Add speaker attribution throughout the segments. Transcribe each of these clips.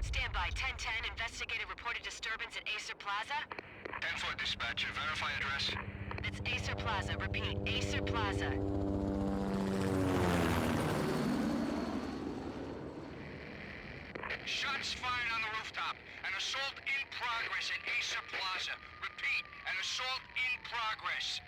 Speaker 1: Stand by. 1010, investigated reported disturbance at Aesir Plaza.
Speaker 2: 10-4 dispatcher, verify address.
Speaker 1: It's Aesir Plaza. Repeat, Aesir Plaza.
Speaker 2: Shots fired on the rooftop. An assault in progress at Aesir Plaza. Repeat, an assault in progress.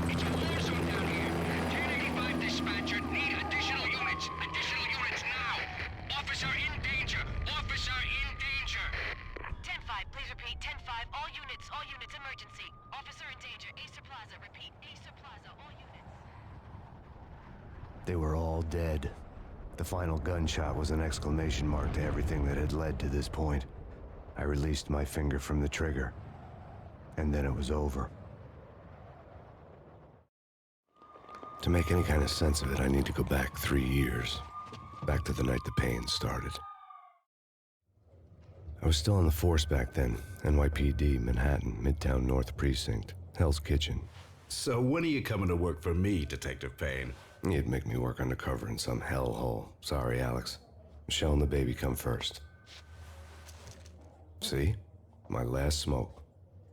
Speaker 2: It's a war zone down here. 1085 dispatcher, need additional units. Additional units now. Officer in danger. Officer in danger.
Speaker 1: 10-5, please repeat. 10-5, all units, emergency. Officer in danger. Aesir Plaza. Repeat, Aesir Plaza, all units.
Speaker 3: They were all dead. The final gunshot was an exclamation mark to everything that had led to this point. I released my finger from the trigger, and then it was over. To make any kind of sense of it, I need to go back 3 years. Back to the night the Payne started. I was still on the force back then. NYPD, Manhattan, Midtown North Precinct, Hell's Kitchen.
Speaker 4: So when are you coming to work for me, Detective Payne?
Speaker 3: You'd make me work undercover in some hellhole. Sorry, Alex. Michelle and the baby come first. See? My last smoke.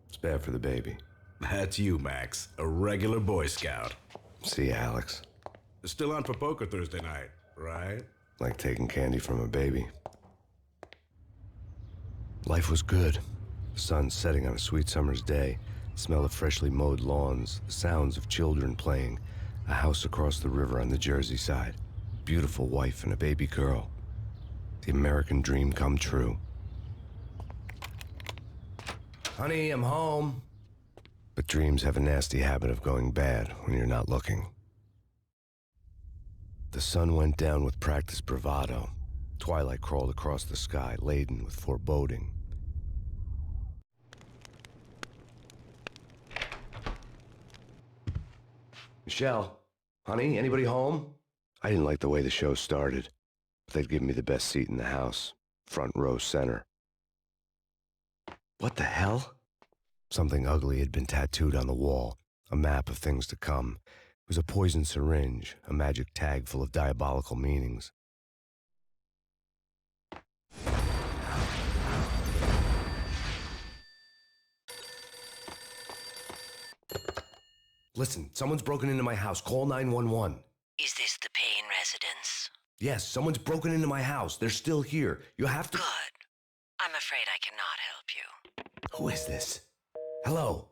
Speaker 3: It's bad for the baby.
Speaker 4: That's you, Max. A regular Boy Scout.
Speaker 3: See, Alex.
Speaker 4: Still on for poker Thursday night, right?
Speaker 3: Like taking candy from a baby. Life was good. The sun setting on a sweet summer's day, the smell of freshly mowed lawns, the sounds of children playing, a house across the river on the Jersey side, beautiful wife and a baby girl. The American dream come true. Honey, I'm home. But dreams have a nasty habit of going bad when you're not looking. The sun went down with practiced bravado. Twilight crawled across the sky, laden with foreboding. Michelle, honey, anybody home? I didn't like the way the show started, but they'd given me the best seat in the house, front row center. What the hell? Something ugly had been tattooed on the wall, a map of things to come. It was a poison syringe, a magic tag full of diabolical meanings. Listen, someone's broken into my house. Call 911.
Speaker 5: Is this the Payne residence?
Speaker 3: Yes, someone's broken into my house. They're still here. You have to...
Speaker 5: Good. I'm afraid I cannot help you.
Speaker 3: Who is this? Hello?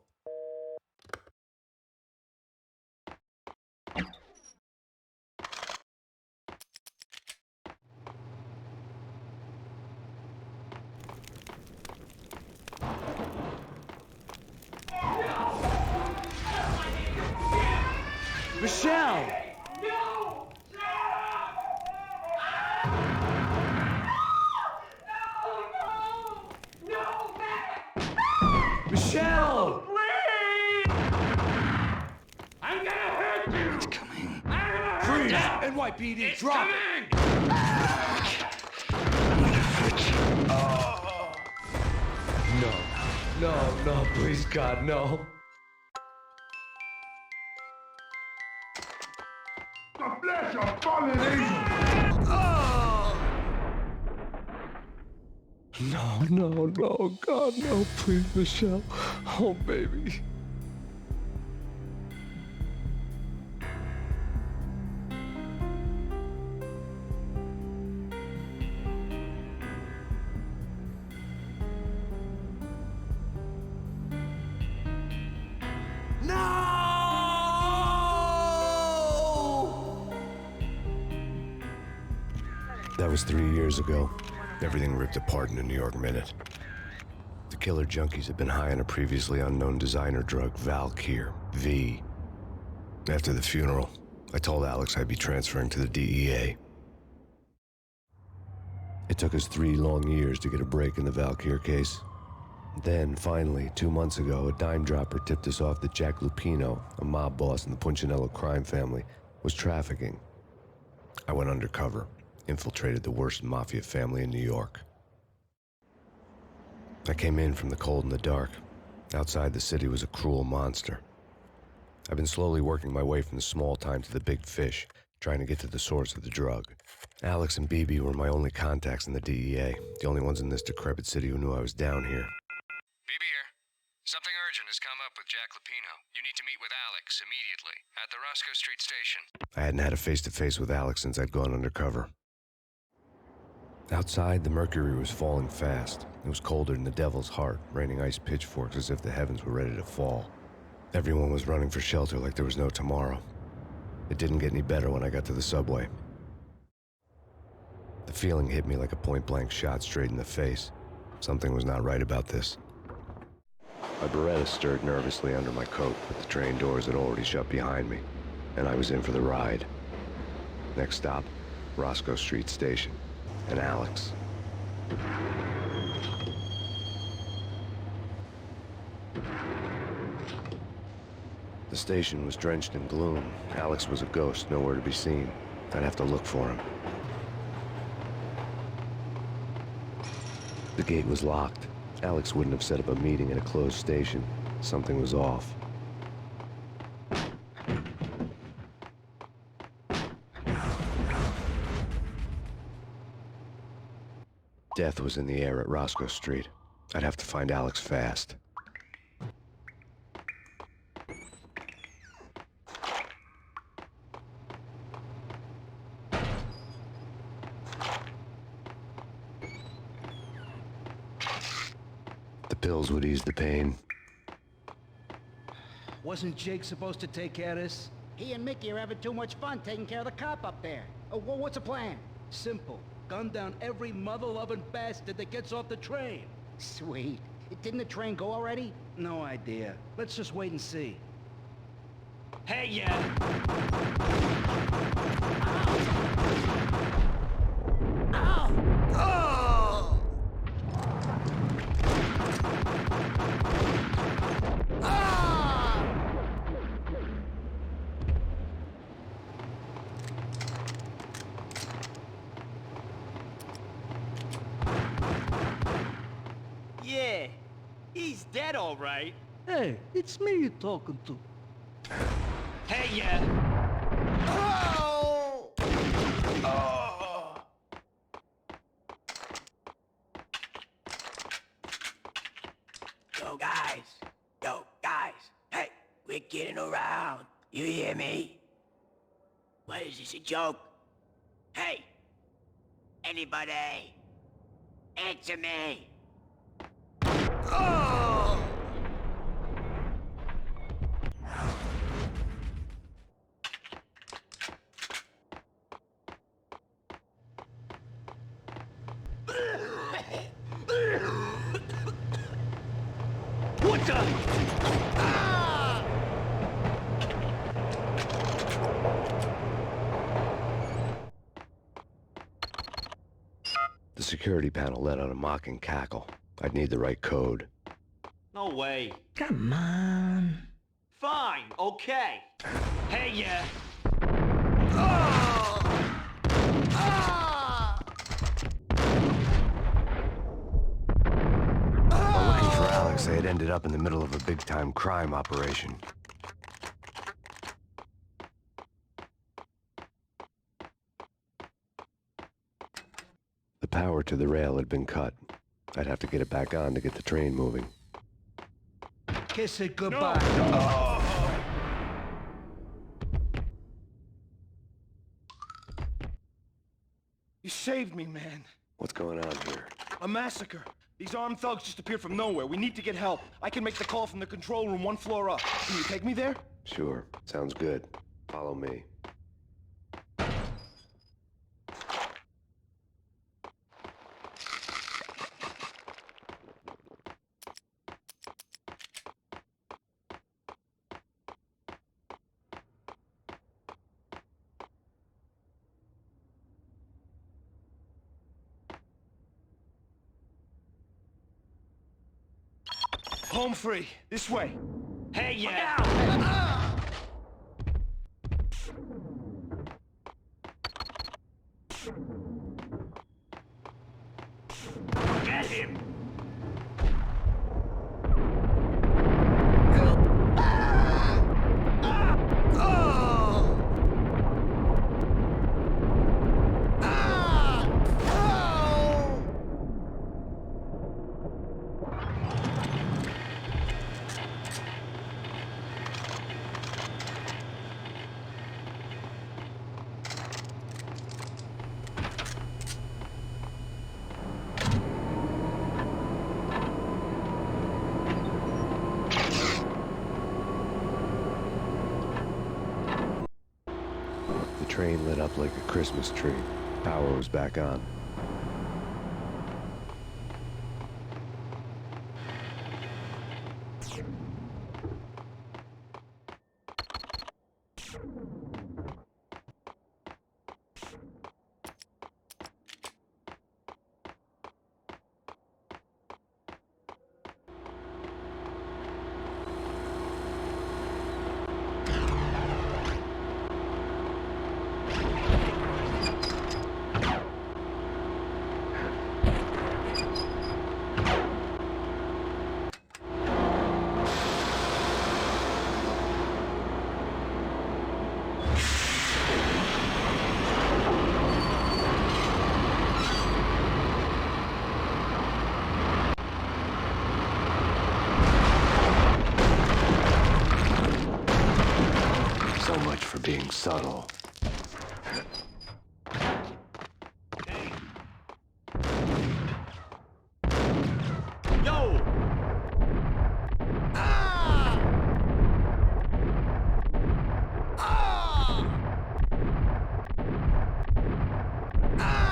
Speaker 3: Michelle!
Speaker 2: No! No!
Speaker 3: Michelle!
Speaker 2: Please! I'm gonna hurt you!
Speaker 4: It's coming.
Speaker 2: I'm gonna hurt
Speaker 3: Freeze!
Speaker 2: you!
Speaker 3: NYPD,
Speaker 2: It's
Speaker 3: drop
Speaker 2: coming!
Speaker 3: it! No, please, God, no.
Speaker 2: The flesh of fallen angels!
Speaker 3: No, God, no, please, Michelle. Oh, baby. That was 3 years ago. Everything ripped apart in a New York minute. The killer junkies had been high on a previously unknown designer drug, Valkyr, V. After the funeral, I told Alex I'd be transferring to the DEA. It took us 3 long years to get a break in the Valkyr case. Then, finally, 2 months ago, a dime dropper tipped us off that Jack Lupino, a mob boss in the Punchinello crime family, was trafficking. I went undercover, infiltrated the worst mafia family in New York. I came in from the cold and the dark. Outside the city was a cruel monster. I've been slowly working my way from the small time to the big fish, trying to get to the source of the drug. Alex and BB were my only contacts in the DEA, the only ones in this decrepit city who knew I was down here.
Speaker 2: BB here. Something urgent has come up with Jack Lupino. You need to meet with Alex immediately at the Roscoe Street station.
Speaker 3: I hadn't had a face-to-face with Alex since I'd gone undercover. Outside, the mercury was falling fast. It was colder than the devil's heart, raining ice pitchforks as if the heavens were ready to fall. Everyone was running for shelter like there was no tomorrow. It didn't get any better when I got to the subway. The feeling hit me like a point-blank shot straight in the face. Something was not right about this. My Beretta stirred nervously under my coat, but the train doors had already shut behind me, and I was in for the ride. Next stop, Roscoe Street Station, and Alex. The station was drenched in gloom. Alex was a ghost, nowhere to be seen. I'd have to look for him. The gate was locked. Alex wouldn't have set up a meeting in a closed station. Something was off. Death was in the air at Roscoe Street. I'd have to find Alex fast. The pills would ease the pain.
Speaker 6: Wasn't Jake supposed to take care of this?
Speaker 7: He and Mickey are having too much fun taking care of the cop up there. What's the plan?
Speaker 6: Simple. Gun down every mother-loving bastard that gets off the train.
Speaker 7: Sweet. Didn't the train go already?
Speaker 6: No idea. Let's just wait and see. Hey, yeah!
Speaker 7: Ow! Oh! Ah!
Speaker 8: Yeah, he's dead all right.
Speaker 6: Hey, it's me you're talking to.
Speaker 8: Hey, yeah.
Speaker 7: Oh!
Speaker 8: Oh.
Speaker 9: Yo, guys, hey, we're getting around. You hear me? What is this, a joke? Hey, anybody? Answer me. Oh!
Speaker 6: What the?
Speaker 7: Ah!
Speaker 3: The security panel let out a mocking cackle. I'd need the right code.
Speaker 8: No way.
Speaker 6: Come on.
Speaker 8: Fine, okay. Hey, yeah.
Speaker 7: Oh! Ah!
Speaker 3: While looking for Alex, they had ended up in the middle of a big-time crime operation. The power to the rail had been cut. I'd have to get it back on to get the train moving.
Speaker 6: Kiss it goodbye.
Speaker 10: You saved me, man.
Speaker 3: What's going on here?
Speaker 10: A massacre. These armed thugs just appeared from nowhere. We need to get help. I can make the call from the control room 1 floor up. Can you take me there?
Speaker 3: Sure. Sounds good. Follow me.
Speaker 10: Home free. This way.
Speaker 8: Hey, yeah.
Speaker 9: Get him!
Speaker 3: train lit up like a Christmas tree. Power was back on. Being subtle.
Speaker 8: Yo! Ah! Ah! Ah!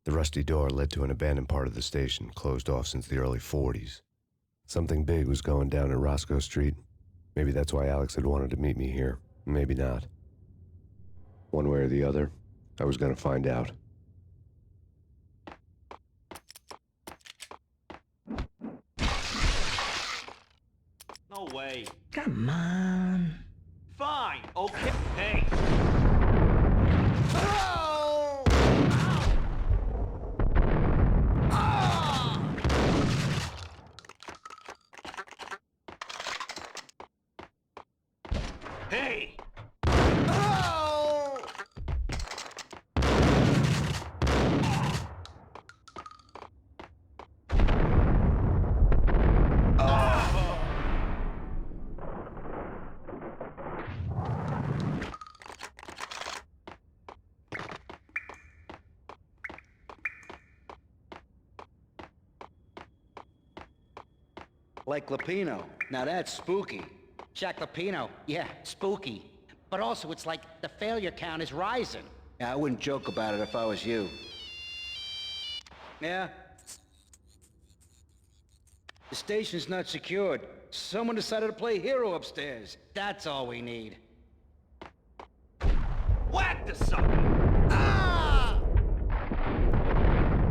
Speaker 3: The rusty door led to an abandoned part of the station, closed off since the early 40s. Something big was going down at Roscoe Street. Maybe that's why Alex had wanted to meet me here. Maybe not. One way or the other, I was gonna find out.
Speaker 8: No way.
Speaker 7: Come on.
Speaker 8: Fine, okay. Hey!
Speaker 7: Oh!
Speaker 8: Hey!
Speaker 7: Oh!
Speaker 6: Like Lapino. Now that's spooky.
Speaker 7: Jack Lapino, yeah, spooky. But also, it's like the failure count is rising.
Speaker 6: Yeah, I wouldn't joke about it if I was you. Yeah? The station's not secured. Someone decided to play hero upstairs. That's all we need.
Speaker 8: Whack the sucker!
Speaker 7: Ah!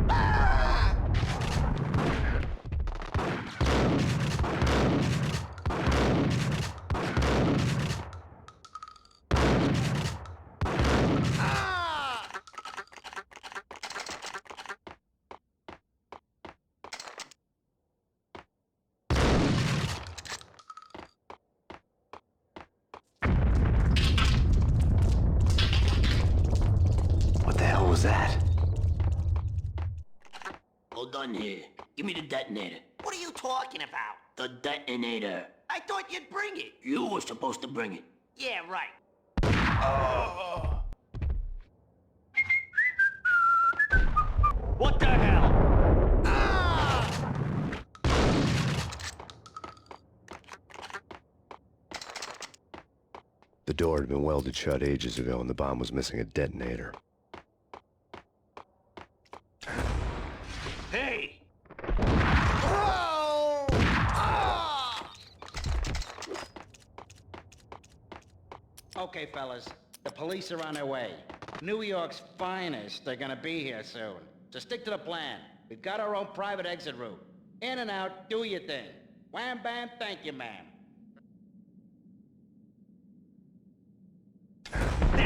Speaker 7: Ah!
Speaker 3: What the hell was that?
Speaker 9: Hold on here. Give me the detonator.
Speaker 7: What are you talking about?
Speaker 9: The detonator.
Speaker 7: I thought you'd bring it.
Speaker 9: You were supposed to bring it.
Speaker 7: Yeah, right.
Speaker 8: What the hell?
Speaker 7: Ah!
Speaker 3: The door had been welded shut ages ago and the bomb was missing a detonator.
Speaker 8: Hey!
Speaker 7: Oh! Ah! Okay, fellas. The police are on their way. New York's finest are gonna be here soon. So stick to the plan. We've got our own private exit route. In and out, do your thing. Wham bam, thank you, ma'am. Oh!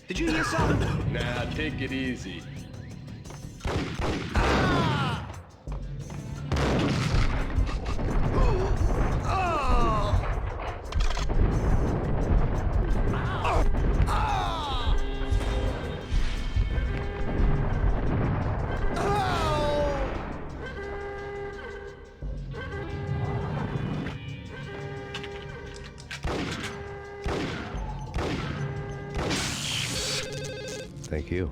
Speaker 10: Did you hear something?
Speaker 4: Nah, take it easy.
Speaker 3: Thank you.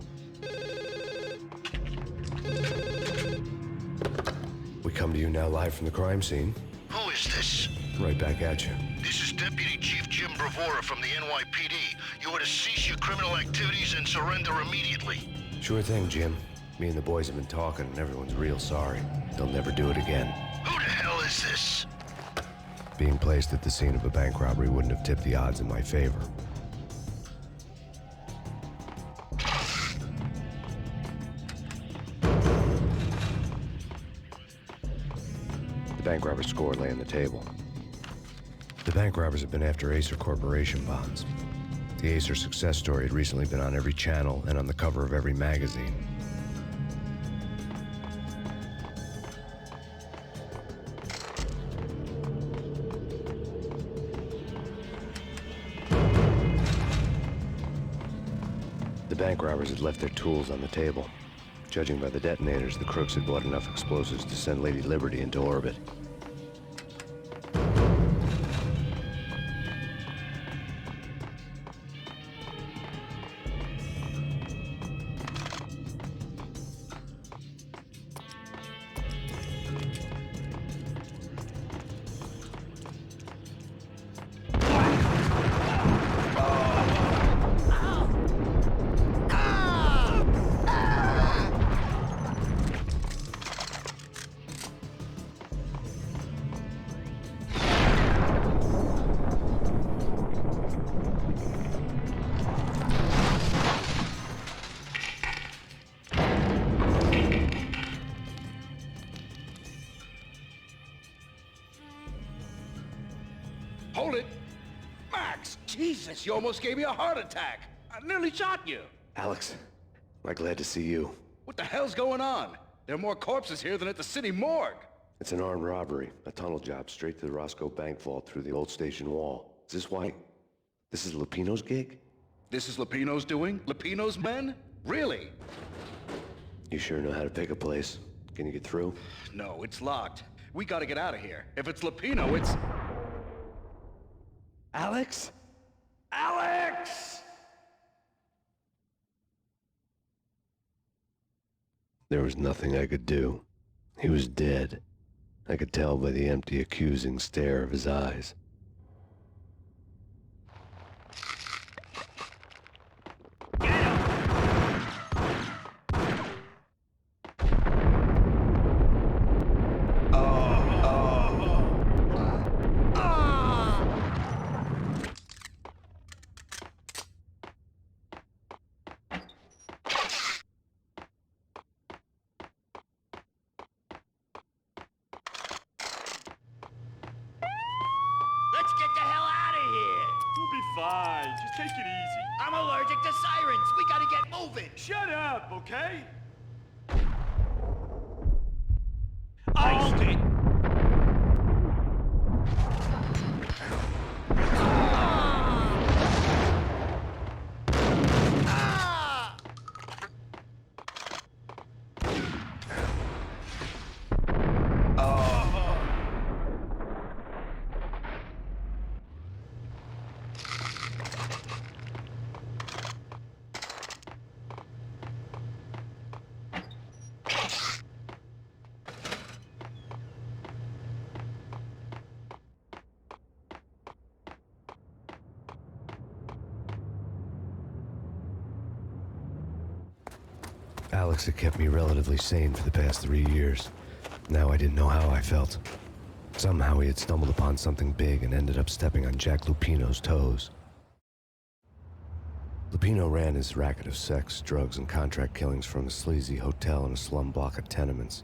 Speaker 3: We come to you now live from the crime scene.
Speaker 11: Who is this?
Speaker 3: Right back at you.
Speaker 11: This is Deputy Chief Jim Bravura from the NYPD. You are to cease your criminal activities and surrender immediately.
Speaker 3: Sure thing, Jim. Me and the boys have been talking, and everyone's real sorry. They'll never do it again.
Speaker 11: Who the hell is this?
Speaker 3: Being placed at the scene of a bank robbery wouldn't have tipped the odds in my favor. The bank robber's score lay on the table. The bank robbers have been after Aesir Corporation bonds. The Aesir success story had recently been on every channel and on the cover of every magazine. The bank robbers had left their tools on the table. Judging by the detonators, the crooks had bought enough explosives to send Lady Liberty into orbit.
Speaker 6: Hold it! Max! Jesus, you almost gave me a heart attack! I nearly shot you!
Speaker 3: Alex, I'm glad to see you.
Speaker 6: What the hell's going on? There are more corpses here than at the city morgue!
Speaker 3: It's an armed robbery, a tunnel job straight to the Roscoe bank vault through the old station wall. Is this why? This is Lupino's gig?
Speaker 6: This is Lupino's doing? Lupino's men? Really?
Speaker 3: You sure know how to pick a place. Can you get through?
Speaker 6: No, it's locked. We gotta get out of here. If it's Lupino, it's... Alex? Alex!
Speaker 3: There was nothing I could do. He was dead. I could tell by the empty, accusing stare of his eyes.
Speaker 9: Let's get the hell out of here!
Speaker 8: We'll be fine. Just take it easy.
Speaker 9: I'm allergic to sirens. We gotta get moving.
Speaker 8: Shut up, okay?
Speaker 6: Iced it!
Speaker 3: Alex had kept me relatively sane for the past 3 years. Now I didn't know how I felt. Somehow he had stumbled upon something big and ended up stepping on Jack Lupino's toes. Lupino ran his racket of sex, drugs, and contract killings from a sleazy hotel in a slum block of tenements.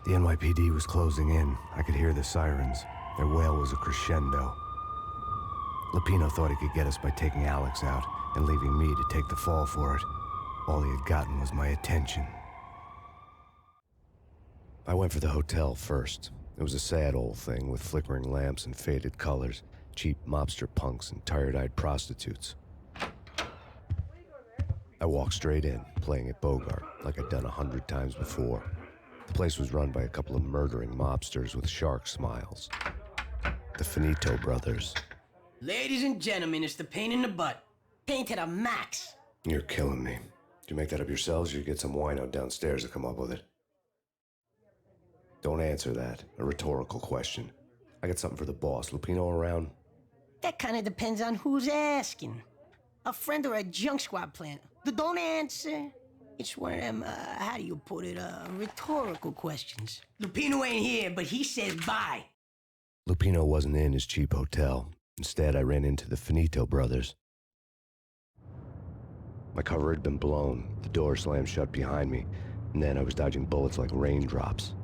Speaker 3: The NYPD was closing in. I could hear the sirens. Their wail was a crescendo. Lupino thought he could get us by taking Alex out and leaving me to take the fall for it. All he had gotten was my attention. I went for the hotel first. It was a sad old thing with flickering lamps and faded colors, cheap mobster punks and tired-eyed prostitutes. I walked straight in, playing It Bogart, like I'd done 100 times before. The place was run by a couple of murdering mobsters with shark smiles. The Finito brothers.
Speaker 9: Ladies and gentlemen, it's the pain in the butt. Payne to the max.
Speaker 3: You're killing me. Did you make that up yourselves, or you get some wino downstairs to come up with it? Don't answer that. A rhetorical question. I got something for the boss. Lupino around?
Speaker 9: That kind of depends on who's asking. A friend or a junk squad plant. Don't answer. It's one of them, how do you put it, rhetorical questions. Lupino ain't here, but he said bye.
Speaker 3: Lupino wasn't in his cheap hotel. Instead, I ran into the Finito brothers. My cover had been blown, the door slammed shut behind me, and then I was dodging bullets like raindrops.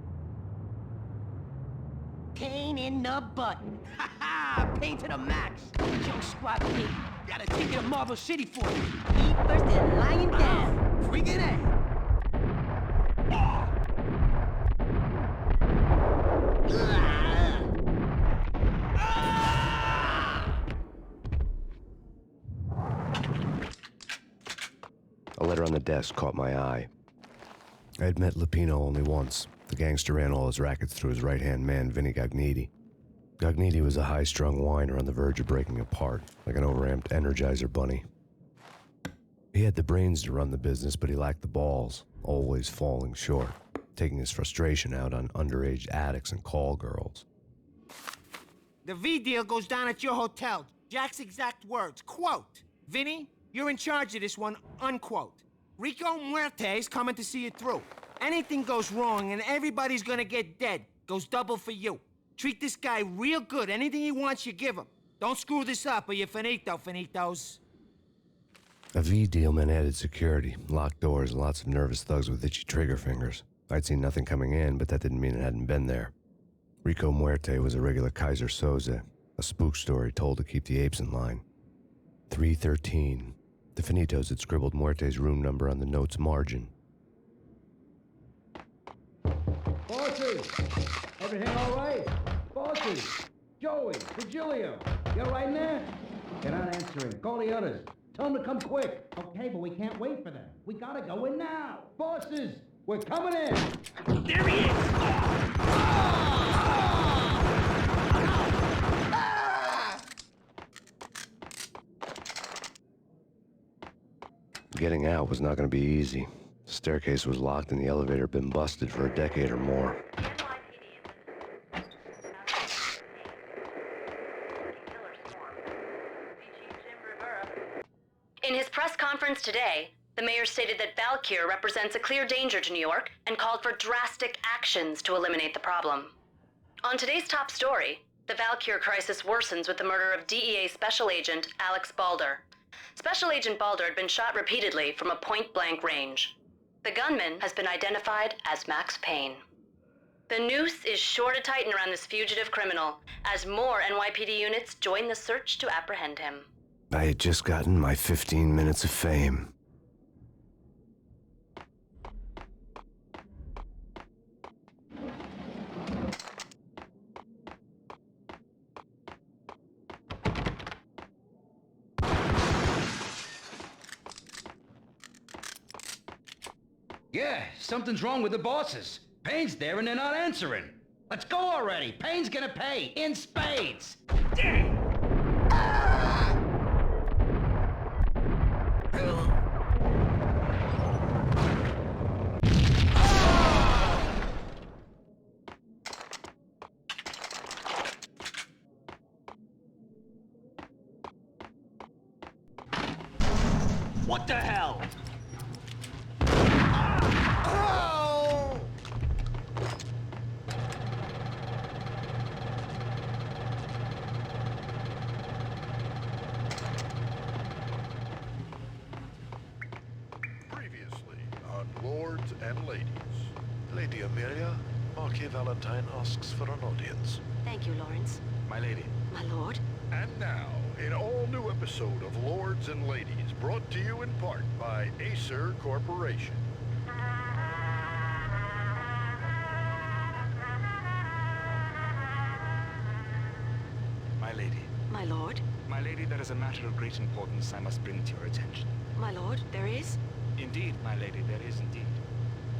Speaker 9: Payne in the butt. Ha ha! Payne to the max. Junk squad pig. Gotta take you to Marble City for you. Eat first and lying down. Freaking A.
Speaker 3: A letter on the desk caught my eye. I had met Lupino only once. The gangster ran all his rackets through his right-hand man, Vinny Gagniti. Gagniti was a high-strung whiner on the verge of breaking apart, like an overamped Energizer bunny. He had the brains to run the business, but he lacked the balls, always falling short, taking his frustration out on underage addicts and call girls.
Speaker 8: The V deal goes down at your hotel. Jack's exact words, quote, Vinny, you're in charge of this one, unquote. Rico Muerte's coming to see it through. Anything goes wrong and everybody's gonna get dead. Goes double for you. Treat this guy real good. Anything he wants, you give him. Don't screw this up or you're finito, finitos.
Speaker 3: A V deal meant added security, locked doors, and lots of nervous thugs with itchy trigger fingers. I'd seen nothing coming in, but that didn't mean it hadn't been there. Rico Muerte was a regular Kaiser Soze, a spook story told to keep the apes in line. 313. The Finitos had scribbled Muerte's room number on the note's margin.
Speaker 6: Bosses! Everything all right? Bosses! Joey! Virgilio! You all right in there? They're not answering. Call the others. Tell them to come quick. Okay, but we can't wait for them. We gotta go in now. Bosses! We're coming in!
Speaker 8: There he is!
Speaker 3: Getting out was not going to be easy. The staircase was locked and the elevator had been busted for a decade or more.
Speaker 1: In his press conference today, the mayor stated that Valkyr represents a clear danger to New York and called for drastic actions to eliminate the problem. On today's top story, the Valkyr crisis worsens with the murder of DEA Special Agent Alex Balder. Special Agent Balder had been shot repeatedly from a point-blank range. The gunman has been identified as Max Payne. The noose is sure to tighten around this fugitive criminal as more NYPD units join the search to apprehend him.
Speaker 3: I had just gotten my 15 minutes of fame.
Speaker 6: Yeah, something's wrong with the bosses. Payne's there and they're not answering. Let's go already. Payne's gonna pay in spades.
Speaker 8: What the hell?
Speaker 11: Lords and ladies. Lady Amelia, Marquis Valentine asks for an audience.
Speaker 1: Thank you, Lawrence.
Speaker 10: My lady.
Speaker 1: My lord.
Speaker 11: And now, an all-new episode of Lords and Ladies, brought to you in part by Aesir Corporation.
Speaker 10: My lady.
Speaker 1: My lord.
Speaker 10: My lady, there is a matter of great importance I must bring to your attention.
Speaker 1: My lord, there is?
Speaker 10: Indeed, my lady, there is indeed.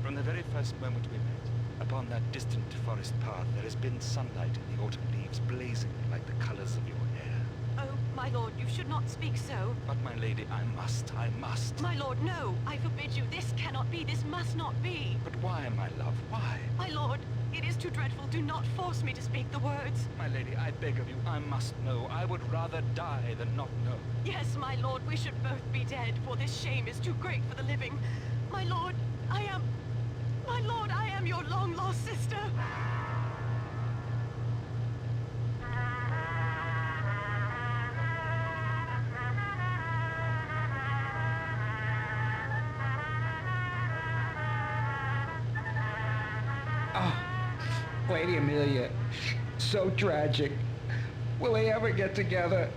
Speaker 10: From the very first moment we met, upon that distant forest path, there has been sunlight in the autumn leaves blazing like the colors of your hair.
Speaker 1: Oh,
Speaker 12: My lord, you should not speak so.
Speaker 4: But my lady, I must.
Speaker 12: My lord, no! I forbid you. This cannot be. This must not be.
Speaker 4: But why, my love, why?
Speaker 12: My lord, it is too dreadful. Do not force me to speak the words.
Speaker 4: My lady, I beg of you, I must know. I would rather die than not know.
Speaker 12: Yes, my lord, we should both be dead, for this shame is too great for the living. My lord, I am your long-lost sister.
Speaker 13: Lady Amelia, so tragic. Will they ever get together?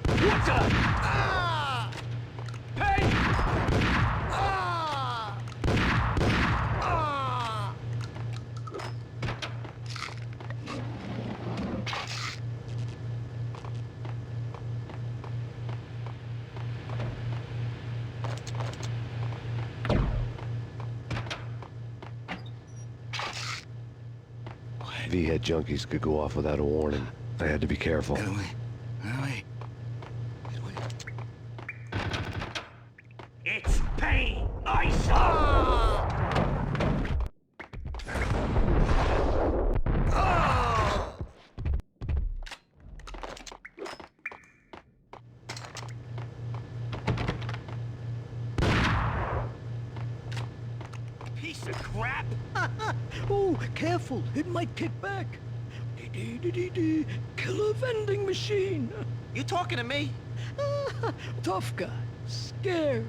Speaker 8: What the? Ah! Payne! Ah! Ah!
Speaker 3: V-head junkies could go off without a warning. I had to be careful.
Speaker 8: It's Payne! I saw! Piece of crap!
Speaker 14: Oh, careful, it might kick back. Killer vending machine.
Speaker 8: You talking to me?
Speaker 14: Tough guy, scared.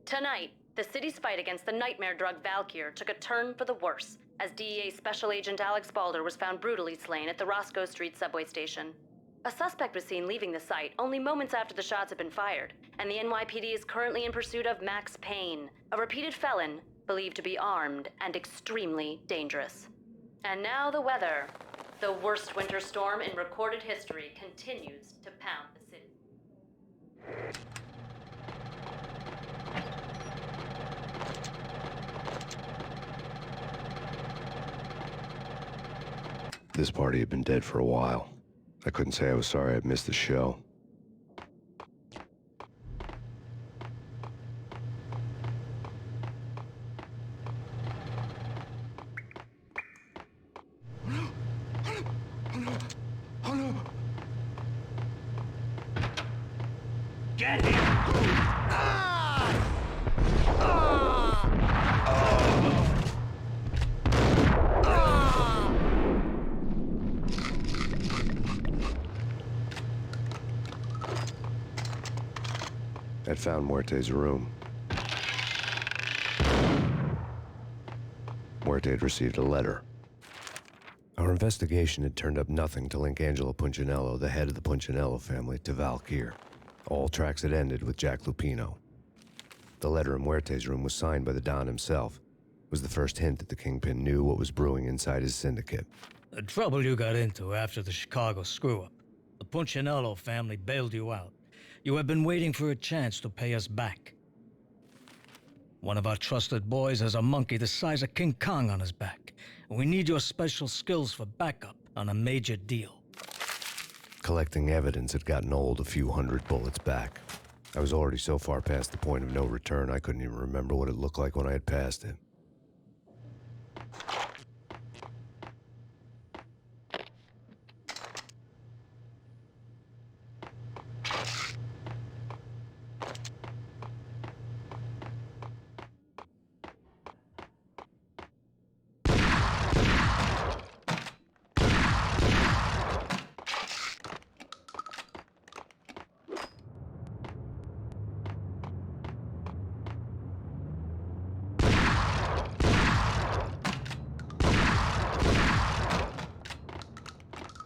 Speaker 1: Tonight, the city's fight against the nightmare drug Valkyr took a turn for the worse, as DEA Special Agent Alex Balder was found brutally slain at the Roscoe Street subway station. A suspect was seen leaving the site only moments after the shots had been fired, and the NYPD is currently in pursuit of Max Payne, a repeated felon believed to be armed and extremely dangerous. And now the weather. The worst winter storm in recorded history continues to pound the city.
Speaker 3: This party had been dead for a while. I couldn't say I was sorry I'd missed the show.
Speaker 8: Get him!
Speaker 3: I'd found Muerte's room. Muerte had received a letter. Our investigation had turned up nothing to link Angelo Punchinello, the head of the Punchinello family, to Valkyr. All tracks had ended with Jack Lupino. The letter in Muerte's room was signed by the Don himself. It was the first hint that the Kingpin knew what was brewing inside his syndicate.
Speaker 14: The trouble you got into after the Chicago screw-up. The Punchinello family bailed you out. You have been waiting for a chance to pay us back. One of our trusted boys has a monkey the size of King Kong on his back. We need your special skills for backup on a major deal.
Speaker 3: Collecting evidence had gotten old a few hundred bullets back. I was already so far past the point of no return, I couldn't even remember what it looked like when I had passed it.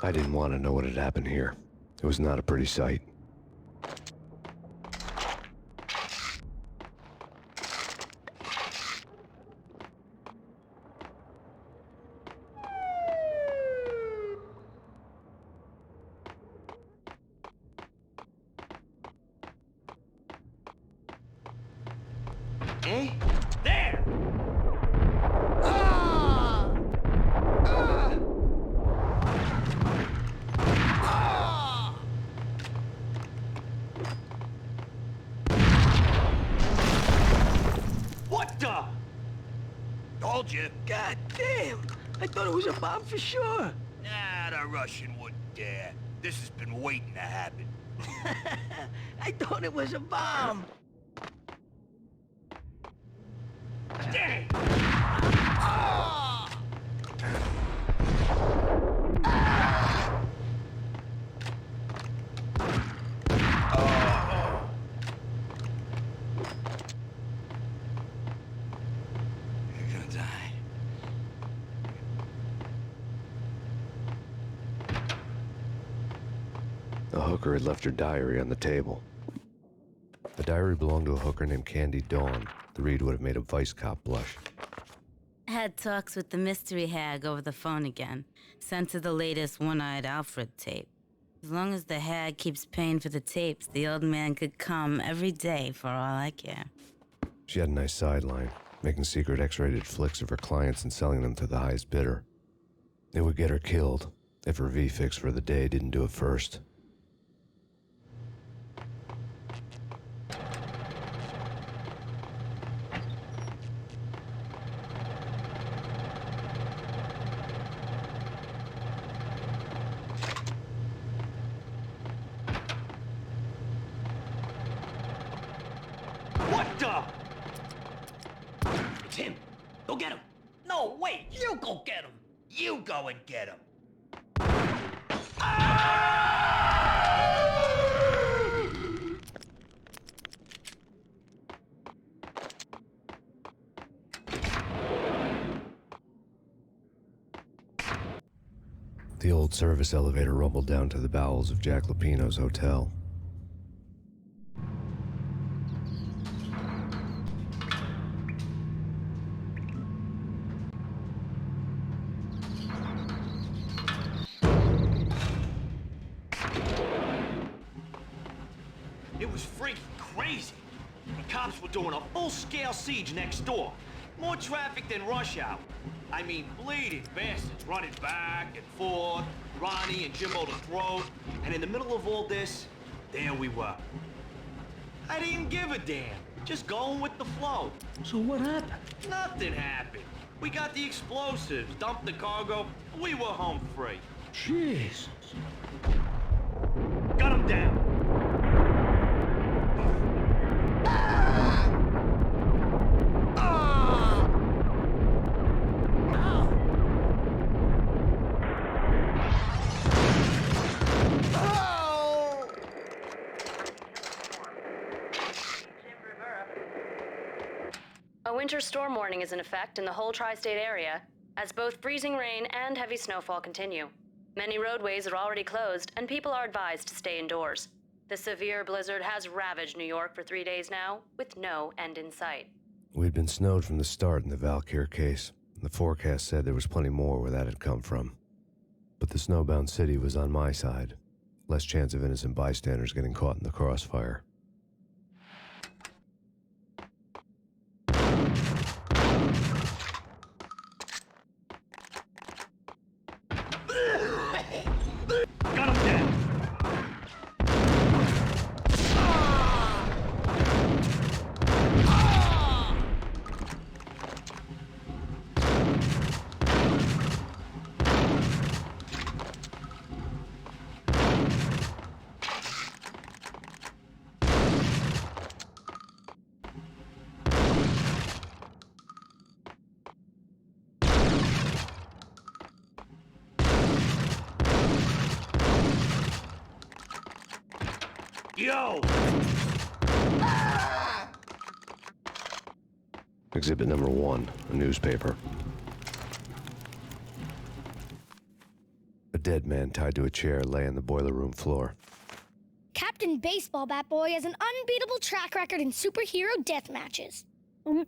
Speaker 3: I didn't want to know what had happened here. It was not a pretty sight.
Speaker 10: Eh? There! What the? Told you.
Speaker 8: God damn! I thought it was a bomb for sure.
Speaker 10: Nah, the Russian wouldn't dare. This has been waiting to happen.
Speaker 8: I thought it was a bomb.
Speaker 10: Dang!
Speaker 8: You're gonna die.
Speaker 3: A hooker had left her diary on the table. The diary belonged to a hooker named Candy Dawn. The read would have made a vice cop blush.
Speaker 15: Had talks with the mystery hag over the phone again. Sent her the latest one-eyed Alfred tape. As long as the hag keeps paying for the tapes, the old man could come every day for all I care.
Speaker 3: She had a nice sideline, making secret X-rated flicks of her clients and selling them to the highest bidder. It would get her killed if her V-fix for the day didn't do it first.
Speaker 10: What the?
Speaker 8: It's him. Go get him.
Speaker 10: No, wait! You go get him! You go and get him!
Speaker 3: The old service elevator rumbled down to the bowels of Jack Lupino's hotel.
Speaker 10: It was freaking crazy. The cops were doing a full-scale siege next door. More traffic than rush hour. I mean, bleeding bastards running back and forth, Ronnie and Jimbo to throat, and in the middle of all this, there we were. I didn't give a damn, just going with the flow.
Speaker 8: So what happened?
Speaker 10: Nothing happened. We got the explosives, dumped the cargo, we were home free.
Speaker 8: Jesus.
Speaker 10: Gun him down.
Speaker 1: A winter storm warning is in effect in the whole tri-state area, as both freezing rain and heavy snowfall continue. Many roadways are already closed, and people are advised to stay indoors. The severe blizzard has ravaged New York for 3 days now, with no end in sight.
Speaker 3: We'd been snowed from the start in the Valkyr case. The forecast said there was plenty more where that had come from. But the snowbound city was on my side. Less chance of innocent bystanders getting caught in the crossfire.
Speaker 10: Gun him down. Yo!
Speaker 3: Exhibit number 1, a newspaper. A dead man tied to a chair lay on the boiler room floor.
Speaker 16: Captain Baseball Bat Boy has an unbeatable track record in superhero death matches. But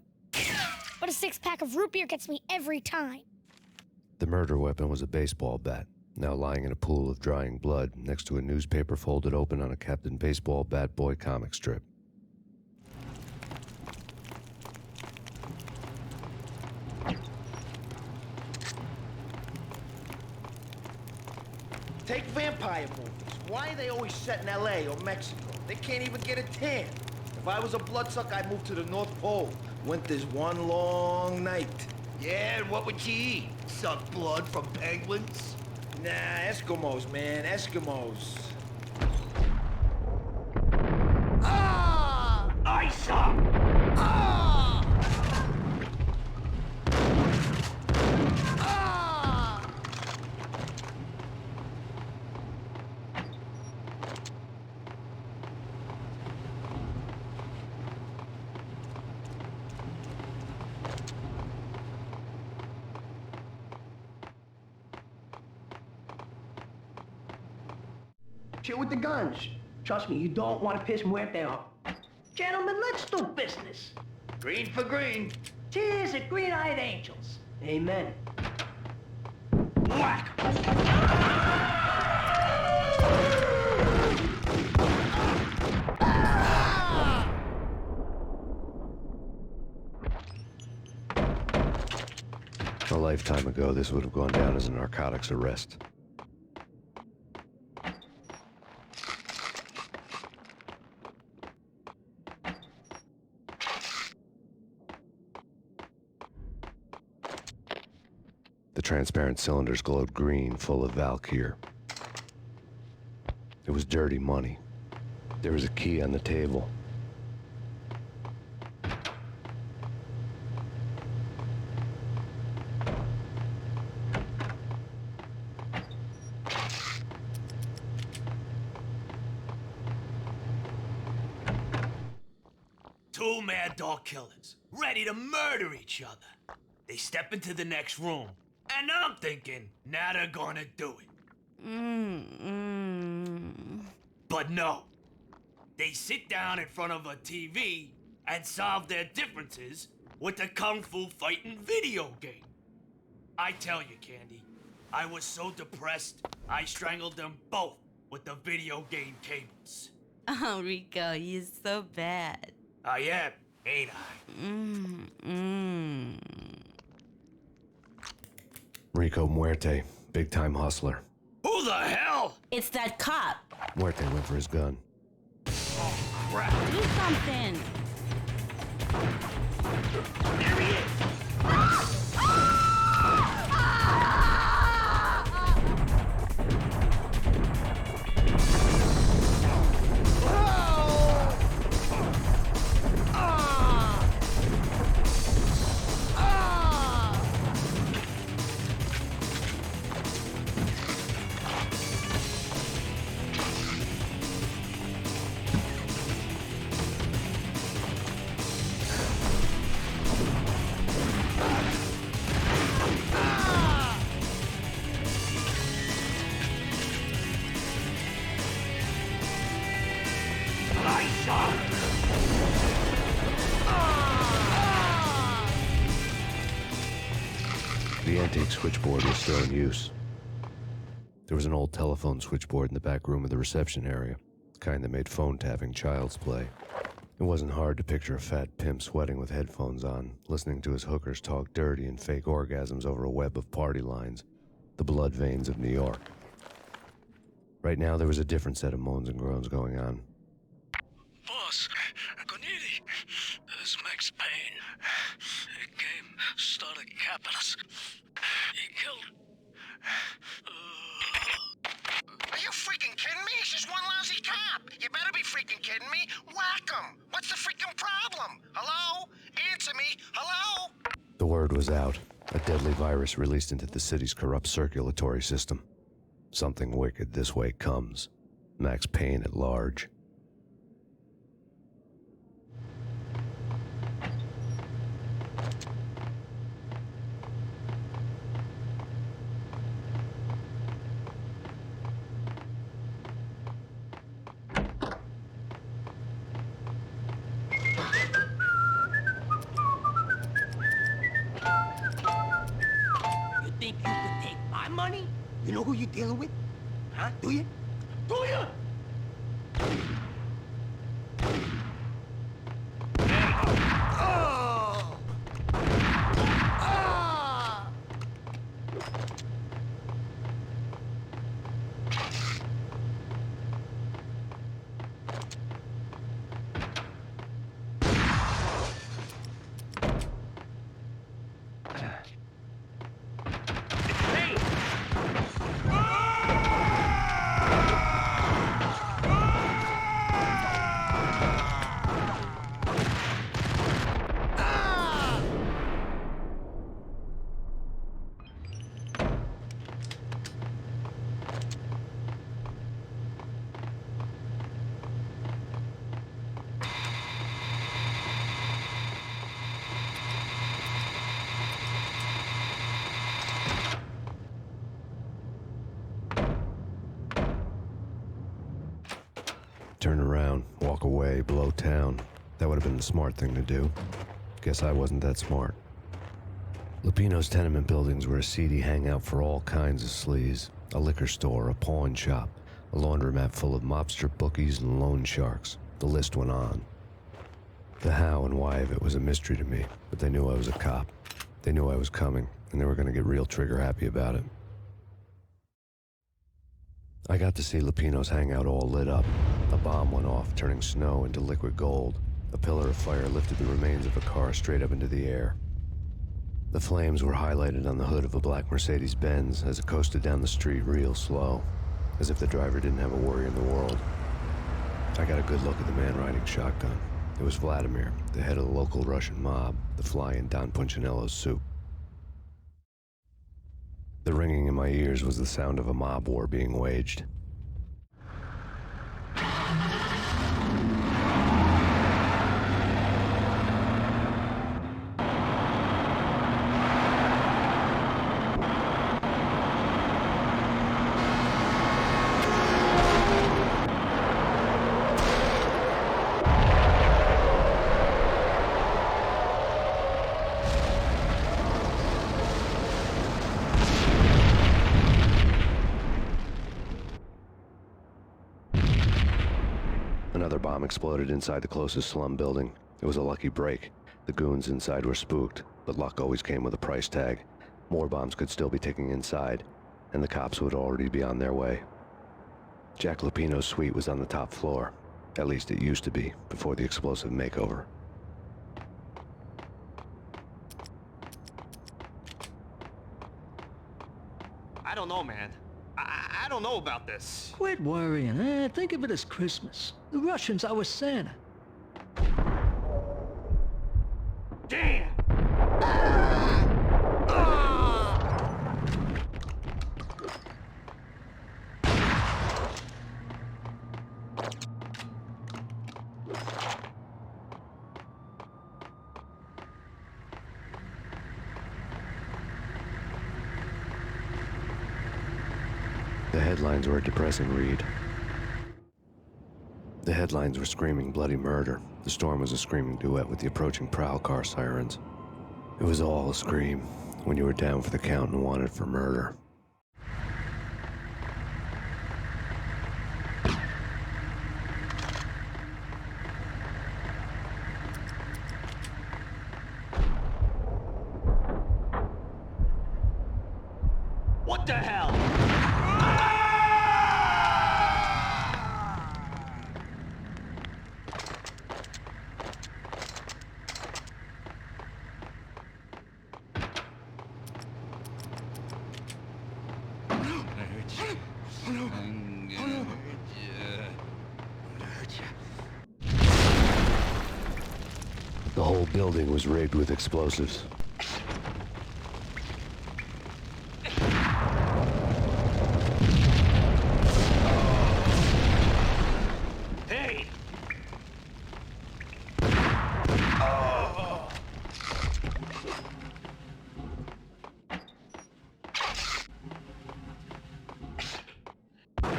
Speaker 16: a 6-pack of root beer gets me every time.
Speaker 3: The murder weapon was a baseball bat, now lying in a pool of drying blood next to a newspaper folded open on a Captain Baseball Bat Boy comic strip.
Speaker 17: vampire movies. Why are they always set in L.A. or Mexico? They can't even get a tan. If I was a bloodsucker, I'd move to the North Pole. Winter's one long night.
Speaker 10: Yeah, and what would you eat? Suck blood from penguins?
Speaker 17: Nah, Eskimos, man, Eskimos.
Speaker 10: Ah! Ice up! Ah! Ah!
Speaker 6: Chill with the guns. Trust me, you don't want to piss Muerte off. Gentlemen, let's do business.
Speaker 10: Green for green.
Speaker 6: Cheers at green-eyed angels. Amen.
Speaker 10: Whack!
Speaker 3: A lifetime ago, this would have gone down as a narcotics arrest. The transparent cylinders glowed green, full of Valkyr. It was dirty money. There was a key on the table.
Speaker 10: Two mad dog killers, ready to murder each other. They step into the next room, and I'm thinking, now they're gonna do it. But no. They sit down in front of a TV and solve their differences with a kung fu fighting video game. I tell you, Candy, I was so depressed, I strangled them both with the video game cables.
Speaker 15: Oh, Rico, you're so bad.
Speaker 10: I am, ain't I?
Speaker 3: Rico Muerte, big-time hustler.
Speaker 10: Who the hell?
Speaker 15: It's that cop.
Speaker 3: Muerte went for his gun.
Speaker 10: Oh, crap.
Speaker 15: Do something.
Speaker 10: There he is.
Speaker 3: The antique switchboard was still in use. There was an old telephone switchboard in the back room of the reception area, the kind that made phone tapping child's play. It wasn't hard to picture a fat pimp sweating with headphones on, listening to his hookers talk dirty and fake orgasms over a web of party lines, the blood veins of New York. Right now, there was a different set of moans and groans going on.
Speaker 14: Boss, Conidi, this is Max Payne. He came, started capping us. He killed...
Speaker 11: Are you freaking kidding me? He's just one lousy cop. You better be freaking kidding me. Whack him. What's the freaking problem? Hello? Answer me. Hello?
Speaker 3: The word was out. A deadly virus released into the city's corrupt circulatory system. Something wicked this way comes. Max Payne at large.
Speaker 6: You think you could take my money? You know who you're dealing with? Huh? Do you? Do you?
Speaker 3: Turn around, walk away, blow town. That would have been the smart thing to do. Guess I wasn't that smart. Lupino's tenement buildings were a seedy hangout for all kinds of sleaze. A liquor store, a pawn shop, a laundromat full of mobster bookies and loan sharks. The list went on. The how and why of it was a mystery to me, but they knew I was a cop. They knew I was coming, and they were going to get real trigger-happy about it. I got to see Lupino's hangout all lit up. A bomb went off, turning snow into liquid gold. A pillar of fire lifted the remains of a car straight up into the air. The flames were highlighted on the hood of a black Mercedes-Benz as it coasted down the street real slow, as if the driver didn't have a worry in the world. I got a good look at the man riding shotgun. It was Vladimir, the head of the local Russian mob, the fly in Don Punchinello's soup. The ringing in my ears was the sound of a mob war being waged. Another bomb exploded inside the closest slum building. It was a lucky break. The goons inside were spooked, but luck always came with a price tag. More bombs could still be ticking inside, and the cops would already be on their way. Jack Lupino's suite was on the top floor. At least it used to be, before the explosive makeover.
Speaker 10: I don't know, man. I don't know about this.
Speaker 18: Quit worrying, eh? Think of it as Christmas. The Russians are with Santa.
Speaker 10: Damn!
Speaker 3: The headlines were a depressing read. The headlines were screaming bloody murder. The storm was a screaming duet with the approaching prowl car sirens. It was all a scream when you were down for the count and wanted for murder.
Speaker 10: What the hell?
Speaker 3: The whole building was rigged with explosives.
Speaker 10: Hey!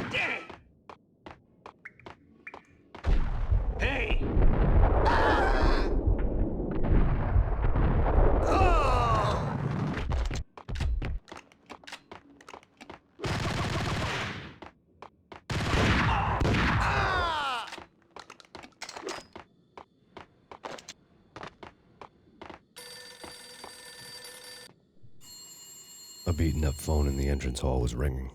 Speaker 10: Damn! Hey!
Speaker 3: A beaten-up phone in the entrance hall was ringing.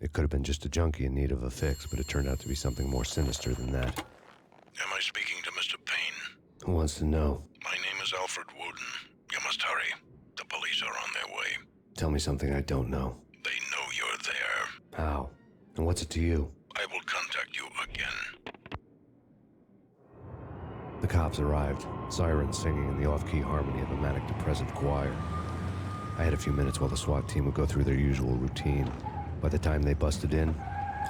Speaker 3: It could have been just a junkie in need of a fix, but it turned out to be something more sinister than that.
Speaker 19: Am I speaking to Mr. Payne?
Speaker 3: Who wants to know?
Speaker 19: My name is Alfred Wooden. You must hurry. The police are on their way.
Speaker 3: Tell me something I don't know.
Speaker 19: They know you're there.
Speaker 3: How? And what's it to you?
Speaker 19: I will contact you again.
Speaker 3: The cops arrived, sirens singing in the off-key harmony of a manic-depressive choir. I had a few minutes while the SWAT team would go through their usual routine. By the time they busted in,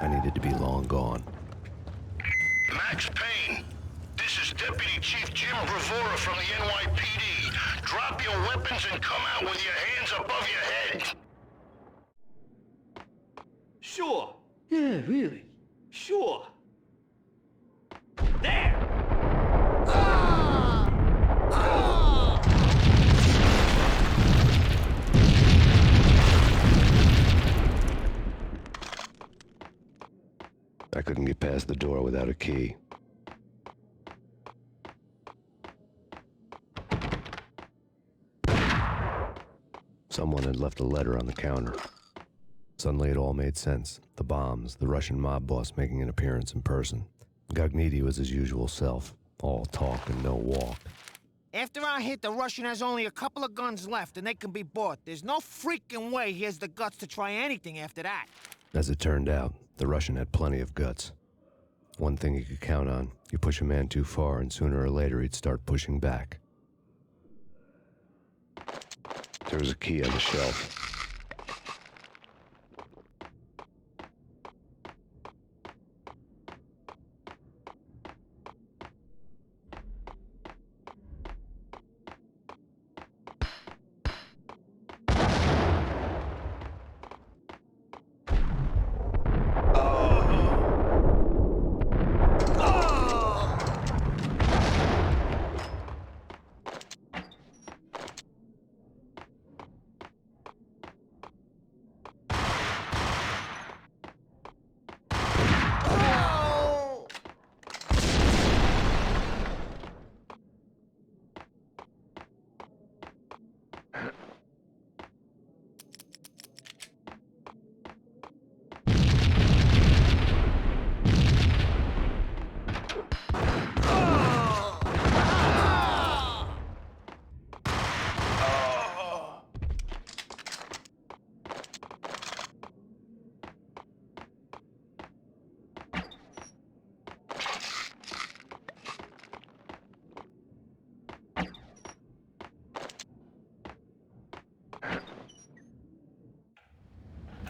Speaker 3: I needed to be long gone.
Speaker 11: Max Payne, this is Deputy Chief Jim Bravura from the NYPD. Drop your weapons and come out with your hands above your head.
Speaker 10: Sure.
Speaker 18: Yeah, really.
Speaker 10: Sure.
Speaker 3: I couldn't get past the door without a key. Someone had left a letter on the counter. Suddenly it all made sense. The bombs, the Russian mob boss making an appearance in person. Gagniti was his usual self, all talk and no walk.
Speaker 8: After our hit, the Russian has only a couple of guns left, and they can be bought. There's no freaking way he has the guts to try anything after that.
Speaker 3: As it turned out, the Russian had plenty of guts. One thing you could count on, you push a man too far, and sooner or later he'd start pushing back. There was a key on the shelf.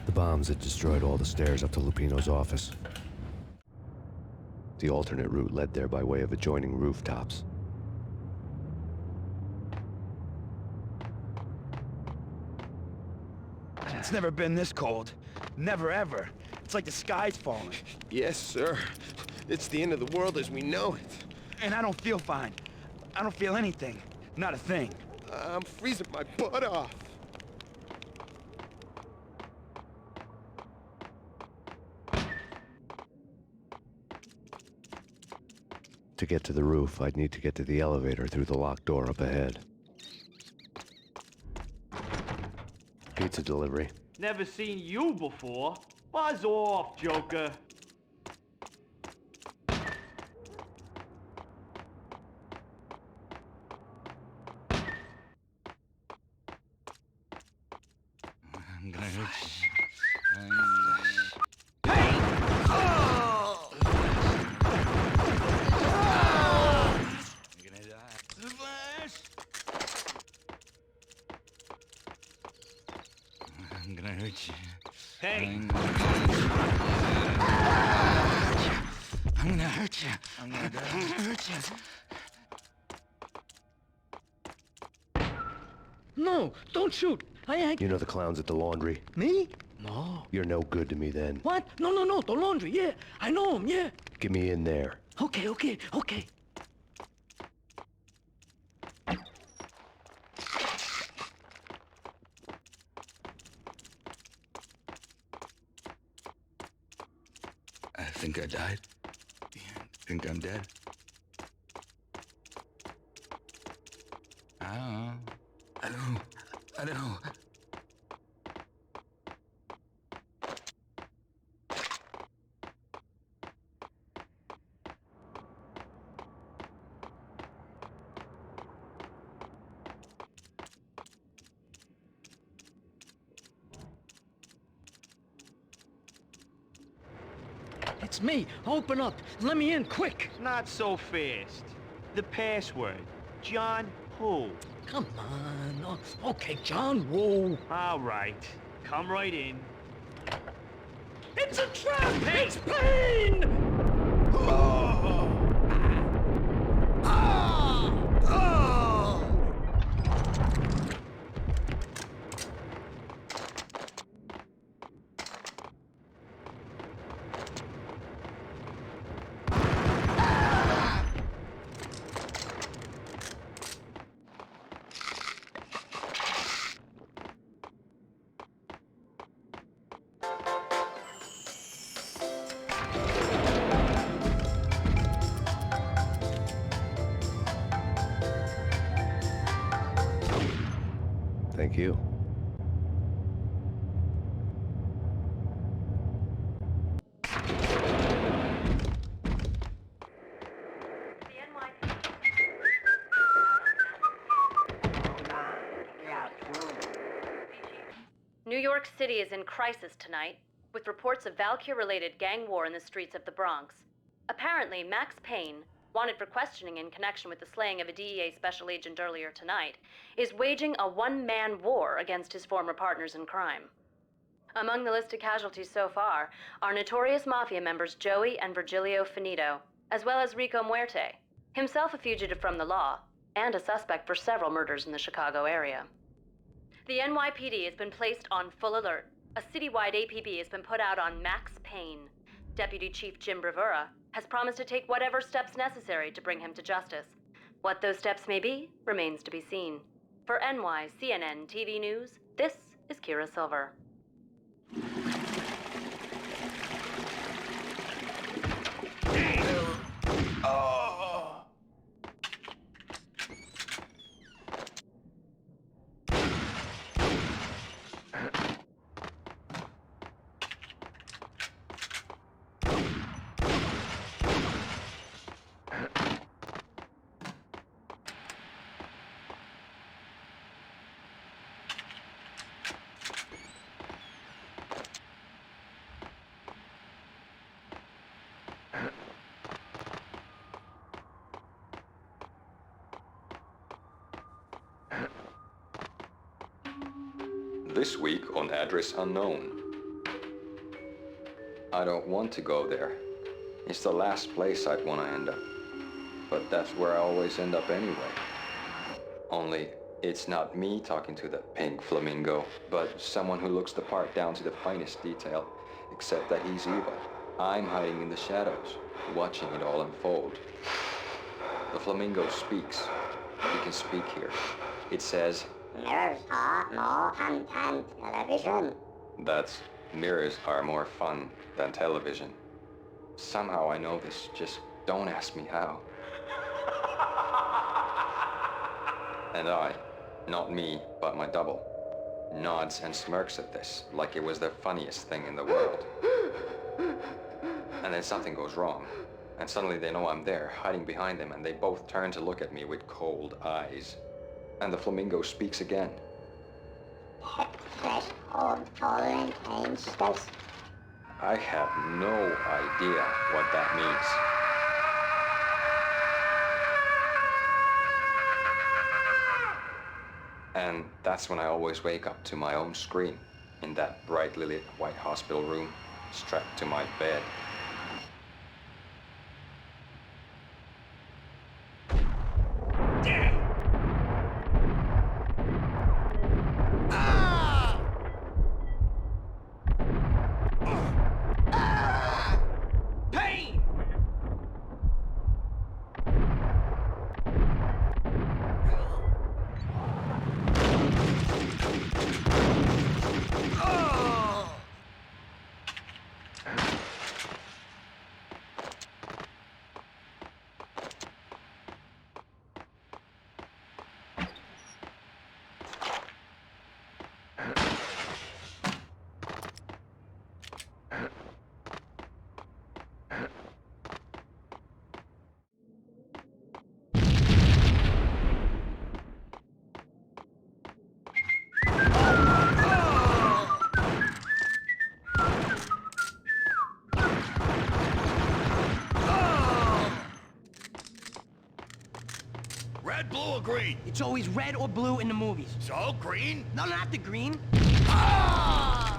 Speaker 3: The bombs had destroyed all the stairs up to Lupino's office. The alternate route led there by way of adjoining rooftops.
Speaker 20: It's never been this cold. Never ever. It's like the sky's falling.
Speaker 21: Yes, sir. It's the end of the world as we know it.
Speaker 20: And I don't feel fine. I don't feel anything. Not a thing.
Speaker 21: I'm freezing my butt off.
Speaker 3: To get to the roof, I'd need to get to the elevator through the locked door up ahead. Pizza delivery.
Speaker 10: Never seen you before. Buzz off, Joker.
Speaker 20: I'm gonna hurt you. I'm gonna hurt you.
Speaker 10: Hey!
Speaker 20: I'm gonna hurt you. I'm gonna hurt you.
Speaker 18: No, don't shoot. I ain't...
Speaker 3: You know the clowns at the laundry?
Speaker 18: Me? No.
Speaker 3: You're no good to me then.
Speaker 18: What? No, the laundry, yeah. I know him, yeah.
Speaker 3: Get me in there.
Speaker 18: Okay.
Speaker 20: I think I died. Think I'm dead. I don't know.
Speaker 18: It's me. Open up. Let me in, quick.
Speaker 10: Not so fast. The password. John who?
Speaker 18: Come on. Oh, okay, John Woo.
Speaker 10: All right. Come right in.
Speaker 18: It's a trap!
Speaker 10: Hey!
Speaker 18: It's Payne!
Speaker 3: Thank you.
Speaker 1: New York City is in crisis tonight, with reports of Valkyr-related gang war in the streets of the Bronx. Apparently, Max Payne, wanted for questioning in connection with the slaying of a DEA special agent earlier tonight, is waging a one-man war against his former partners in crime. Among the listed casualties so far are notorious mafia members Joey and Virgilio Finito, as well as Rico Muerte, himself a fugitive from the law, and a suspect for several murders in the Chicago area. The NYPD has been placed on full alert. A citywide APB has been put out on Max Payne. Deputy Chief Jim Bravura has promised to take whatever steps necessary to bring him to justice. What those steps may be remains to be seen. For NYCNN TV News, this is Kira Silver.
Speaker 5: This week on Address Unknown. I don't want to go there. It's the last place I'd want to end up. But that's where I always end up anyway. Only, it's not me talking to the pink flamingo, but someone who looks the part down to the finest detail, except that he's evil. I'm hiding in the shadows, watching it all unfold. The flamingo speaks. He can speak here. It says, "Mirrors are more fun than television." That's, mirrors are more fun than television. Somehow I know this, just don't ask me how. And I, not me, but my double, nods and smirks at this, like it was the funniest thing in the world. And then something goes wrong, and suddenly they know I'm there, hiding behind them, and they both turn to look at me with cold eyes. And the flamingo speaks again. I have no idea what that means. And that's when I always wake up to my own scream, in that brightly lit white hospital room, strapped to my bed.
Speaker 11: Red, blue, or green?
Speaker 9: It's always red or blue in the movies.
Speaker 11: So, green?
Speaker 9: No, not the green.
Speaker 11: Ah!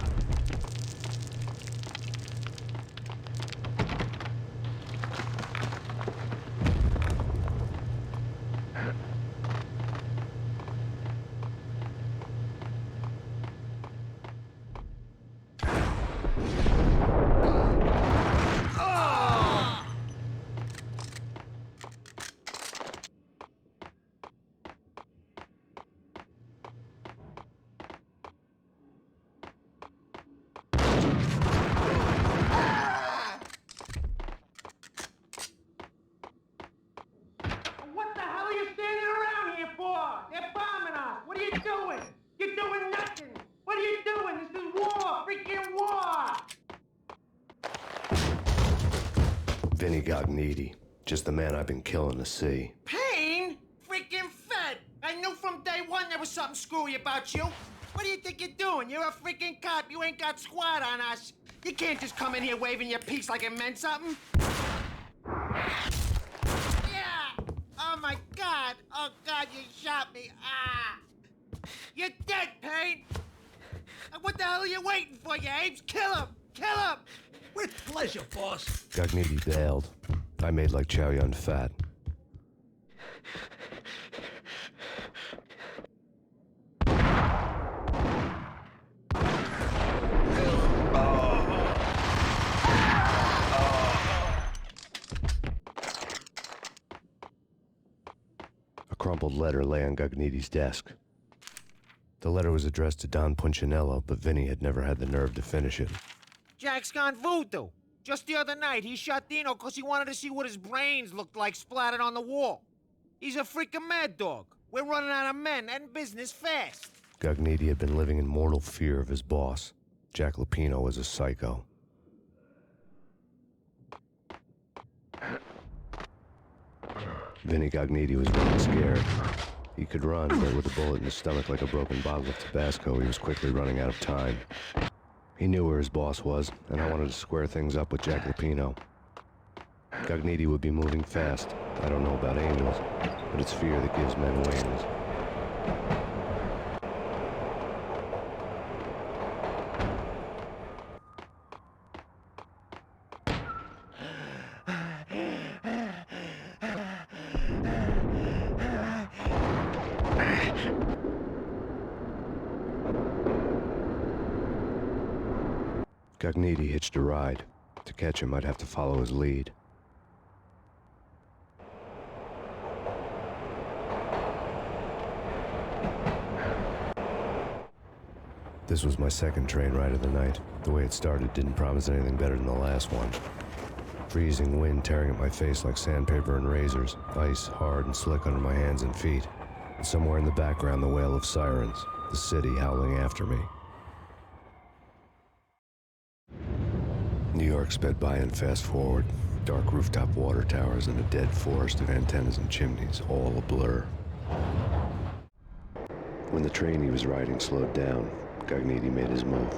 Speaker 3: Vinny Gognitti. Just the man I've been killing to see.
Speaker 8: Payne? Freaking fed! I knew from day one there was something screwy about you. What do you think you're doing? You're a freaking cop. You ain't got squad on us. You can't just come in here waving your piece like it meant something. Yeah! Oh my God! Oh God, you shot me! Ah! You're dead, Payne! What the hell are you waiting for, you apes? Kill him! Kill him!
Speaker 18: With pleasure, boss.
Speaker 3: Gognitti bailed. I made like Chow Yun Fat. A crumpled letter lay on Gognitti's desk. The letter was addressed to Don Punchinello, but Vinny had never had the nerve to finish it.
Speaker 8: Jack's gone voodoo. Just the other night, he shot Dino because he wanted to see what his brains looked like splattered on the wall. He's a freaking mad dog. We're running out of men and business fast.
Speaker 3: Gognitti had been living in mortal fear of his boss. Jack Lupino was a psycho. Vinny Gognitti was running scared. He could run, but with a bullet in his stomach like a broken bottle of Tabasco, he was quickly running out of time. He knew where his boss was, and I wanted to square things up with Jack Lupino. Gognitti would be moving fast. I don't know about angels, but it's fear that gives men wings. Gognitti hitched a ride. To catch him, I'd have to follow his lead. This was my second train ride of the night. The way it started didn't promise anything better than the last one. Freezing wind tearing at my face like sandpaper and razors, ice hard and slick under my hands and feet. And somewhere in the background, the wail of sirens, the city howling after me. New York sped by and fast forward. Dark rooftop water towers and a dead forest of antennas and chimneys, all a blur. When the train he was riding slowed down, Gognitti made his move.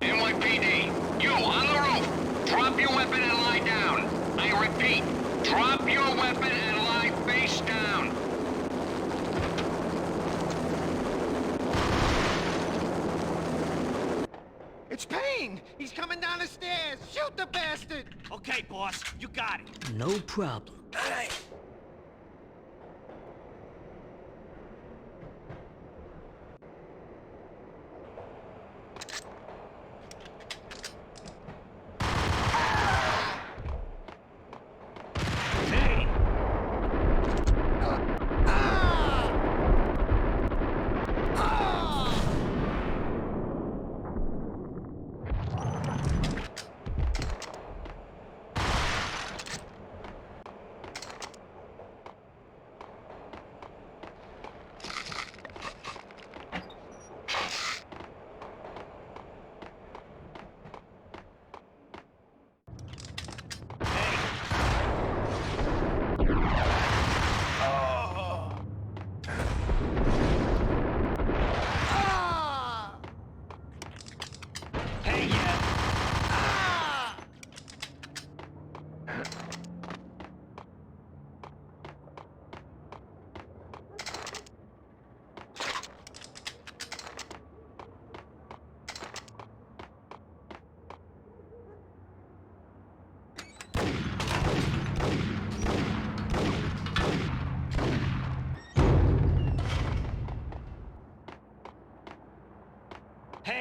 Speaker 11: NYPD, you on the roof. Drop your weapon and lie down. I repeat, drop your weapon and lie face down.
Speaker 8: It's Payne! He's coming down the stairs! Shoot the bastard!
Speaker 10: Okay, boss, you got it.
Speaker 18: No problem.
Speaker 8: Hey!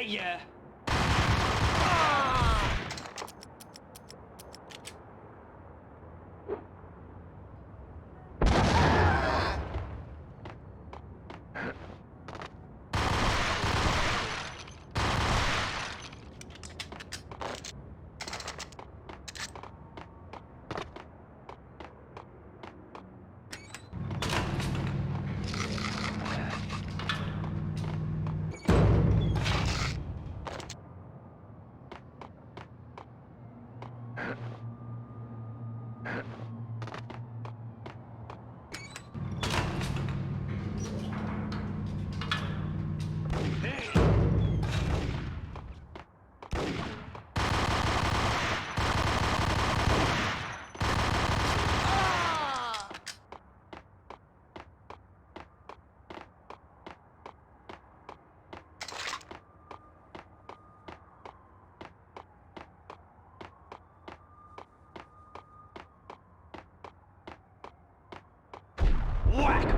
Speaker 10: get ya! Whack!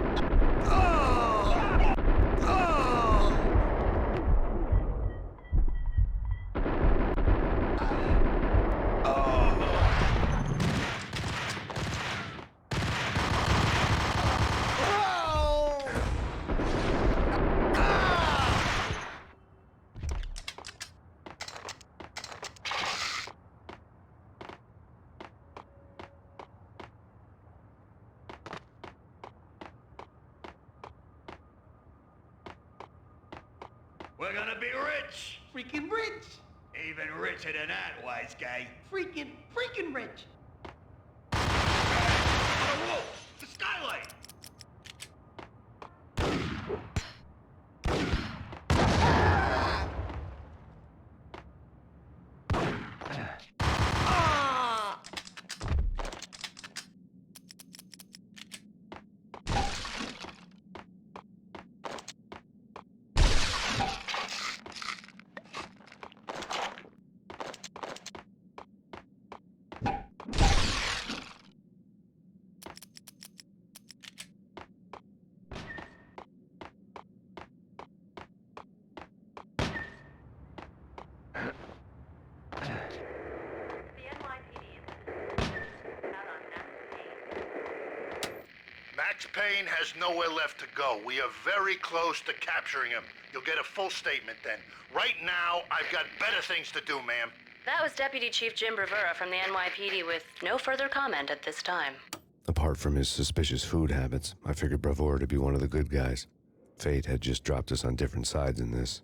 Speaker 10: We're gonna be rich!
Speaker 2: Freaking rich!
Speaker 10: Even richer than that, wise guy.
Speaker 2: Freaking rich!
Speaker 10: Whoa! The skylight!
Speaker 11: Max Payne has nowhere left to go. We are very close to capturing him. You'll get a full statement then. Right now, I've got better things to do, ma'am.
Speaker 1: That was Deputy Chief Jim Bravura from the NYPD with no further comment at this time.
Speaker 3: Apart from his suspicious food habits, I figured Bravura to be one of the good guys. Fate had just dropped us on different sides in this.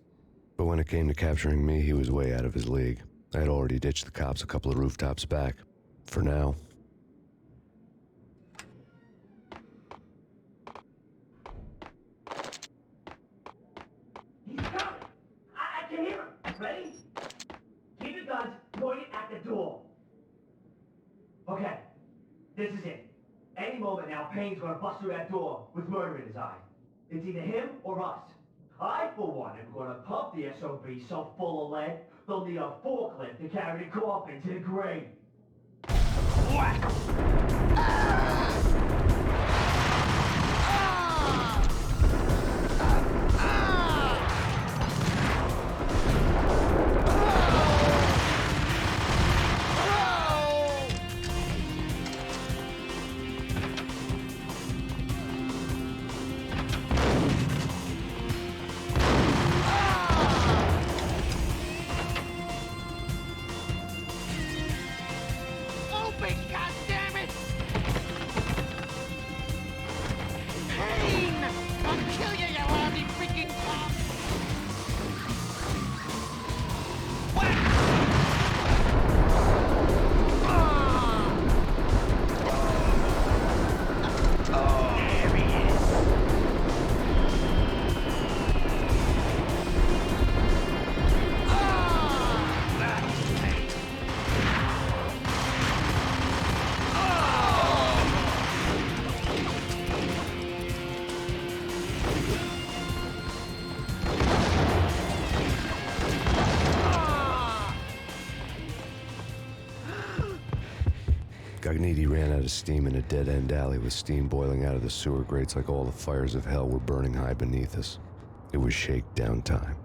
Speaker 3: But when it came to capturing me, he was way out of his league. I had already ditched the cops a couple of rooftops back. For now.
Speaker 2: He's coming! I can hear him! Ready? Keep your guns pointed at the door. Okay, this is it. Any moment now, Payne's gonna bust through that door with murder in his eye. It's either him or us. I, for one, am gonna pump the SOB so full of lead, they'll need a forklift to carry the coffin to the grave.
Speaker 10: Whack!
Speaker 2: Open, goddammit! Payne! I'll kill you, you lousy freaking cop!
Speaker 10: There he is! That's Payne.
Speaker 3: Gognitti ran out of steam in a dead-end alley with steam boiling out of the sewer grates like all the fires of hell were burning high beneath us. It was shakedown time.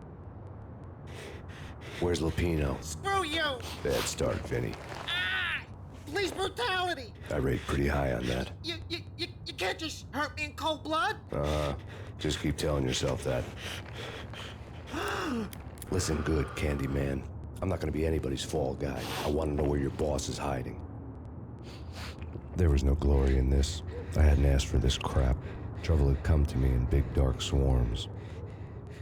Speaker 3: Where's Lupino?
Speaker 8: Screw you!
Speaker 3: Bad start, Vinny.
Speaker 8: Police brutality!
Speaker 3: I rate pretty high on that.
Speaker 8: You can't just hurt me in cold blood?
Speaker 3: Just keep telling yourself that. Listen good, Candyman. I'm not gonna be anybody's fall guy. I want to know where your boss is hiding. There was no glory in this. I hadn't asked for this crap. Trouble had come to me in big dark swarms.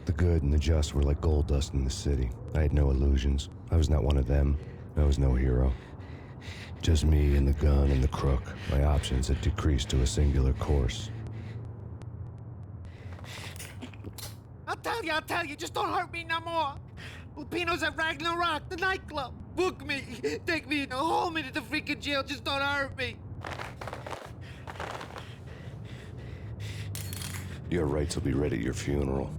Speaker 3: The good and the just were like gold dust in the city. I had no illusions. I was not one of them. I was no hero. Just me and the gun and the crook. My options had decreased to a singular course.
Speaker 8: I'll tell you, just don't hurt me no more. Lupino's at Ragna Rock, the nightclub. Book me, take me, hold me to the freaking jail, just don't hurt me.
Speaker 3: Your rights will be read at your funeral.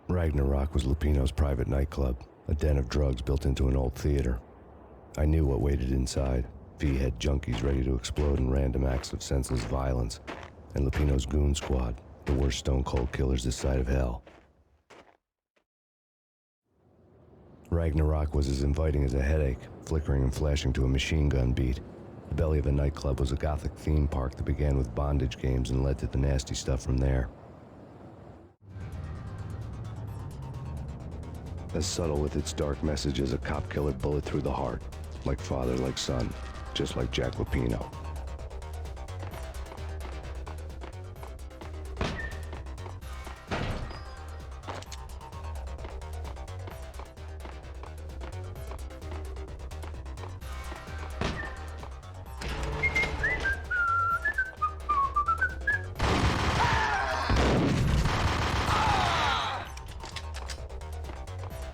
Speaker 3: Ragna Rock was Lupino's private nightclub, a den of drugs built into an old theater. I knew what waited inside. V-head junkies ready to explode in random acts of senseless violence, and Lupino's goon squad, the worst stone-cold killers this side of hell. Ragna Rock was as inviting as a headache, flickering and flashing to a machine gun beat. The belly of the nightclub was a gothic theme park that began with bondage games and led to the nasty stuff from there. As subtle with its dark message as a cop-killer bullet through the heart. Like father, like son, just like Jack Lupino.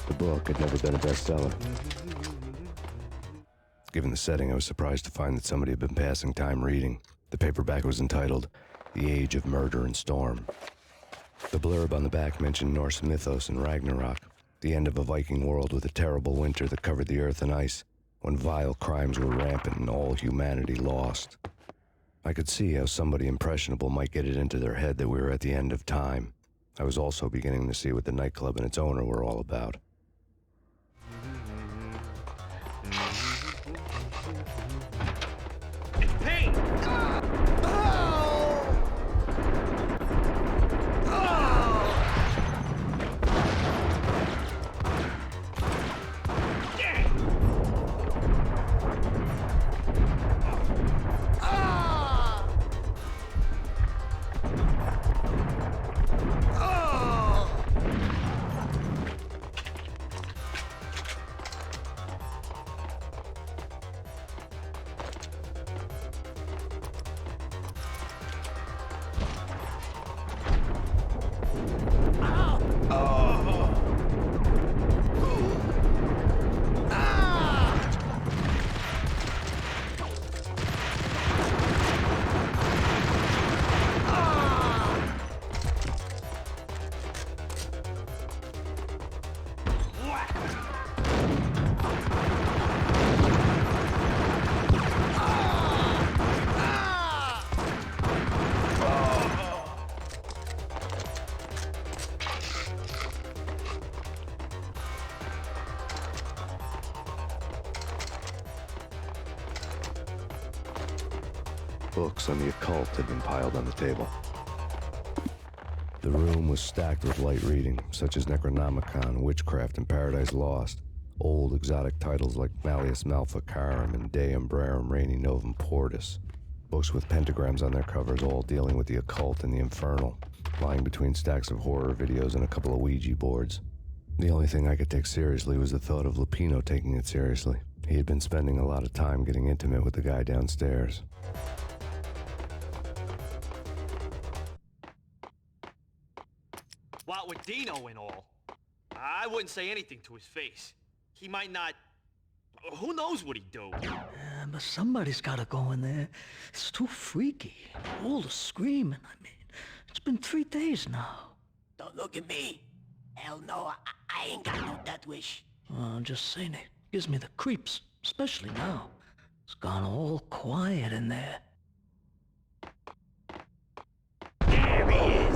Speaker 3: The book had never been a bestseller. Given the setting, I was surprised to find that somebody had been passing time reading. The paperback was entitled, The Age of Murder and Storm. The blurb on the back mentioned Norse mythos and Ragnarok, the end of a Viking world with a terrible winter that covered the earth in ice, when vile crimes were rampant and all humanity lost. I could see how somebody impressionable might get it into their head that we were at the end of time. I was also beginning to see what the nightclub and its owner were all about.
Speaker 10: Payne!
Speaker 3: Books on the occult had been piled on the table. The room was stacked with light reading, such as Necronomicon, Witchcraft, and Paradise Lost. Old exotic titles like Malleus Maleficarum and De Umbrarum Reini Novum Portis. Books with pentagrams on their covers, all dealing with the occult and the infernal, lying between stacks of horror videos and a couple of Ouija boards. The only thing I could take seriously was the thought of Lupino taking it seriously. He had been spending a lot of time getting intimate with the guy downstairs.
Speaker 10: What with Dino and all, I wouldn't say anything to his face. He might not... Who knows what he'd do?
Speaker 18: But somebody's gotta go in there. It's too freaky. All the screaming, I mean. It's been 3 days now.
Speaker 9: Don't look at me. Hell no, I ain't got no death wish.
Speaker 18: I'm just saying, it gives me the creeps, especially now. It's gone all quiet in there.
Speaker 10: There he is!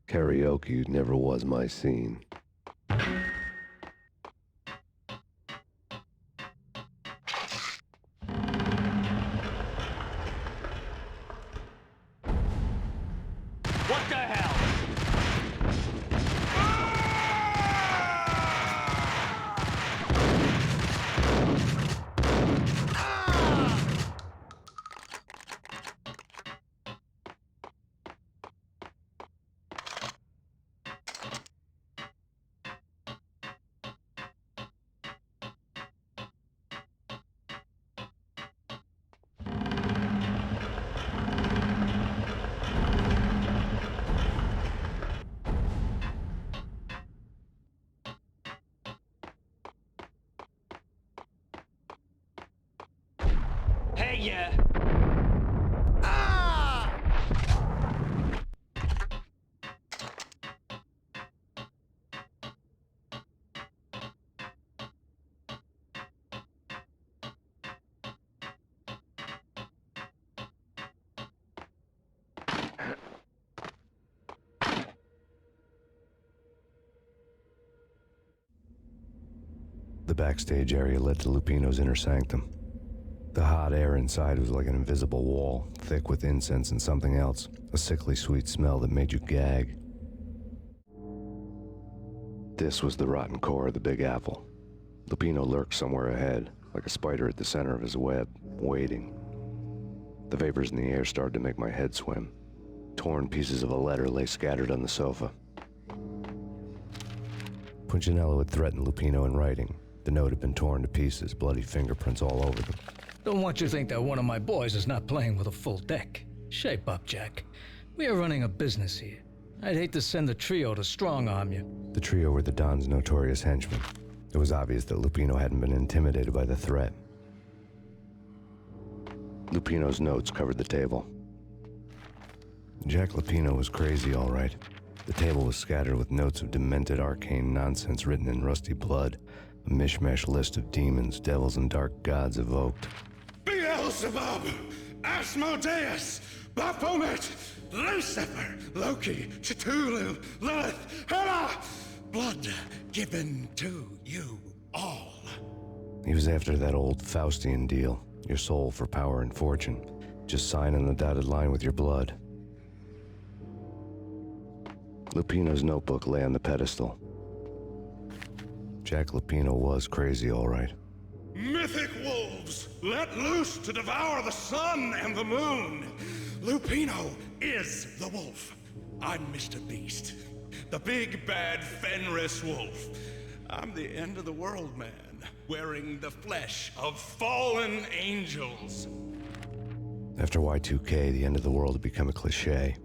Speaker 3: Karaoke never was my scene.
Speaker 10: What the hell? Hey, yeah.
Speaker 3: The backstage area led to Lupino's inner sanctum. The hot air inside was like an invisible wall, thick with incense and something else, a sickly sweet smell that made you gag. This was the rotten core of the Big Apple. Lupino lurked somewhere ahead, like a spider at the center of his web, waiting. The vapors in the air started to make my head swim. Torn pieces of a letter lay scattered on the sofa. Punchinello had threatened Lupino in writing. The note had been torn to pieces, bloody fingerprints all over them.
Speaker 14: Don't want you to think that one of my boys is not playing with a full deck. Shape up, Jack. We are running a business here. I'd hate to send the trio to strong-arm you.
Speaker 3: The trio were the Don's notorious henchmen. It was obvious that Lupino hadn't been intimidated by the threat. Lupino's notes covered the table. Jack Lupino was crazy, all right. The table was scattered with notes of demented arcane nonsense written in rusty blood, a mishmash list of demons, devils, and dark gods evoked.
Speaker 11: Beelzebub, Asmodeus, Baphomet, Lucifer, Loki, Cthulhu, Lilith, Hela, blood given to you all.
Speaker 3: He was after that old Faustian deal, your soul for power and fortune. Just sign on the dotted line with your blood. Lupino's notebook lay on the pedestal. Jack Lupino was crazy, all right.
Speaker 11: Mythic wolves, let loose to devour the sun and the moon. Lupino is the wolf. I'm Mr. Beast, the big bad Fenris wolf. I'm the end of the world man, wearing the flesh of fallen angels.
Speaker 3: After Y2K, the end of the world had become a cliché.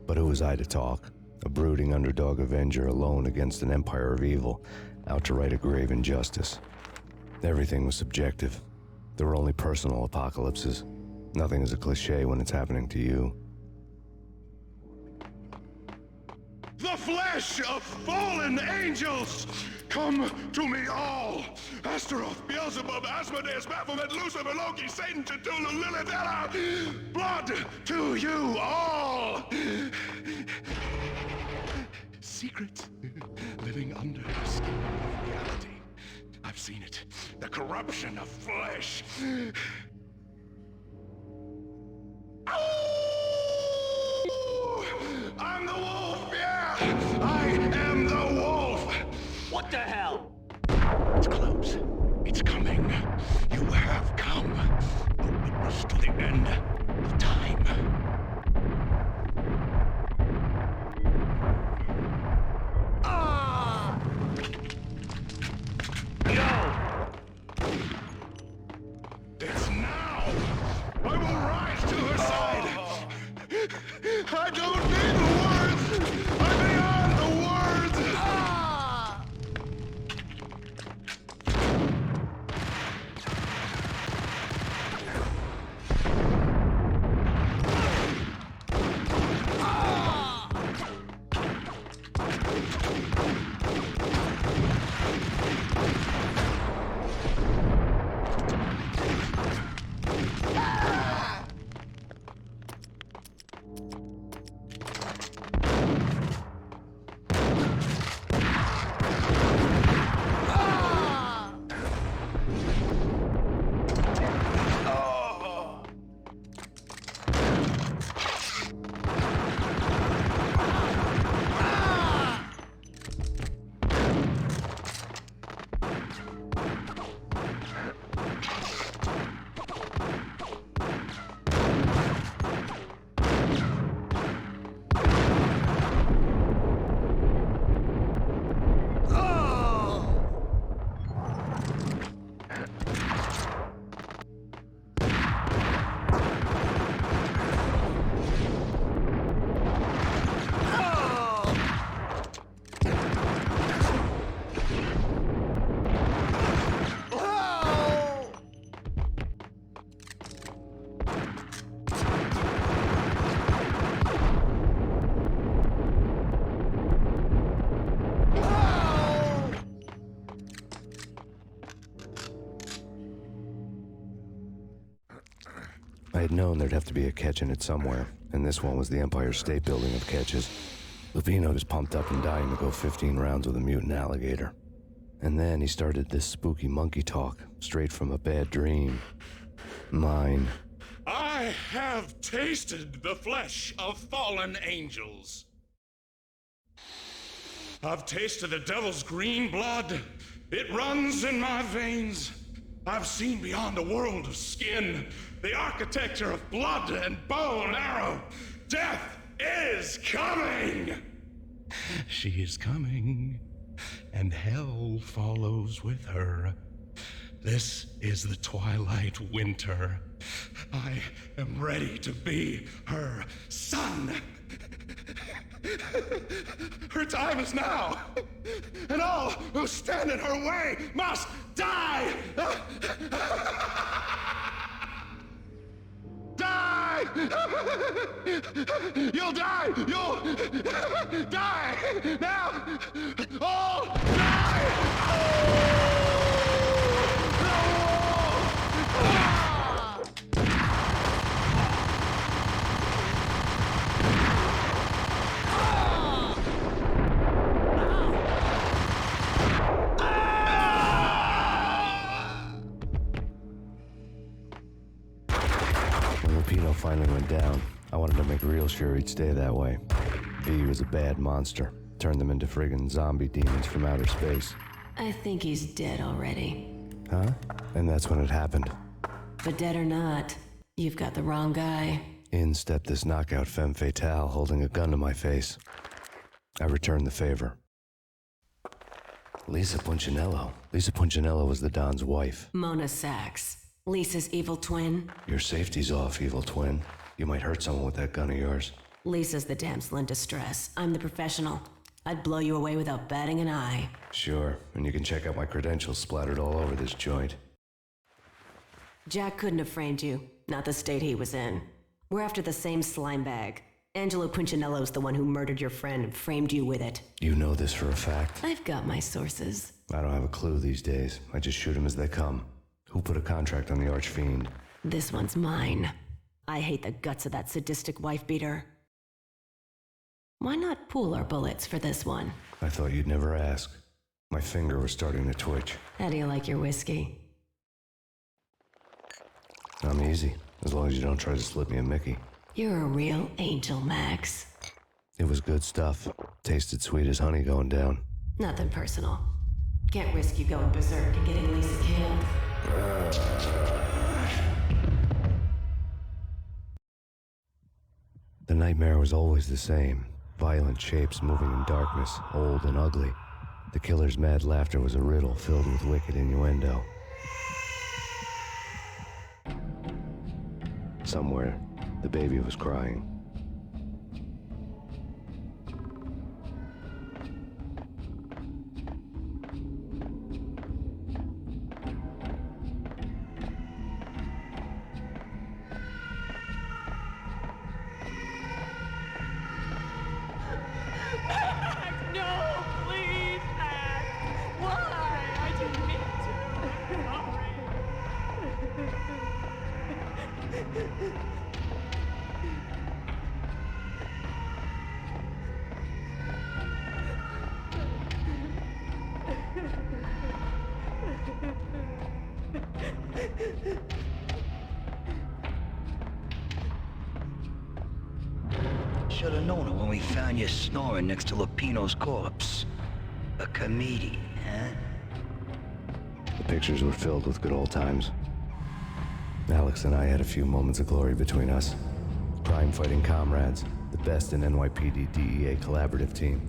Speaker 3: But who was I to talk? A brooding underdog avenger alone against an empire of evil, out to right a grave injustice. Everything was subjective. There were only personal apocalypses. Nothing is a cliché when it's happening to you.
Speaker 11: The flesh of fallen angels! Come to me all! Astaroth, Beelzebub, Asmodeus, Baphomet, Lucifer, Loki, Satan, Cthulhu, Lilith, Hela! Blood to you all! Secrets living under the skin of reality. I've seen it. The corruption of flesh. I'm the wolf, yeah! I am the wolf!
Speaker 10: What the hell?
Speaker 11: It's close. It's coming. You have come. A witness to the end of time. It's now! I will rise to her side! I don't need the words! I'm beyond the words!
Speaker 3: I had known there'd have to be a catch in it somewhere, and this one was the Empire State Building of catches. Lupino was pumped up and dying to go 15 rounds with a mutant alligator. And then he started this spooky monkey talk, straight from a bad dream. Mine.
Speaker 11: I have tasted the flesh of fallen angels. I've tasted the devil's green blood. It runs in my veins. I've seen beyond a world of skin, the architecture of blood and bow and arrow. Death is coming! She is coming, and hell follows with her. This is the twilight winter. I am ready to be her son. Her time is now, and all who stand in her way must die! Die! You'll die! You'll die! Now! All die!
Speaker 3: When finally went down, I wanted to make real sure he'd stay that way. V was a bad monster. Turned them into friggin' zombie demons from outer space.
Speaker 7: I think he's dead already.
Speaker 3: Huh? And that's when it happened.
Speaker 7: But dead or not, you've got the wrong guy.
Speaker 3: In stepped this knockout femme fatale holding a gun to my face. I returned the favor. Lisa Punchinello. Lisa Punchinello was the Don's wife.
Speaker 7: Mona Sachs. Lisa's evil twin.
Speaker 3: Your safety's off, evil twin. You might hurt someone with that gun of yours.
Speaker 7: Lisa's the damsel in distress. I'm the professional. I'd blow you away without batting an eye.
Speaker 3: Sure, and you can check out my credentials splattered all over this joint.
Speaker 7: Jack couldn't have framed you. Not the state he was in. We're after the same slime bag. Angelo Punchinello's the one who murdered your friend and framed you with it.
Speaker 3: You know this for a fact.
Speaker 7: I've got my sources.
Speaker 3: I don't have a clue these days. I just shoot them as they come. Who put a contract on the Archfiend?
Speaker 7: This one's mine. I hate the guts of that sadistic wife-beater. Why not pool our bullets for this one?
Speaker 3: I thought you'd never ask. My finger was starting to twitch.
Speaker 7: How do you like your whiskey?
Speaker 3: I'm easy, as long as you don't try to slip me a Mickey.
Speaker 7: You're a real angel, Max.
Speaker 3: It was good stuff. Tasted sweet as honey going down.
Speaker 7: Nothing personal. Can't risk you going berserk and getting Lisa killed.
Speaker 3: The nightmare was always the same. Violent shapes moving in darkness, old and ugly. The killer's mad laughter was a riddle filled with wicked innuendo. Somewhere, the baby was crying.
Speaker 18: Should have known it when we found you snoring next to Lupino's corpse. A comedian, huh?
Speaker 3: The pictures were filled with good old times. Alex and I had a few moments of glory between us. Crime-fighting comrades, the best in NYPD DEA collaborative team.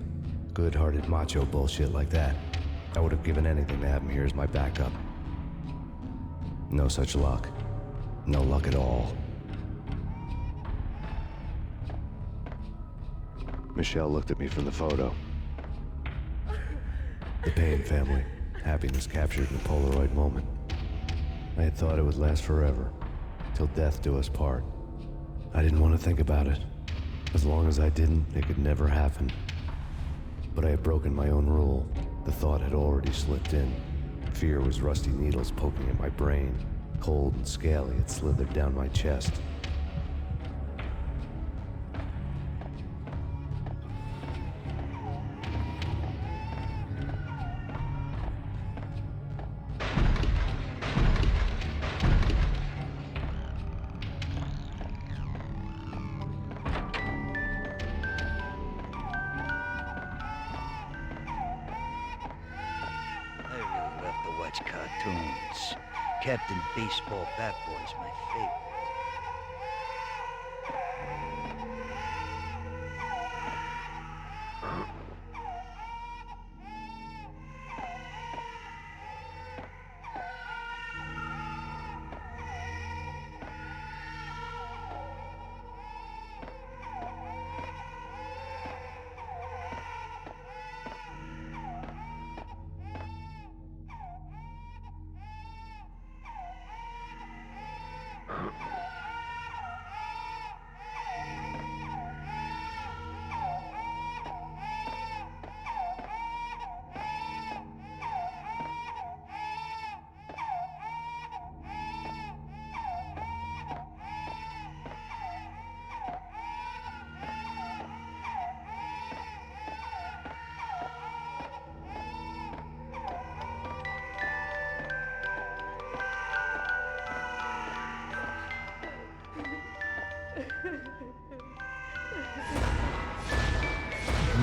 Speaker 3: Good-hearted macho bullshit like that. I would have given anything to have him here as my backup. No such luck. No luck at all. Michelle looked at me from the photo. The Payne family. Happiness captured in a Polaroid moment. I had thought it would last forever, till death do us part. I didn't want to think about it. As long as I didn't, it could never happen. But I had broken my own rule. The thought had already slipped in. Fear was rusty needles poking at my brain. Cold and scaly, it slithered down my chest.
Speaker 4: cartoons. Captain Baseball Bat Boy's my favorite.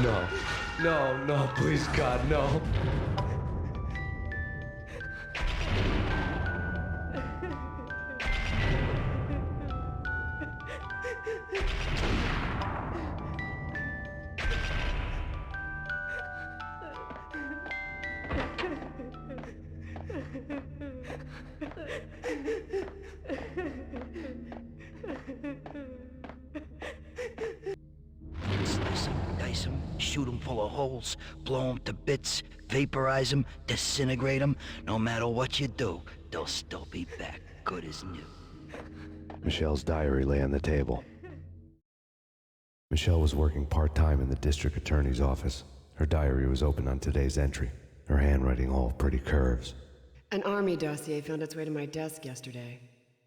Speaker 3: No. No, no, please, God, no.
Speaker 4: Slice 'em, dice 'em, shoot 'em full of holes, blow 'em to bits, vaporize 'em, disintegrate 'em. No matter what you do, they'll still be back, good as new.
Speaker 3: Michelle's diary lay on the table. Michelle was working part-time in the district attorney's office. Her diary was open on today's entry, her handwriting all pretty curves.
Speaker 22: An army dossier found its way to my desk yesterday.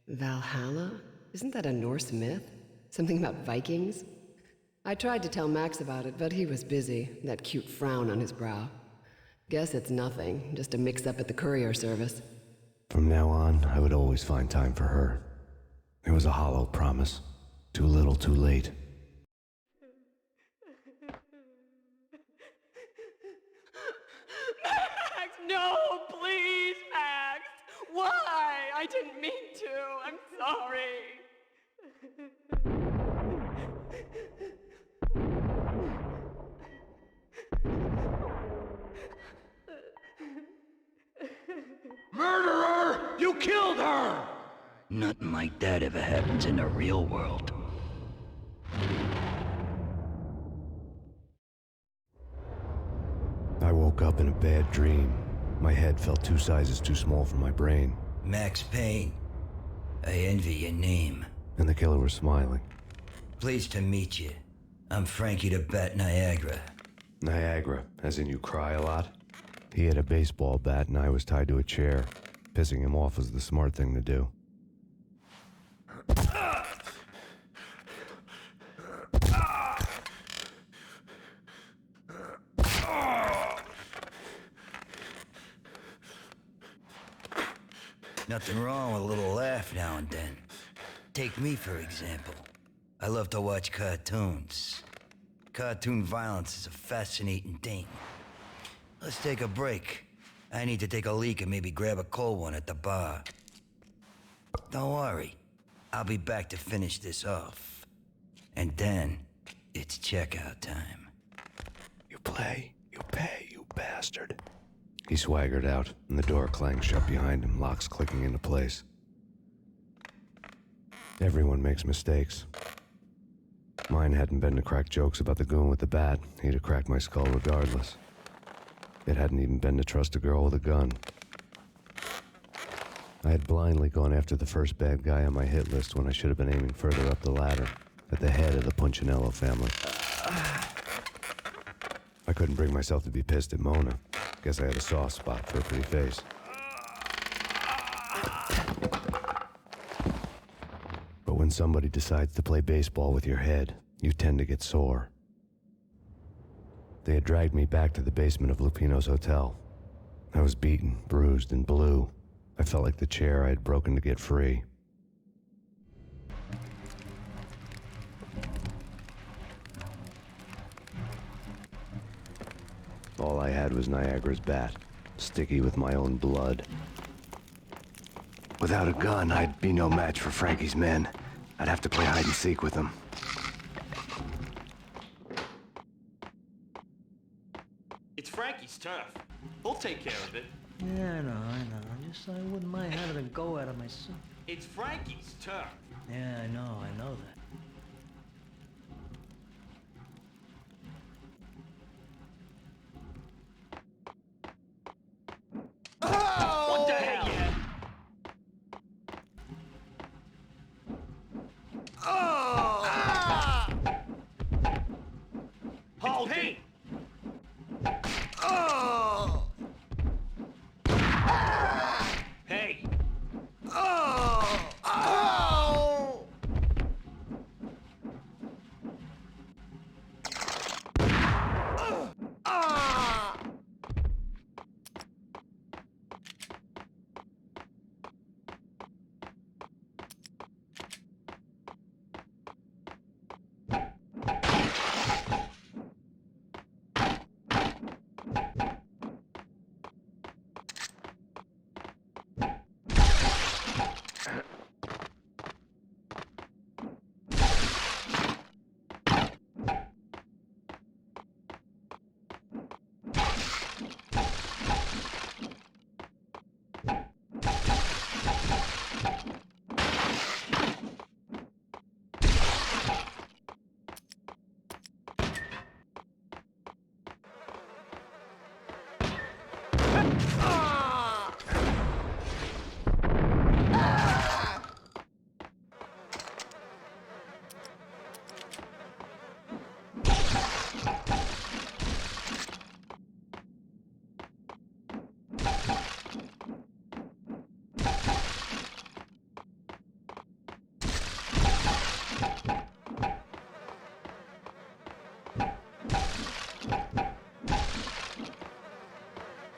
Speaker 22: Valhalla? Isn't that a Norse myth? Something about Vikings? I tried to tell Max about it, but he was busy, that cute frown on his brow. Guess it's nothing, just a mix-up at the courier service.
Speaker 3: From now on, I would always find time for her. It was a hollow promise. Too little, too late.
Speaker 12: Max, no, please, Max. Why? I didn't mean to. I'm sorry.
Speaker 4: Murderer! You killed her! Nothing like that ever happens in the real world.
Speaker 3: I woke up in a bad dream. My head felt 2 sizes too small for my brain.
Speaker 4: Max Payne. I envy your name.
Speaker 3: And the killer was smiling.
Speaker 4: Pleased to meet you. I'm Frankie the Bat Niagara.
Speaker 3: Niagara, as in you cry a lot? He had a baseball bat and I was tied to a chair. Pissing him off was the smart thing to do.
Speaker 4: Nothing wrong with a little laugh now and then. Take me, for example. I love to watch cartoons. Cartoon violence is a fascinating thing. Let's take a break. I need to take a leak and maybe grab a cold one at the bar. Don't worry. I'll be back to finish this off. And then, it's checkout time.
Speaker 3: You play, you pay, you bastard. He swaggered out, and the door clanged shut behind him, locks clicking into place. Everyone makes mistakes. Mine hadn't been to crack jokes about the goon with the bat. He'd have cracked my skull regardless. It hadn't even been to trust a girl with a gun. I had blindly gone after the first bad guy on my hit list when I should have been aiming further up the ladder, at the head of the Punchinello family. I couldn't bring myself to be pissed at Mona. Guess I had a soft spot for a pretty face. But when somebody decides to play baseball with your head, you tend to get sore. They had dragged me back to the basement of Lupino's hotel. I was beaten, bruised, and blue. I felt like the chair I had broken to get free. All I had was Niagara's bat, sticky with my own blood. Without a gun, I'd be no match for Frankie's men. I'd have to play hide and seek with them.
Speaker 10: It's Frankie's turf. He'll take care of it.
Speaker 18: Yeah, I know. Just I wouldn't mind having a go at it myself.
Speaker 10: It's Frankie's turf.
Speaker 18: Yeah, I know that.
Speaker 10: What the hell? Hold Payne. Hey.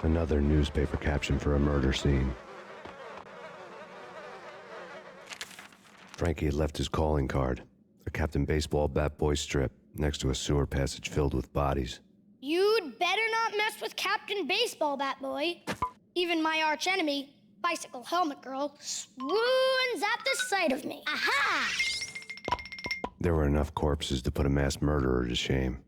Speaker 3: Another newspaper caption for a murder scene. Frankie had left his calling card, a Captain Baseball bat boy strip, next to a sewer passage filled with bodies.
Speaker 13: You'd better not mess with Captain Baseball Bat Boy. Even my archenemy, Bicycle Helmet Girl, swoons at the sight of me. Aha!
Speaker 3: There were enough corpses to put a mass murderer to shame.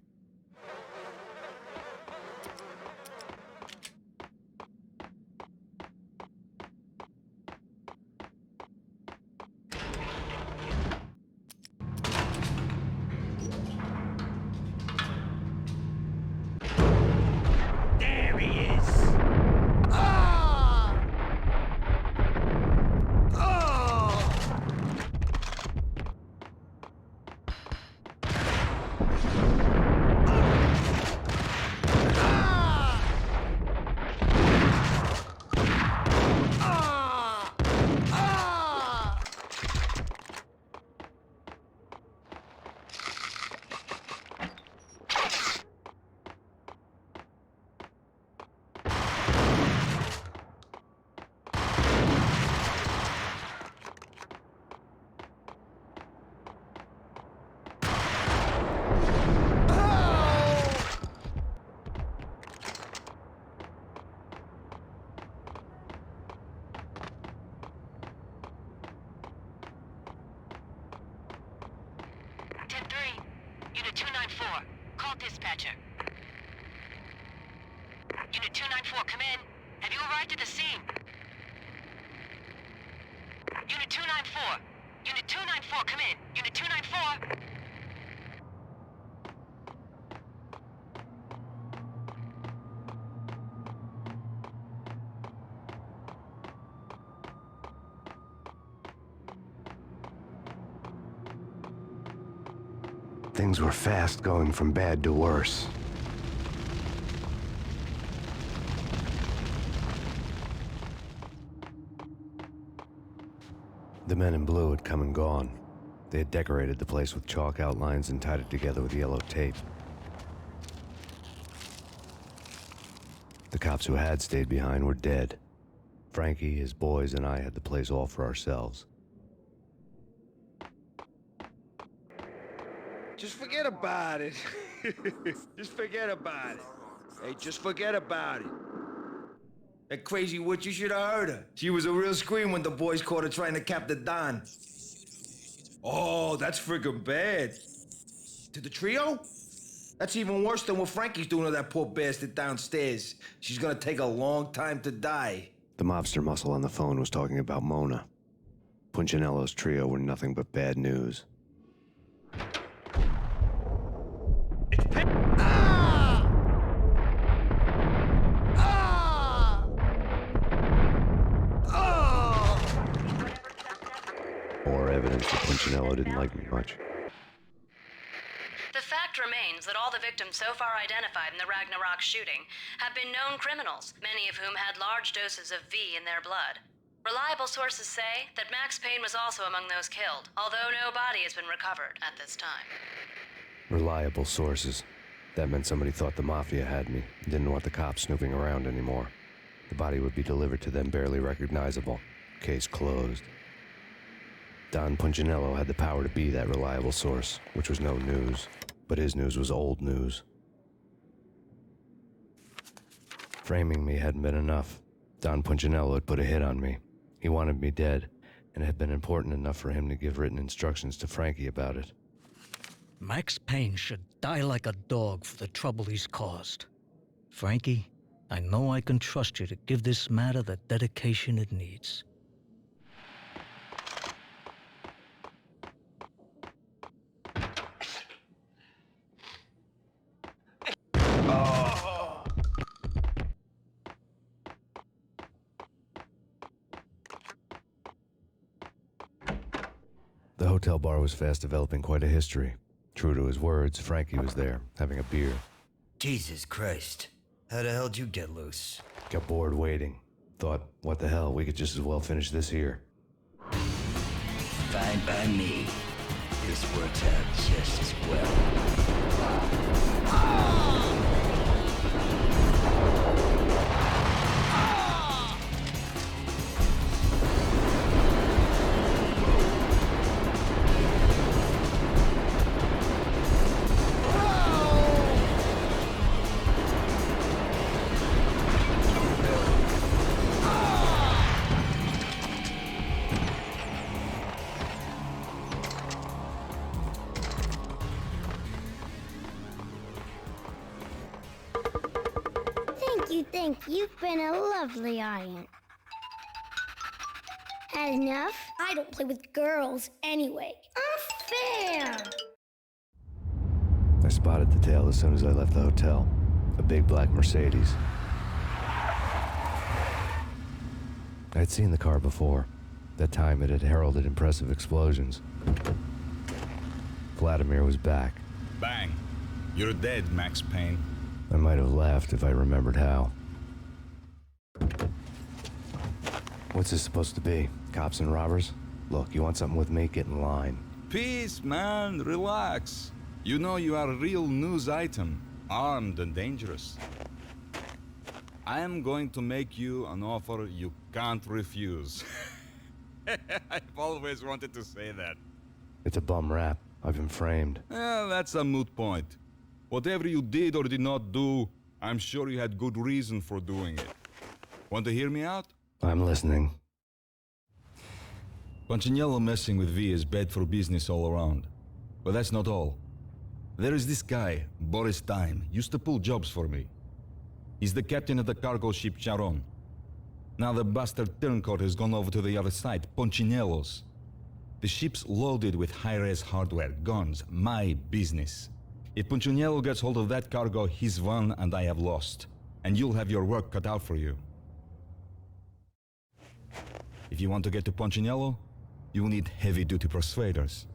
Speaker 16: Unit 294, call dispatcher. Unit 294, come in. Have you arrived at the scene? Unit 294. Unit 294, come in. Unit 294.
Speaker 3: Things were fast going from bad to worse. The men in blue had come and gone. They had decorated the place with chalk outlines and tied it together with yellow tape. The cops who had stayed behind were dead. Frankie, his boys, and I had the place all for ourselves.
Speaker 17: Just forget about it. Just forget about it. Hey, just forget about it. That crazy witch, you should have heard her. She was a real scream when the boys caught her trying to cap the Don. Oh, that's friggin' bad. To the trio? That's even worse than what Frankie's doing to that poor bastard downstairs. She's gonna take a long time to die.
Speaker 3: The mobster muscle on the phone was talking about Mona. Punchinello's trio were nothing but bad news.
Speaker 8: It's Payne! Ah! Ah! Oh!
Speaker 3: More evidence that Punchinello didn't like me much.
Speaker 1: The fact remains that all the victims so far identified in the Ragna Rock shooting have been known criminals, many of whom had large doses of V in their blood. Reliable sources say that Max Payne was also among those killed, although no body has been recovered at this time.
Speaker 3: Reliable sources. That meant somebody thought the Mafia had me, didn't want the cops snooping around anymore. The body would be delivered to them barely recognizable. Case closed. Don Punchinello had the power to be that reliable source, which was no news. But his news was old news. Framing me hadn't been enough. Don Punchinello had put a hit on me. He wanted me dead, and it had been important enough for him to give written instructions to Frankie about it.
Speaker 14: Max Payne should die like a dog for the trouble he's caused. Frankie, I know I can trust you to give this matter the dedication it needs.
Speaker 3: The hotel bar was fast developing quite a history. True to his words, Frankie was there, having a beer.
Speaker 4: Jesus Christ. How the hell'd you get loose?
Speaker 3: Got bored waiting. Thought, what the hell, we could just as well finish this here.
Speaker 4: Fine by me. This works out just as well.
Speaker 13: Thank you. You've been a lovely audience. Had enough? I don't play with girls anyway. Unfair!
Speaker 3: I spotted the tail as soon as I left the hotel. A big black Mercedes. I'd seen the car before. That time it had heralded impressive explosions. Vladimir was back.
Speaker 6: Bang. You're dead, Max Payne.
Speaker 3: I might have laughed if I remembered how. What's this supposed to be? Cops and robbers? Look, you want something with me? Get in line.
Speaker 6: Peace, man. Relax. You know you are a real news item. Armed and dangerous. I am going to make you an offer you can't refuse. I've always wanted to say that.
Speaker 3: It's a bum rap. I've been framed.
Speaker 6: That's a moot point. Whatever you did or did not do, I'm sure you had good reason for doing it. Want to hear me out?
Speaker 3: I'm listening.
Speaker 6: Punchinello messing with V is bad for business all around. But that's not all. There is this guy, Boris Time, used to pull jobs for me. He's the captain of the cargo ship Charon. Now the bastard turncoat has gone over to the other side, Punchinello's. The ship's loaded with high-res hardware, guns, my business. If Punchinello gets hold of that cargo, he's won and I have lost. And you'll have your work cut out for you. If you want to get to Punchinello, you will need heavy-duty persuaders.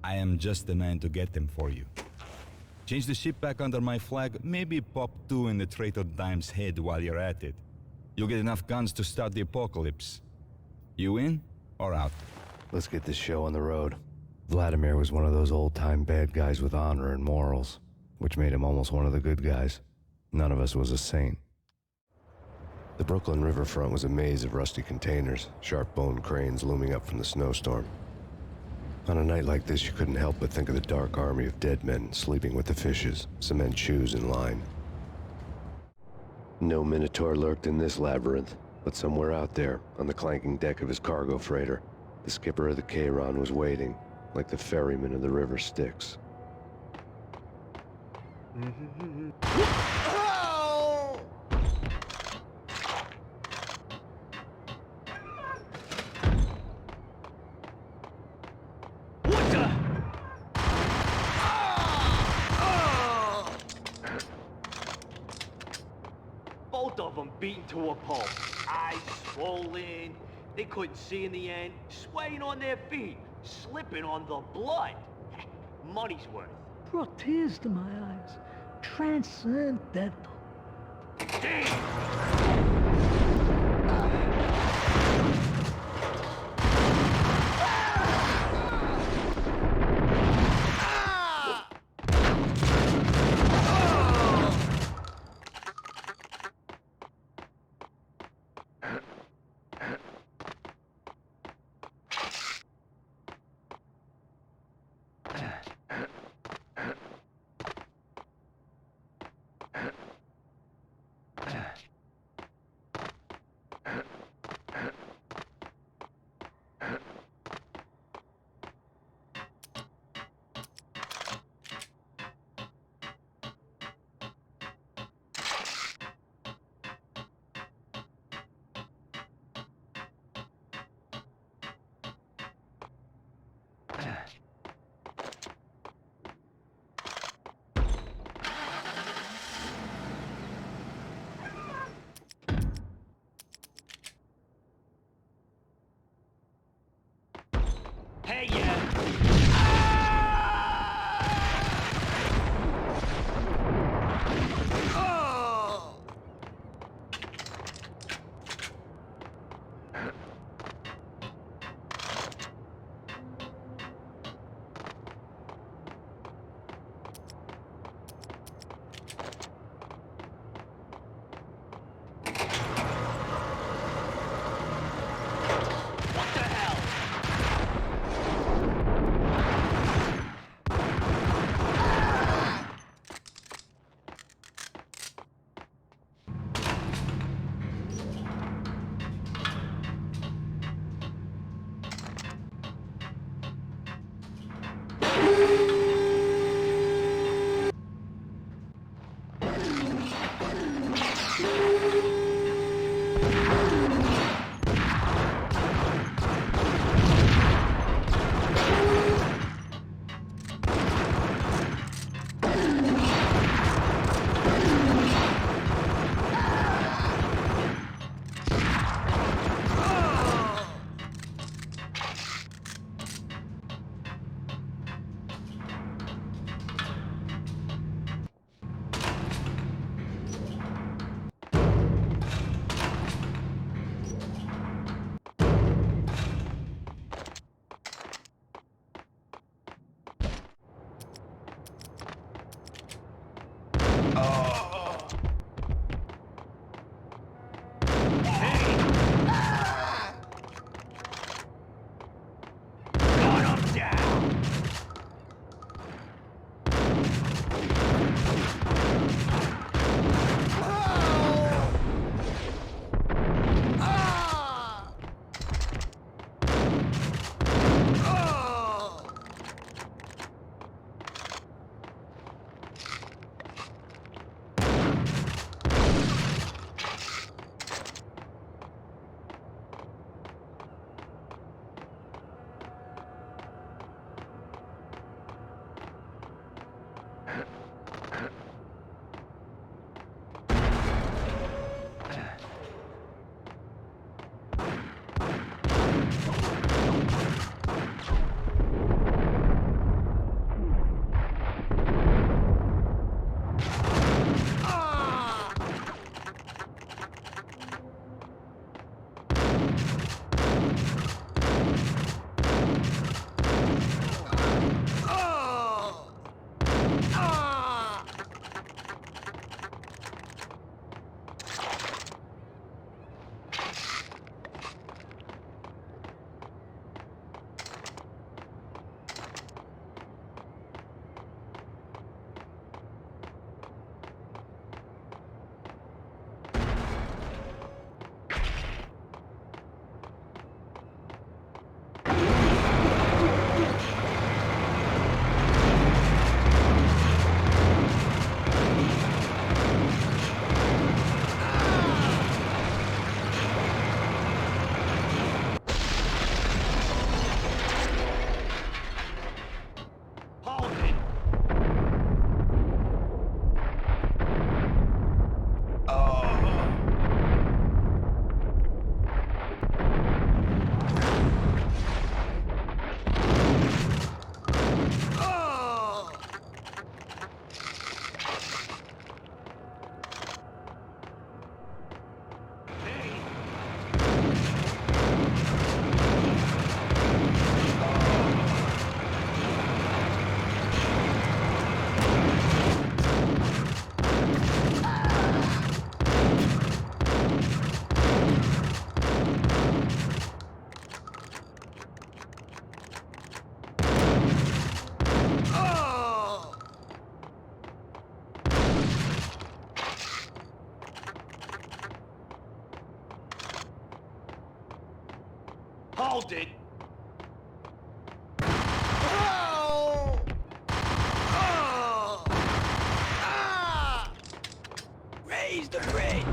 Speaker 6: I am just the man to get them for you. Change the ship back under my flag, maybe pop 2 in the traitor Dime's head while you're at it. You'll get enough guns to start the apocalypse. You in or out?
Speaker 3: Let's get this show on the road. Vladimir was one of those old-time bad guys with honor and morals, which made him almost one of the good guys. None of us was a saint. The Brooklyn riverfront was a maze of rusty containers, sharp-boned cranes looming up from the snowstorm. On a night like this, you couldn't help but think of the dark army of dead men sleeping with the fishes, cement shoes in line. No Minotaur lurked in this labyrinth. But somewhere out there, on the clanking deck of his cargo freighter, the skipper of the Chiron was waiting, like the ferryman of the River Styx.
Speaker 10: Both of them beaten to a pulp. Eyes swollen. They couldn't see in the end. Swaying on their feet. Slipping on the blood. Money's worth.
Speaker 18: Brought tears to my eyes. Transcendental.
Speaker 10: Hey, yeah. Hold it.
Speaker 18: Raise the bridge!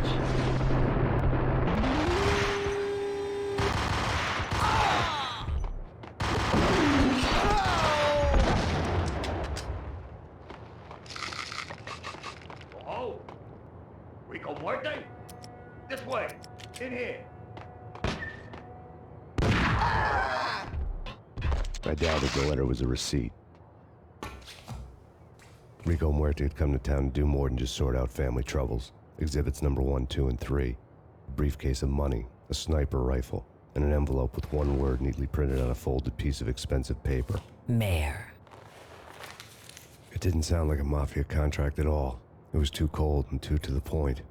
Speaker 2: Oh! Rico Muerte? This way. In here.
Speaker 3: I doubted the letter was a receipt. Rico Muerte had come to town to do more than just sort out family troubles. Exhibits number 1, 2, and 3. A briefcase of money, a sniper rifle, and an envelope with one word neatly printed on a folded piece of expensive paper.
Speaker 7: Mayor.
Speaker 3: It didn't sound like a mafia contract at all. It was too cold and too to the point.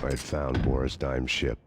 Speaker 3: I had found Boris Dime's ship.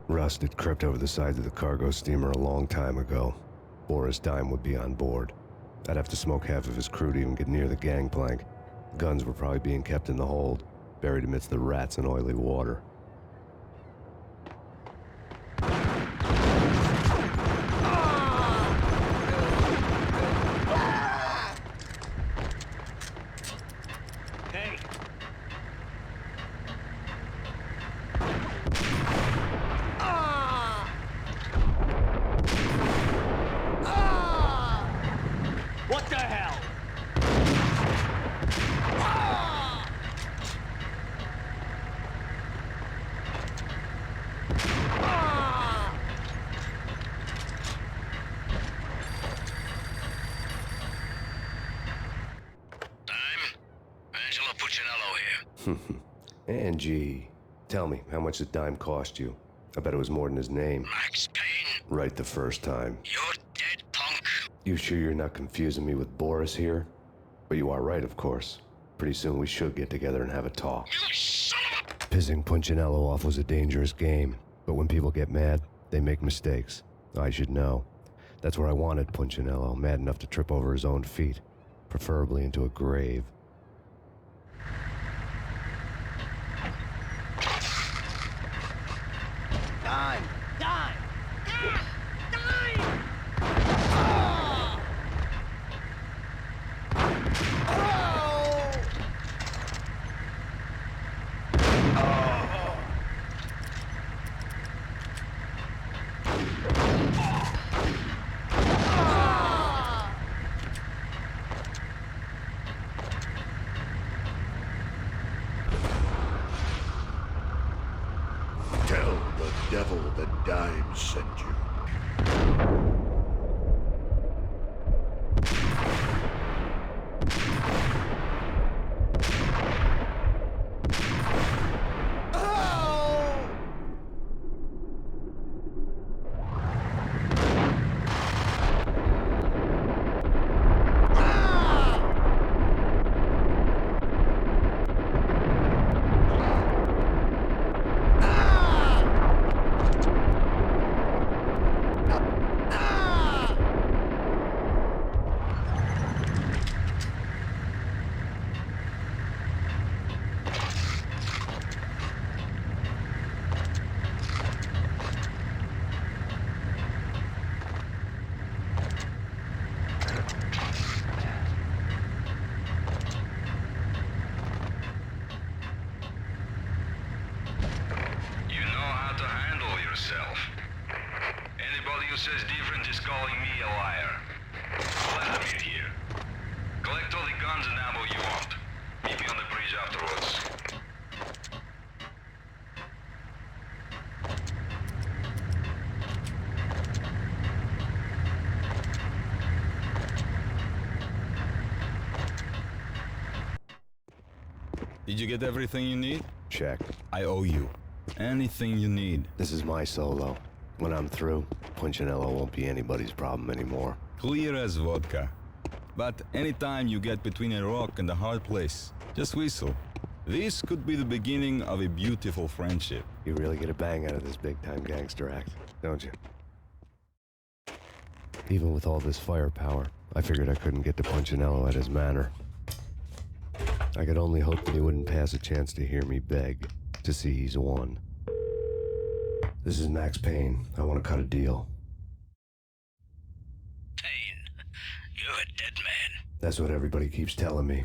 Speaker 3: Rust had crept over the sides of the cargo steamer a long time ago. Boris Dime would be on board. I'd have to smoke half of his crew to even get near the gangplank. Guns were probably being kept in the hold, buried amidst the rats and oily water.
Speaker 10: What the hell?
Speaker 3: Angie, tell me, how much did Dime cost you? I bet it was more than his name.
Speaker 4: Max Payne.
Speaker 3: Right the first time.
Speaker 4: You're dead, punk.
Speaker 3: You sure you're not confusing me with Boris here? But you are right, of course. Pretty soon we should get together and have a talk.
Speaker 4: You son of a...
Speaker 3: Pissing Punchinello off was a dangerous game, but when people get mad, they make mistakes. I should know. That's where I wanted Punchinello, mad enough to trip over his own feet, preferably into a grave.
Speaker 8: Dime! Dime! Dime!
Speaker 11: Tell the devil that Dime sent you.
Speaker 6: Anybody who says different is calling me a liar. Vladimir here. Collect all the guns and ammo you want. Meet me on the bridge afterwards. Did you get everything you need?
Speaker 3: Check.
Speaker 6: I owe you. Anything you need.
Speaker 3: This is my solo. When I'm through, Punchinello won't be anybody's problem anymore.
Speaker 6: Clear as vodka. But anytime you get between a rock and a hard place, just whistle. This could be the beginning of a beautiful friendship.
Speaker 3: You really get a bang out of this big-time gangster act, don't you? Even with all this firepower, I figured I couldn't get to Punchinello at his manor. I could only hope that he wouldn't pass a chance to hear me beg, to see he's won. This is Max Payne. I want to cut a deal. That's what everybody keeps telling me.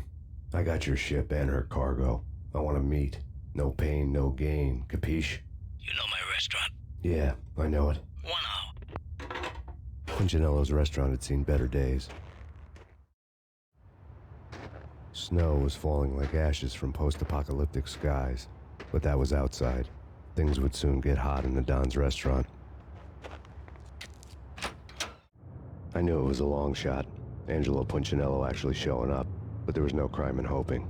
Speaker 3: I got your ship and her cargo. I want to meet. No pain, no gain. Capiche?
Speaker 14: You know my restaurant?
Speaker 3: Yeah, I know it.
Speaker 14: 1 hour.
Speaker 3: Punchinello's restaurant had seen better days. Snow was falling like ashes from post-apocalyptic skies, but that was outside. Things would soon get hot in the Don's restaurant. I knew it was a long shot, Angelo Punchinello actually showing up, but there was no crime in hoping.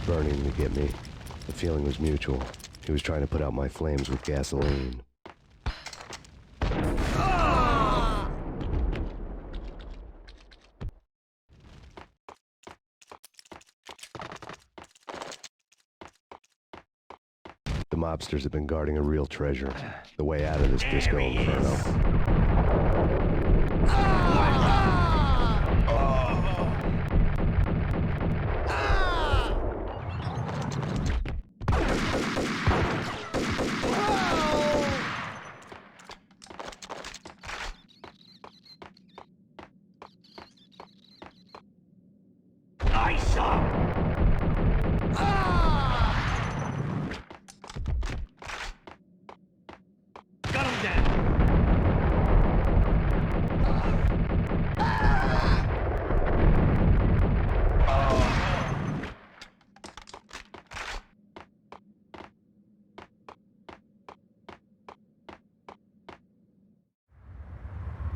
Speaker 3: Burning to get me. The feeling was mutual. He was trying to put out my flames with gasoline. The mobsters have been guarding a real treasure. The way out of this disco inferno.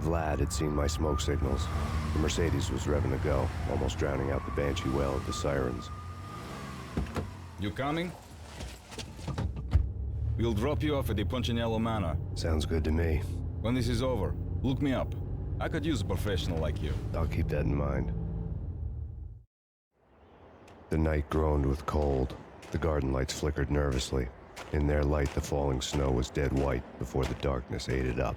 Speaker 3: Vlad had seen my smoke signals. The Mercedes was revving to go, almost drowning out the banshee wail of the sirens.
Speaker 6: You coming? We'll drop you off at the Punchinello Manor.
Speaker 3: Sounds good to me.
Speaker 6: When this is over, look me up. I could use a professional like you.
Speaker 3: I'll keep that in mind. The night groaned with cold. The garden lights flickered nervously. In their light, the falling snow was dead white before the darkness ate it up.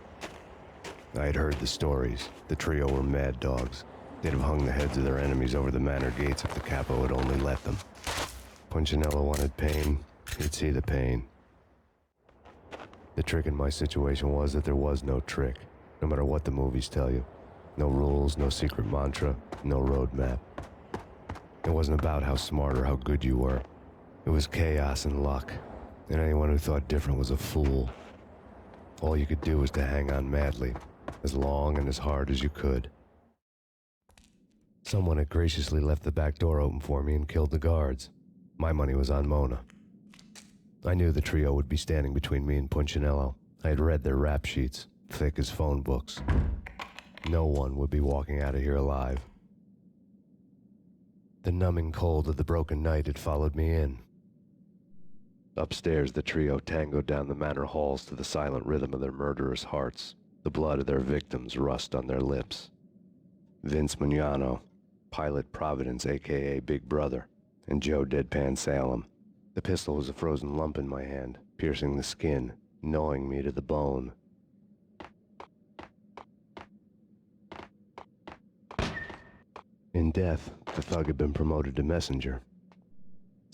Speaker 3: I had heard the stories. The trio were mad dogs. They'd have hung the heads of their enemies over the manor gates if the capo had only let them. Punchinello wanted pain. He'd see the pain. The trick in my situation was that there was no trick, no matter what the movies tell you. No rules, no secret mantra, no roadmap. It wasn't about how smart or how good you were. It was chaos and luck, and anyone who thought different was a fool. All you could do was to hang on madly, as long and as hard as you could. Someone had graciously left the back door open for me and killed the guards. My money was on Mona. I knew the trio would be standing between me and Punchinello. I had read their rap sheets, thick as phone books. No one would be walking out of here alive. The numbing cold of the broken night had followed me in. Upstairs, the trio tangoed down the manor halls to the silent rhythm of their murderous hearts. The blood of their victims rust on their lips. Vince Mugnano, Pilot Providence, a.k.a. Big Brother, and Joe Deadpan Salem. The pistol was a frozen lump in my hand, piercing the skin, gnawing me to the bone. In death, the thug had been promoted to messenger.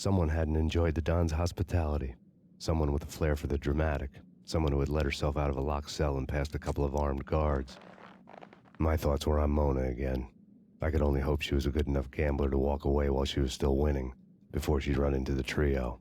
Speaker 3: Someone hadn't enjoyed the Don's hospitality. Someone with a flair for the dramatic. Someone who had let herself out of a locked cell and past a couple of armed guards. My thoughts were on Mona again. I could only hope she was a good enough gambler to walk away while she was still winning, before she'd run into the trio.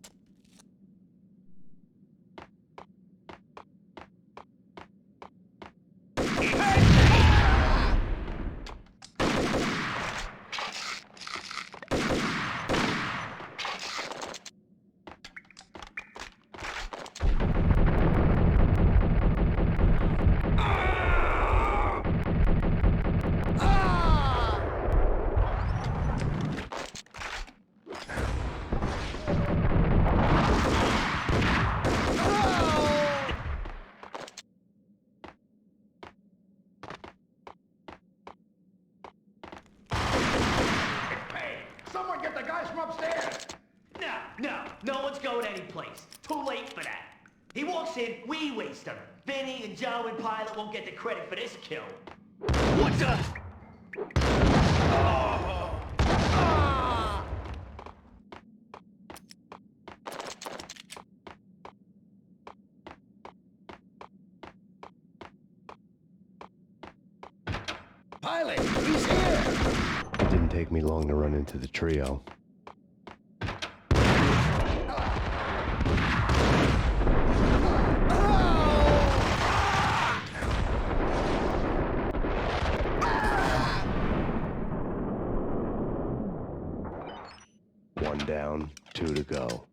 Speaker 2: No one's going anyplace. Too late for that. He walks in, we waste him. Vinny and Joe and Pilot won't get the credit for this kill. What the?
Speaker 17: Pilot, he's here!
Speaker 3: It didn't take me long to run into the trio. One down, 2 to go.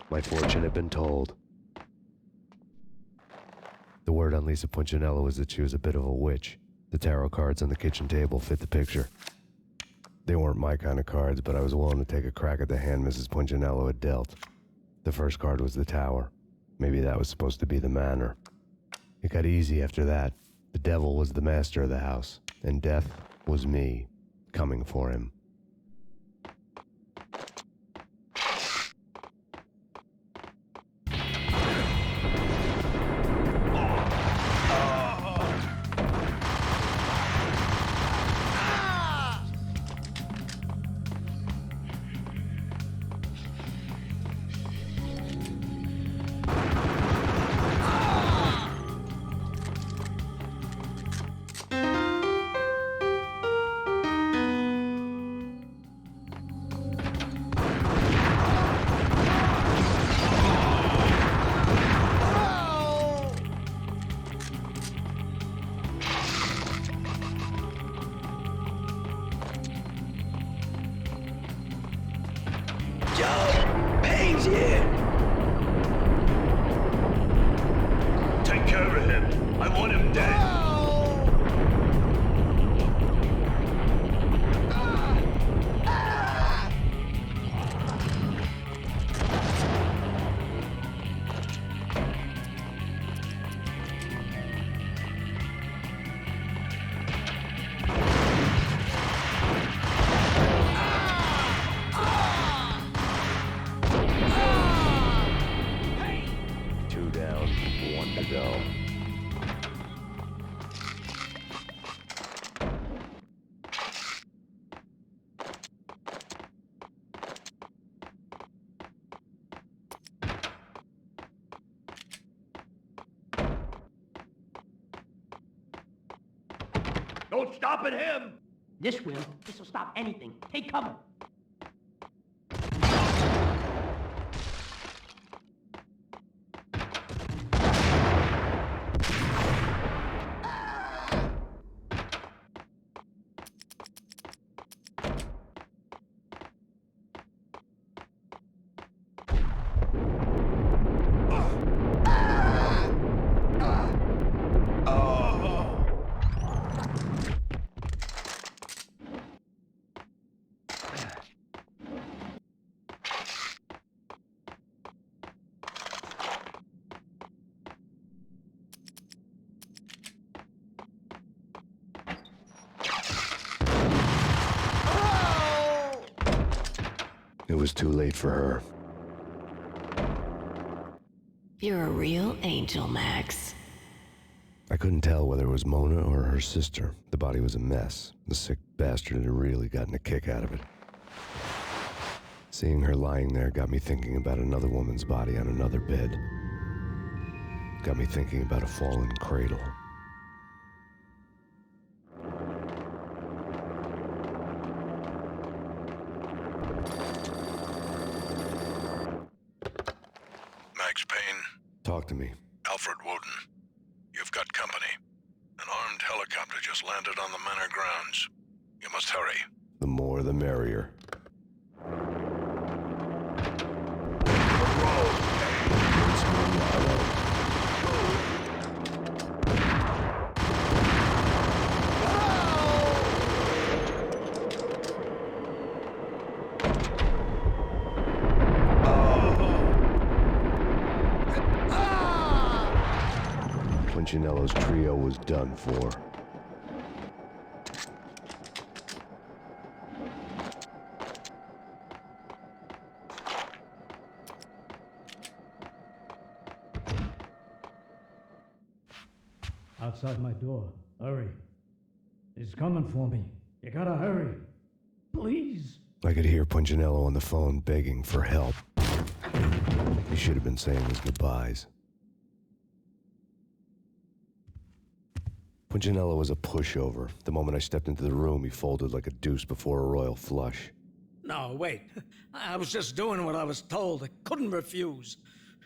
Speaker 3: My fortune had been told. The word on Lisa Punchinello was that she was a bit of a witch. The tarot cards on the kitchen table fit the picture. They weren't my kind of cards, but I was willing to take a crack at the hand Mrs. Punchinello had dealt. The first card was the tower. Maybe that was supposed to be the manor. It got easy after that. The devil was the master of the house, and death was me, coming for him.
Speaker 11: Payne's here! Take care of him. I want him dead.
Speaker 2: Don't stop at him! This will. This'll stop anything. Take cover.
Speaker 3: It was too late for her.
Speaker 7: You're a real angel, Max.
Speaker 3: I couldn't tell whether it was Mona or her sister. The body was a mess. The sick bastard had really gotten a kick out of it. Seeing her lying there got me thinking about another woman's body on another bed. Got me thinking about a fallen cradle.
Speaker 15: Max Payne.
Speaker 3: Talk to me.
Speaker 15: Alfred Woden. You've got company. An armed helicopter just landed on the manor grounds. You must hurry.
Speaker 3: The more the merrier. Punchinello's trio was done for.
Speaker 14: Outside my door. Hurry. He's coming for me. You gotta hurry. Please.
Speaker 3: I could hear Punchinello on the phone begging for help. He should have been saying his goodbyes. Punchinello was a pushover. The moment I stepped into the room, he folded like a deuce before a royal flush.
Speaker 14: No, wait. I was just doing what I was told. I couldn't refuse.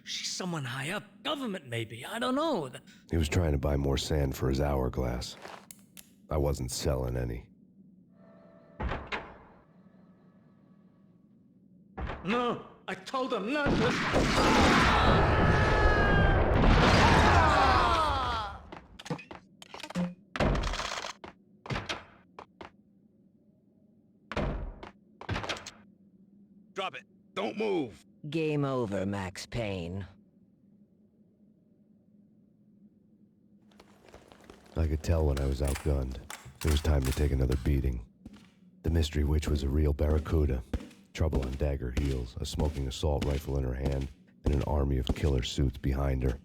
Speaker 14: She's someone high up. Government, maybe. I don't know.
Speaker 3: He was trying to buy more sand for his hourglass. I wasn't selling any.
Speaker 14: No, I told him not to.
Speaker 20: Drop it. Don't move.
Speaker 19: Game over, Max Payne.
Speaker 3: I could tell when I was outgunned. It was time to take another beating. The mystery witch was a real barracuda. Trouble on dagger heels, a smoking assault rifle in her hand, and an army of killer suits behind her.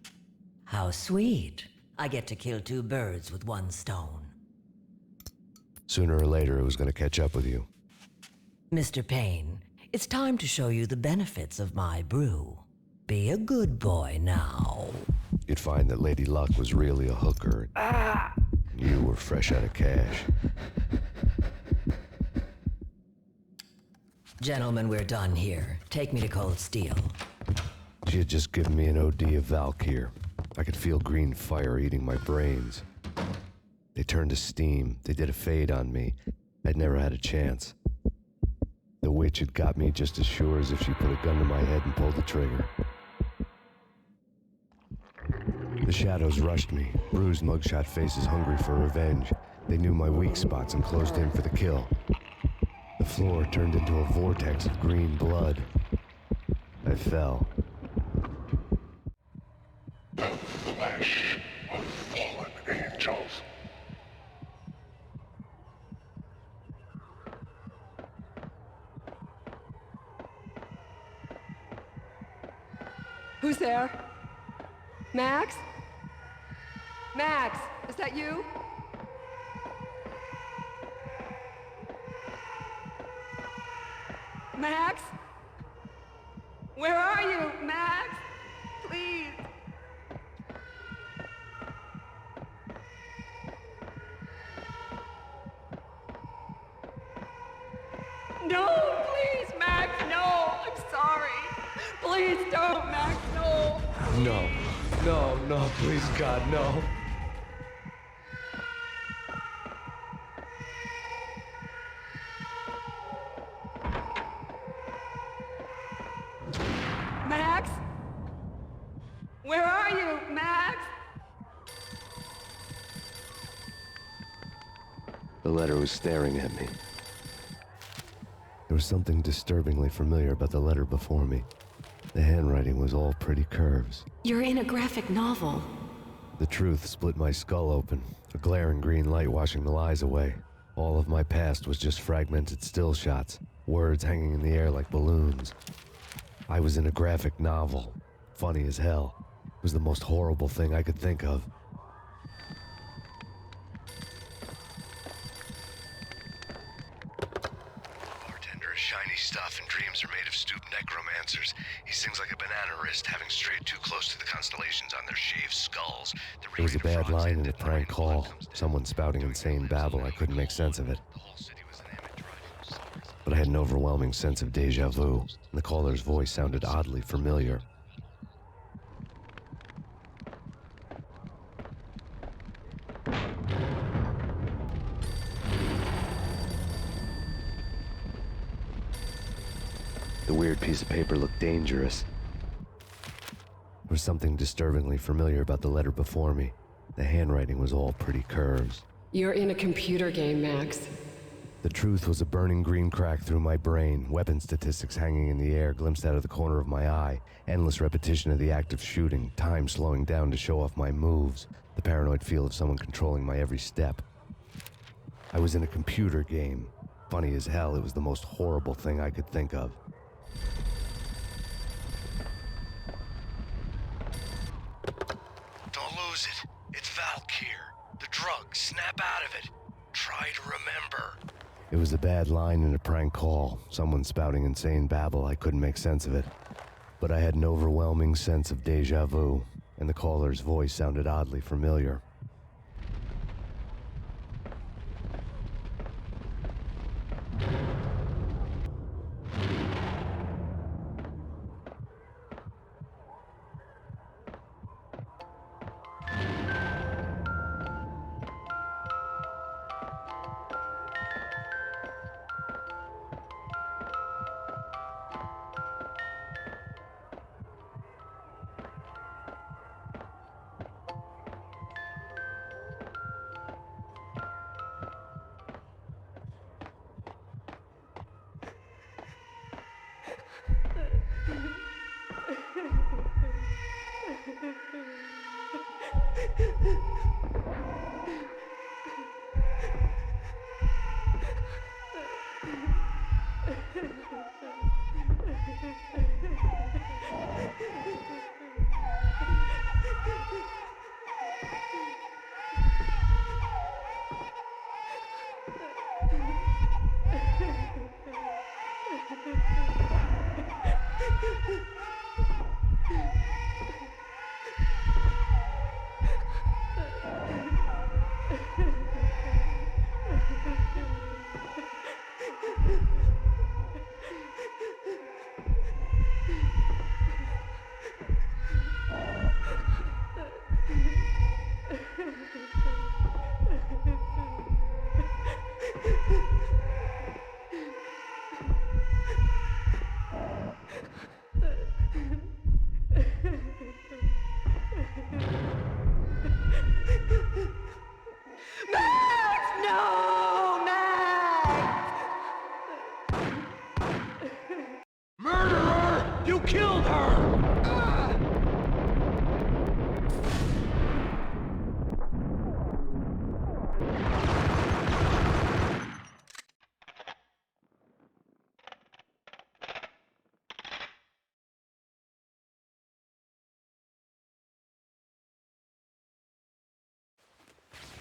Speaker 19: How sweet. I get to kill two birds with one stone.
Speaker 3: Sooner or later, it was going to catch up with you.
Speaker 19: Mr. Payne, it's time to show you the benefits of my brew. Be a good boy now.
Speaker 3: You'd find that Lady Luck was really a hooker. You were fresh out of cash.
Speaker 19: Gentlemen, we're done here. Take me to Cold Steel.
Speaker 3: She had just given me an OD of Valkyr. I could feel green fire eating my brains. They turned to steam. They did a fade on me. I'd never had a chance. The witch had got me just as sure as if she put a gun to my head and pulled the trigger. The shadows rushed me, bruised mugshot faces hungry for revenge. They knew my weak spots and closed in for the kill. The floor turned into a vortex of green blood. I fell.
Speaker 11: The flesh of fallen angels.
Speaker 23: Who's there? Max? Max, is that you? Max? Where are you, Max? Please. No, please, Max, no. I'm sorry. Please don't, Max, no.
Speaker 3: No, please God, no.
Speaker 23: Max? Where are you, Max?
Speaker 3: The letter was staring at me. There was something disturbingly familiar about the letter before me. The handwriting was all pretty curves.
Speaker 7: You're in a graphic novel.
Speaker 3: The truth split my skull open, a glaring green light washing the lies away. All of my past was just fragmented still shots, words hanging in the air like balloons. I was in a graphic novel. Funny as hell. It was the most horrible thing I could think of. Bartender is shiny stuff and dreams are made of stooped necromancers. He sings like a banana wrist, having strayed too close to the constellations on their shaved skulls. There was a bad line in a prank call. Someone spouting insane babble. I couldn't make sense of it. But I had an overwhelming sense of deja vu, and the caller's voice sounded oddly familiar. The weird piece of paper looked dangerous. There was something disturbingly familiar about the letter before me. The handwriting was all pretty curves.
Speaker 22: You're in a computer game, Max.
Speaker 3: The truth was a burning green crack through my brain, weapon statistics hanging in the air, glimpsed out of the corner of my eye, endless repetition of the act of shooting, time slowing down to show off my moves, the paranoid feel of someone controlling my every step. I was in a computer game. Funny as hell, it was the most horrible thing I could think of.
Speaker 15: Don't lose it. It's Valkyr. The drug. Snap out of it. Try to remember.
Speaker 3: It was a bad line in a prank call. Someone spouting insane babble. I couldn't make sense of it. But I had an overwhelming sense of deja vu, and the caller's voice sounded oddly familiar.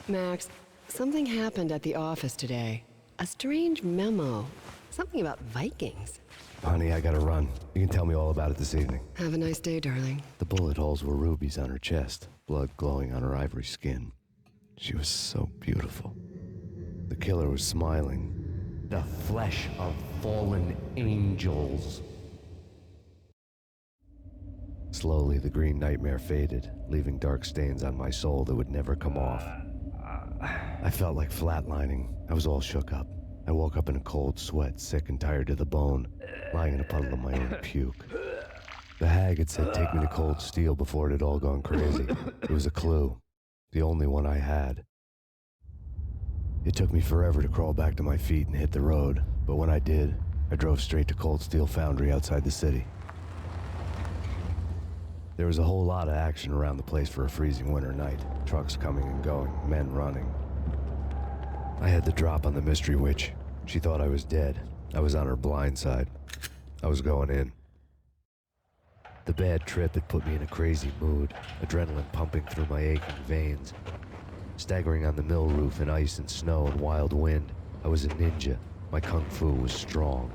Speaker 22: Max, something happened at the office today. A strange memo. Something about Vikings.
Speaker 3: Honey, I gotta run. You can tell me all about it this evening.
Speaker 22: Have a nice day, darling.
Speaker 3: The bullet holes were rubies on her chest, blood glowing on her ivory skin. She was so beautiful. The killer was smiling.
Speaker 5: The flesh of fallen angels.
Speaker 3: Slowly, the green nightmare faded, leaving dark stains on my soul that would never come off. I felt like flatlining. I was all shook up. I woke up in a cold sweat, sick and tired to the bone, lying in a puddle of my own puke. The hag had said take me to Cold Steel before it had all gone crazy. It was a clue. The only one I had. It took me forever to crawl back to my feet and hit the road, but when I did, I drove straight to Cold Steel Foundry outside the city. There was a whole lot of action around the place for a freezing winter night. Trucks coming and going, men running. I had the drop on the mystery witch. She thought I was dead. I was on her blind side. I was going in. The bad trip had put me in a crazy mood, adrenaline pumping through my aching veins. Staggering on the mill roof in ice and snow and wild wind, I was a ninja. My kung fu was strong.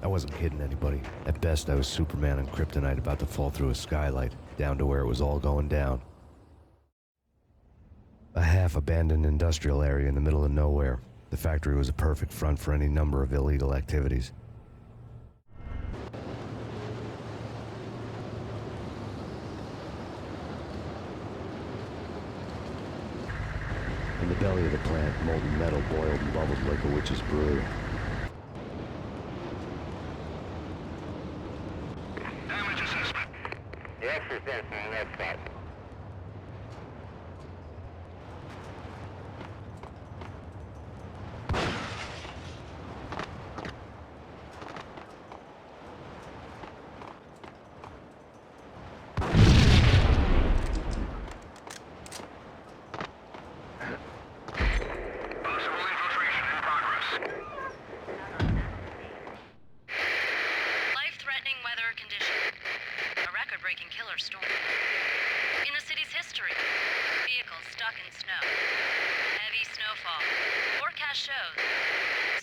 Speaker 3: I wasn't kidding anybody. At best, I was Superman on Kryptonite about to fall through a skylight, down to where it was all going down. A half-abandoned industrial area in the middle of nowhere. The factory was a perfect front for any number of illegal activities. In the belly of the plant, molten metal boiled and bubbled like a witch's brew.
Speaker 15: Damage assessment.
Speaker 9: The exorcist on that spot.
Speaker 1: Life-threatening weather conditions. A record-breaking killer storm. In the city's history, vehicles stuck in snow. Heavy snowfall. Forecast shows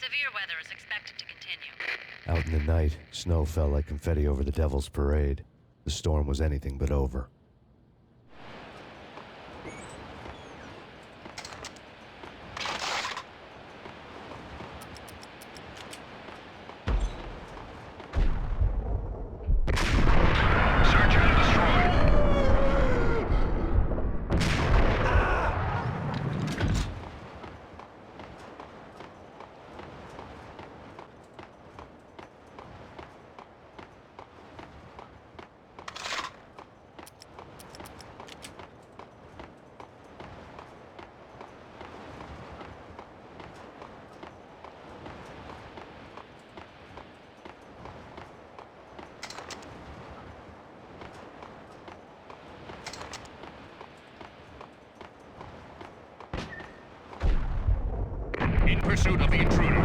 Speaker 1: severe weather is expected to continue.
Speaker 3: Out in the night, snow fell like confetti over the Devil's Parade. The storm was anything but over.
Speaker 15: In pursuit of the intruder.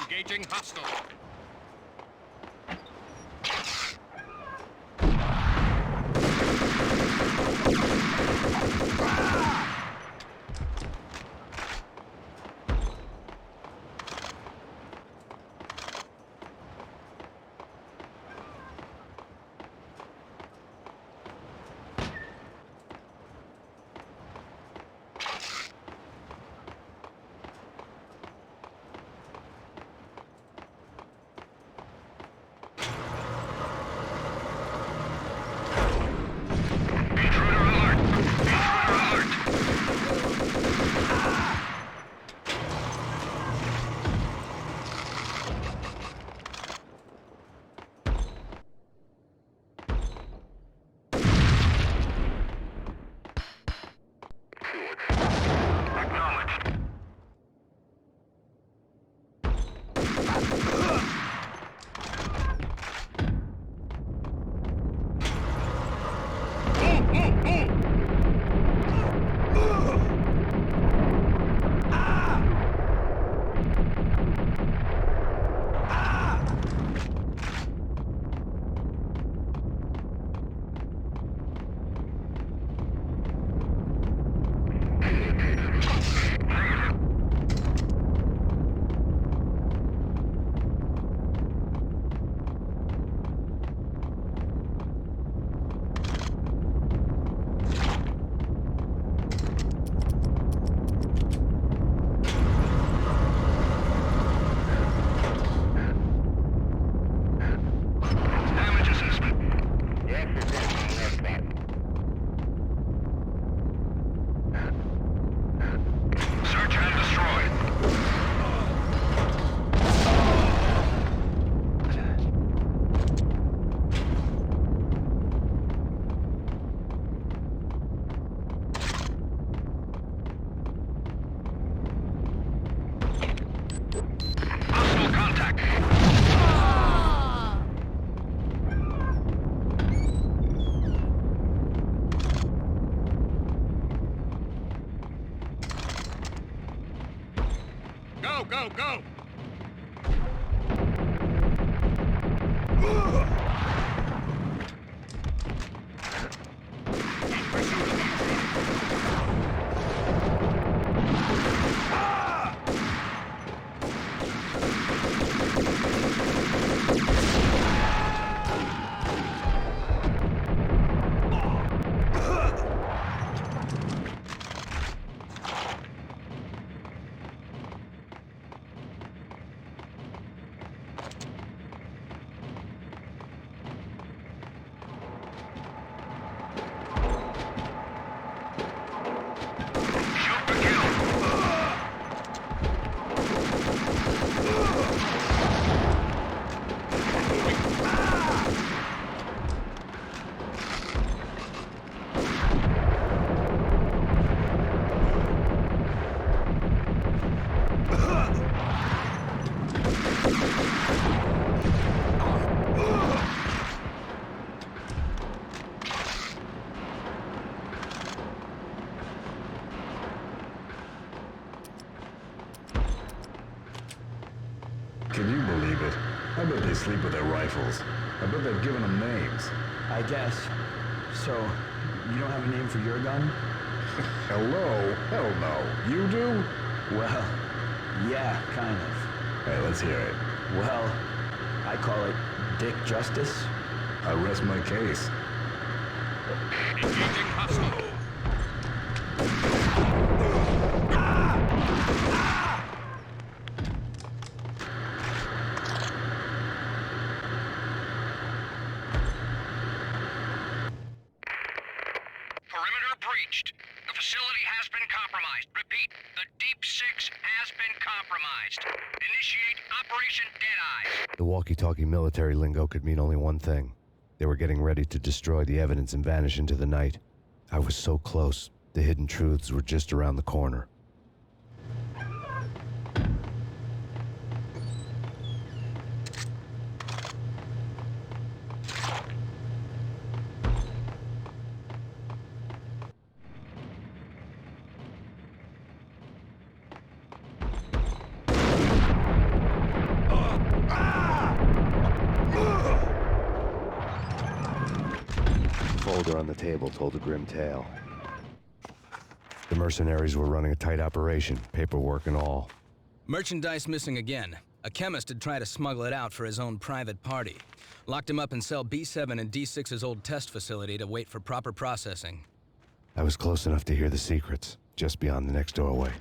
Speaker 15: Engaging hostile. Go, go, go!
Speaker 12: Can you believe it? I bet they sleep with their rifles. I bet they've given them names.
Speaker 20: I guess. So, you don't have a name for your gun?
Speaker 12: Hello? Hell no. You do?
Speaker 20: Well, yeah, kind of.
Speaker 12: Hey, let's hear it.
Speaker 20: Well, I call it Dick Justice.
Speaker 12: I rest my case.
Speaker 15: Engaging hostile.
Speaker 16: Perimeter breached. The facility has been compromised. Repeat, the Deep Six has been compromised. Initiate Operation Deadeye.
Speaker 3: The walkie-talkie military lingo could mean only one thing. They were getting ready to destroy the evidence and vanish into the night. I was so close. The hidden truths were just around the corner. Folder on the table told a grim tale. The mercenaries were running a tight operation, paperwork and all.
Speaker 21: Merchandise missing again. A chemist had tried to smuggle it out for his own private party. Locked him up in cell B7 in D6's old test facility to wait for proper processing.
Speaker 3: I was close enough to hear the secrets, just beyond the next doorway.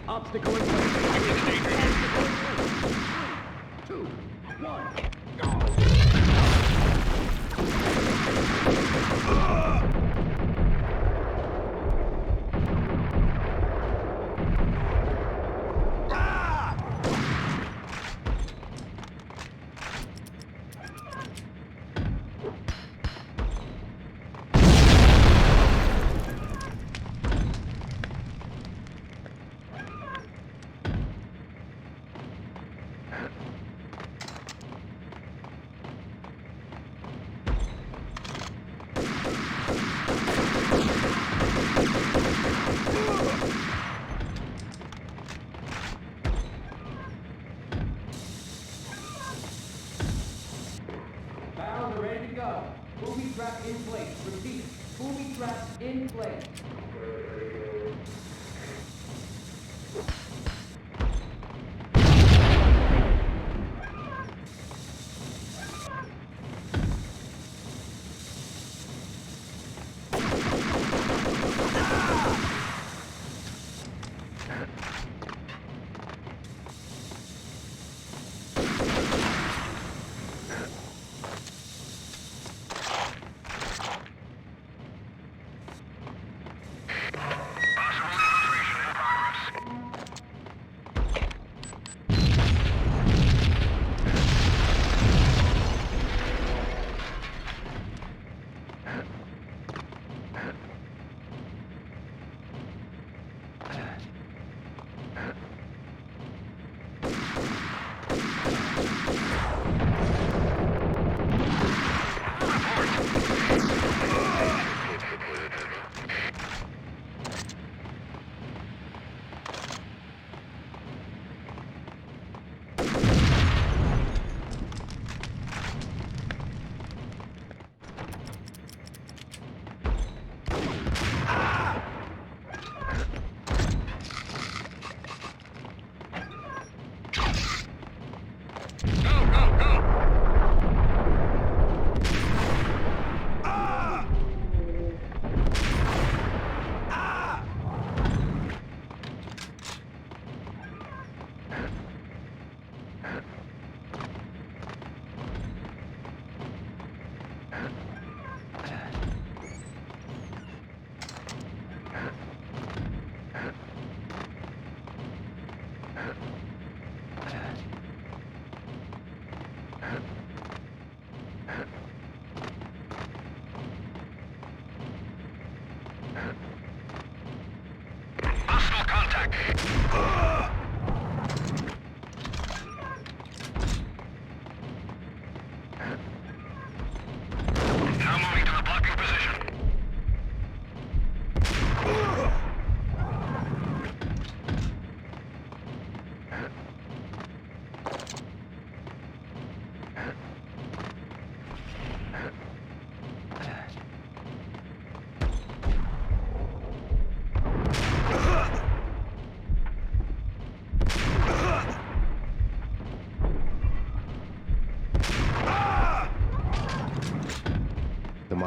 Speaker 2: Obstacle in place. Obstacle in place. 3, 2, 1, go!
Speaker 24: Barrels are ready to go. Booby trap in place. Repeat. Booby trap in place.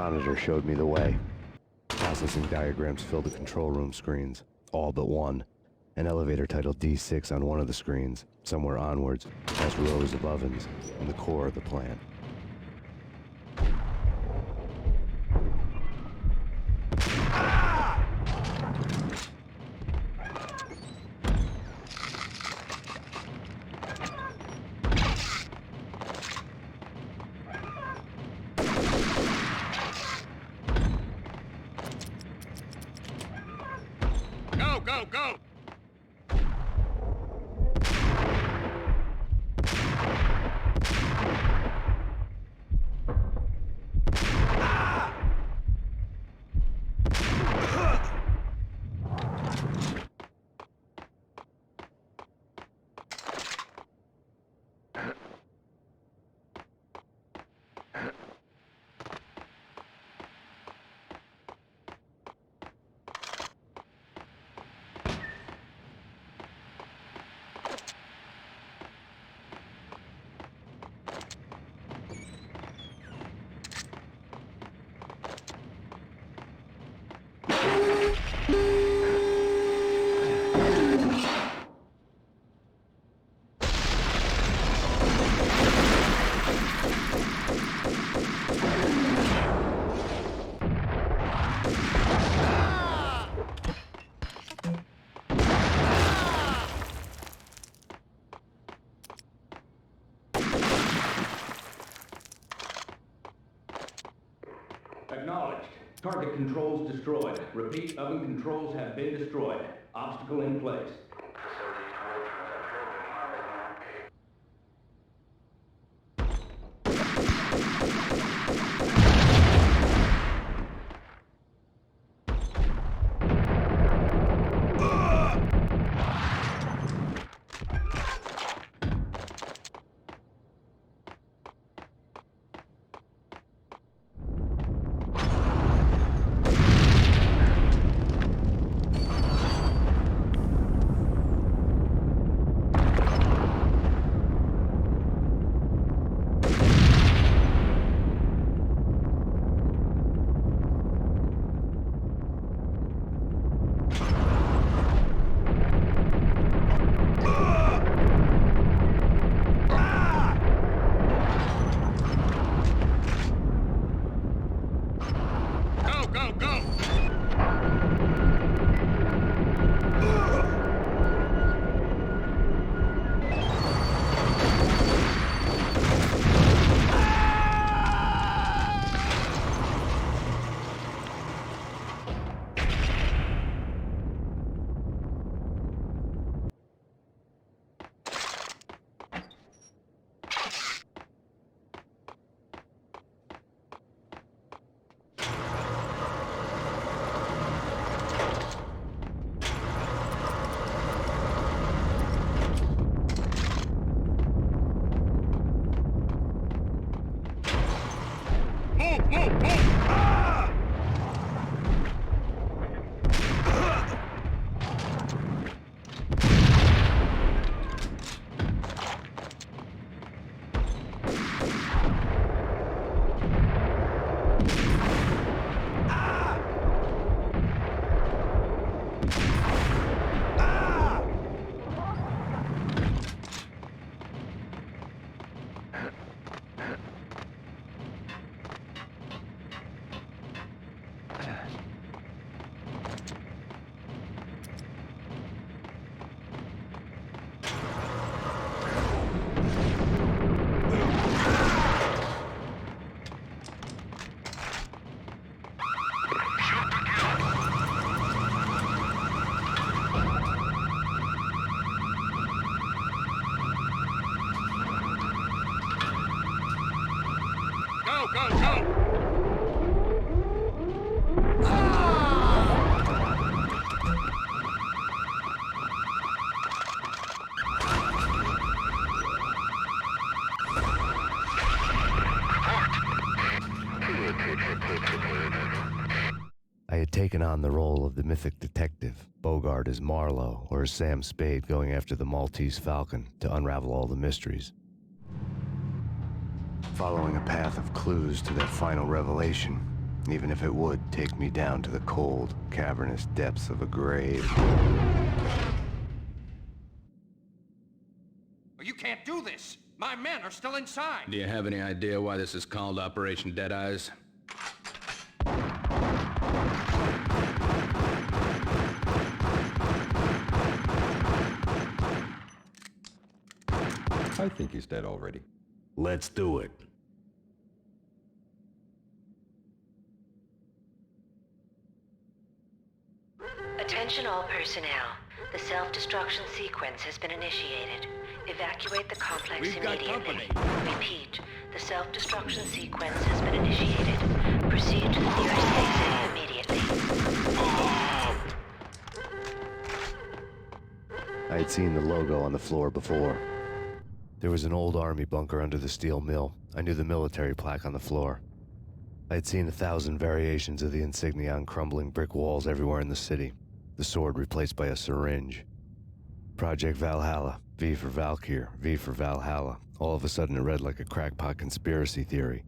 Speaker 3: monitor showed me the way. Processing diagrams filled the control room screens, all but one. An elevator titled D6 on one of the screens, somewhere onwards, past rows of ovens, in the core of the plant.
Speaker 16: Go, go, go!
Speaker 4: Acknowledged. Target controls destroyed. Repeat, oven controls have been destroyed. Obstacle in place.
Speaker 3: I had taken on the role of the mythic detective, Bogart as Marlowe or as Sam Spade going after the Maltese Falcon to unravel all the mysteries. Following a path of clues to that final revelation, even if it would take me down to the cold, cavernous depths of a grave.
Speaker 16: You can't do this! My men are still inside!
Speaker 21: Do you have any idea why this is called Operation Deadeyes?
Speaker 8: I think he's dead already.
Speaker 5: Let's do it.
Speaker 1: Attention all personnel. The self-destruction sequence has been initiated. Evacuate the complex immediately. Repeat. The self-destruction sequence has been initiated. Proceed to the nearest exit immediately.
Speaker 3: I had seen the logo on the floor before. There was an old army bunker under the steel mill. I knew the military plaque on the floor. I had seen 1,000 variations of the insignia on crumbling brick walls everywhere in the city. The sword replaced by a syringe. Project Valhalla, V for Valkyr, V for Valhalla. All of a sudden it read like a crackpot conspiracy theory.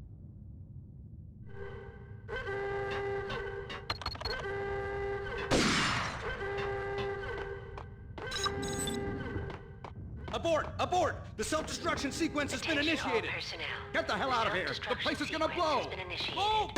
Speaker 16: Abort! Abort! The self-destruction sequence has been initiated! Get the hell out of here! The place is gonna blow! Move!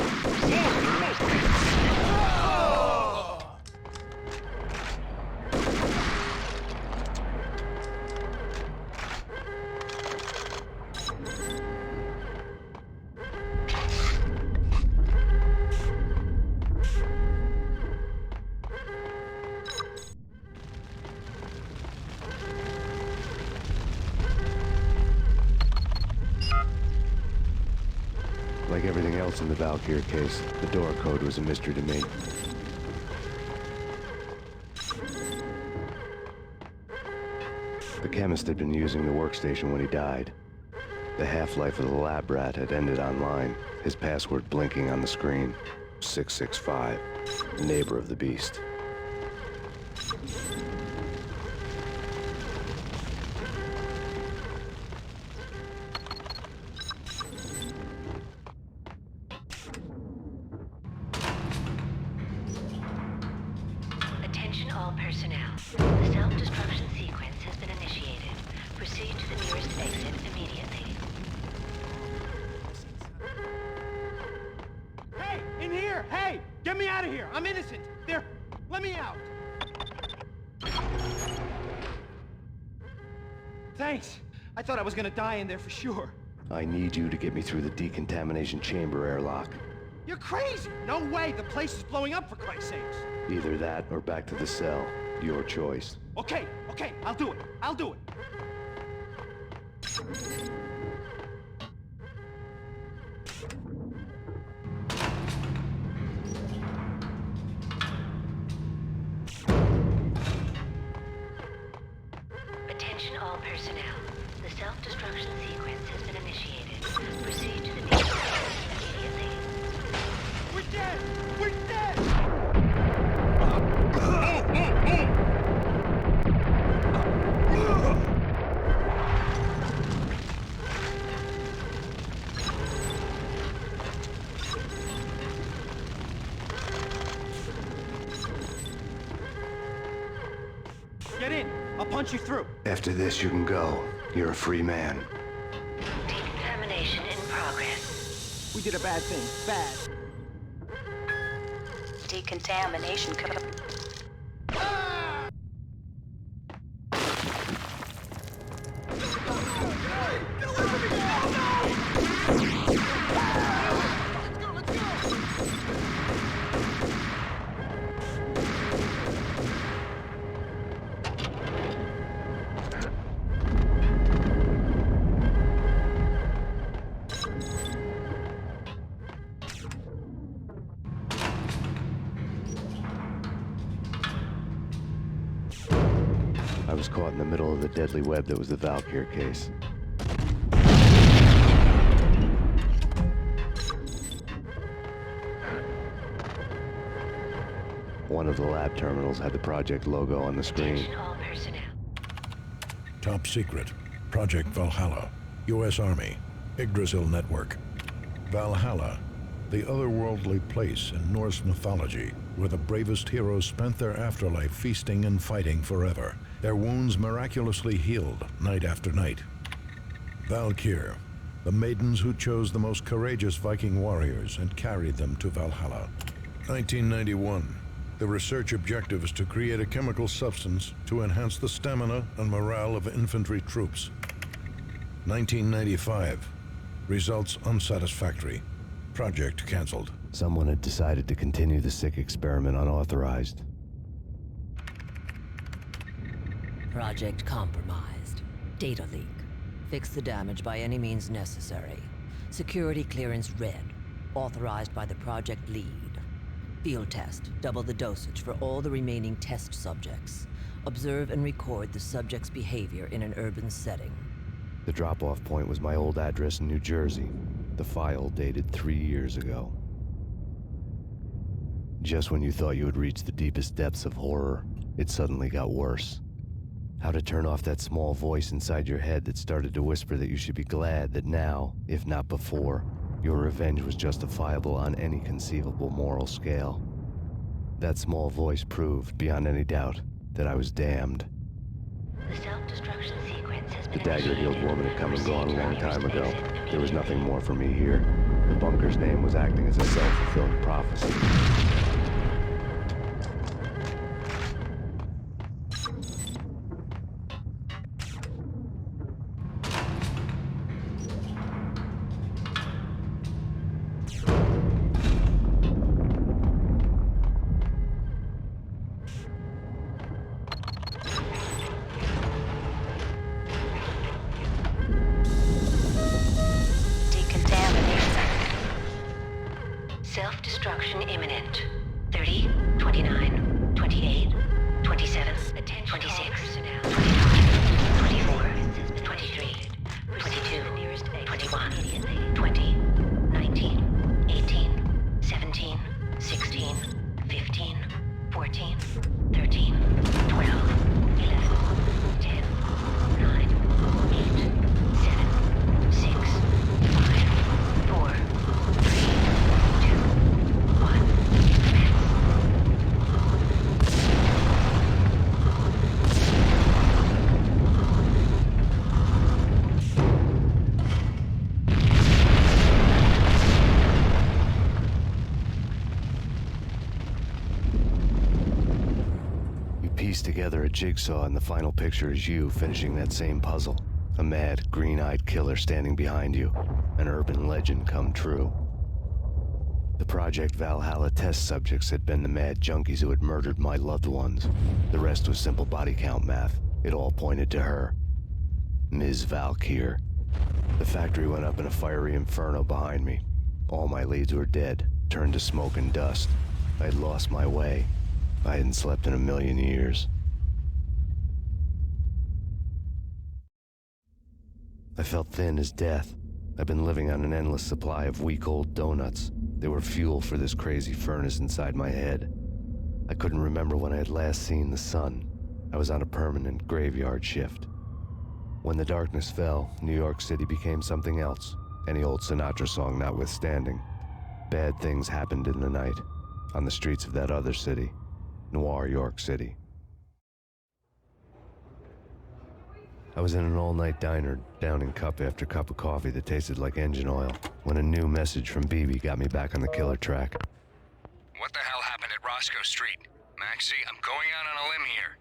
Speaker 3: Like everything else in the Valkyr case, the door code was a mystery to me. The chemist had been using the workstation when he died. The half-life of the lab rat had ended online, his password blinking on the screen. 665, neighbor of the beast.
Speaker 1: Attention all personnel. The self-destruction sequence has been initiated. Proceed to the nearest exit immediately.
Speaker 20: Hey! In here! Hey! Get me out of here! I'm innocent! There! Let me out! Thanks! I thought I was gonna die in there for sure.
Speaker 3: I need you to get me through the decontamination chamber airlock.
Speaker 20: You're crazy! No way! The place is blowing up, for Christ's sakes!
Speaker 3: Either that or back to the cell. Your choice.
Speaker 20: Okay, okay, I'll do it. I'll do it.
Speaker 1: Attention all personnel. The self-destruction sequence has been initiated. Proceed to the nearest exit immediately.
Speaker 20: We're dead! We're dead! Get in! I'll punch you through!
Speaker 3: After this, you can go. You're a free man.
Speaker 1: Decontamination in progress.
Speaker 20: We did a bad thing. Bad.
Speaker 1: Decontamination
Speaker 3: I was caught in the middle of the deadly web that was the Valkyr case. One of the lab terminals had the project logo on the screen.
Speaker 15: Top secret. Project Valhalla. U.S. Army. Yggdrasil Network. Valhalla.
Speaker 12: the otherworldly place in Norse mythology where the bravest heroes spent their afterlife feasting and fighting forever, their wounds miraculously healed night after night. Valkyr, the maidens who chose the most courageous Viking warriors and carried them to Valhalla. 1991. The research objective is to create a chemical substance to enhance the stamina and morale of infantry troops. 1995. Results unsatisfactory. Project canceled.
Speaker 3: Someone had decided to continue the sick experiment unauthorized.
Speaker 19: Project compromised. Data leak. Fix the damage by any means necessary. Security clearance red. Authorized by the project lead. Field test. Double the dosage for all the remaining test subjects. Observe and record the subject's behavior in an urban setting.
Speaker 3: The drop-off point was my old address in New Jersey. The file dated 3 years ago. Just when you thought you had reached the deepest depths of horror, it suddenly got worse. How to turn off that small voice inside your head that started to whisper that you should be glad that now, if not before, your revenge was justifiable on any conceivable moral scale. That small voice proved, beyond any doubt, that I was damned.
Speaker 1: The self-destruction sequence has been
Speaker 3: The dagger-heeled woman had come and gone a long time ago. There was nothing more for me here. The bunker's name was acting as a self-fulfilling prophecy.
Speaker 1: Self-destruction imminent. 30, 29, 28, 27, 26, 25, 24, 23, 22, 21, 20, 19, 18, 17, 16, 15, 14, 13, 12, 11, 10, 9, 8, 7, 6, 5, 4, 3,
Speaker 3: together a jigsaw, and the final picture is you finishing that same puzzle. A mad, green-eyed killer standing behind you. An urban legend come true. The Project Valhalla test subjects had been the mad junkies who had murdered my loved ones. The rest was simple body count math. It all pointed to her. Ms. Valkyr. The factory went up in a fiery inferno behind me. All my leads were dead, turned to smoke and dust. I had lost my way. I hadn't slept in a million years. I felt thin as death. I've been living on an endless supply of week-old donuts. They were fuel for this crazy furnace inside my head. I couldn't remember when I had last seen the sun. I was on a permanent graveyard shift. When the darkness fell, New York City became something else, any old Sinatra song notwithstanding. Bad things happened in the night, on the streets of that other city, Noir York City. I was in an all-night diner, downing cup after cup of coffee that tasted like engine oil, when a new message from BB got me back on the killer track.
Speaker 16: What the hell happened at Roscoe Street? Maxie, I'm going out on a limb here.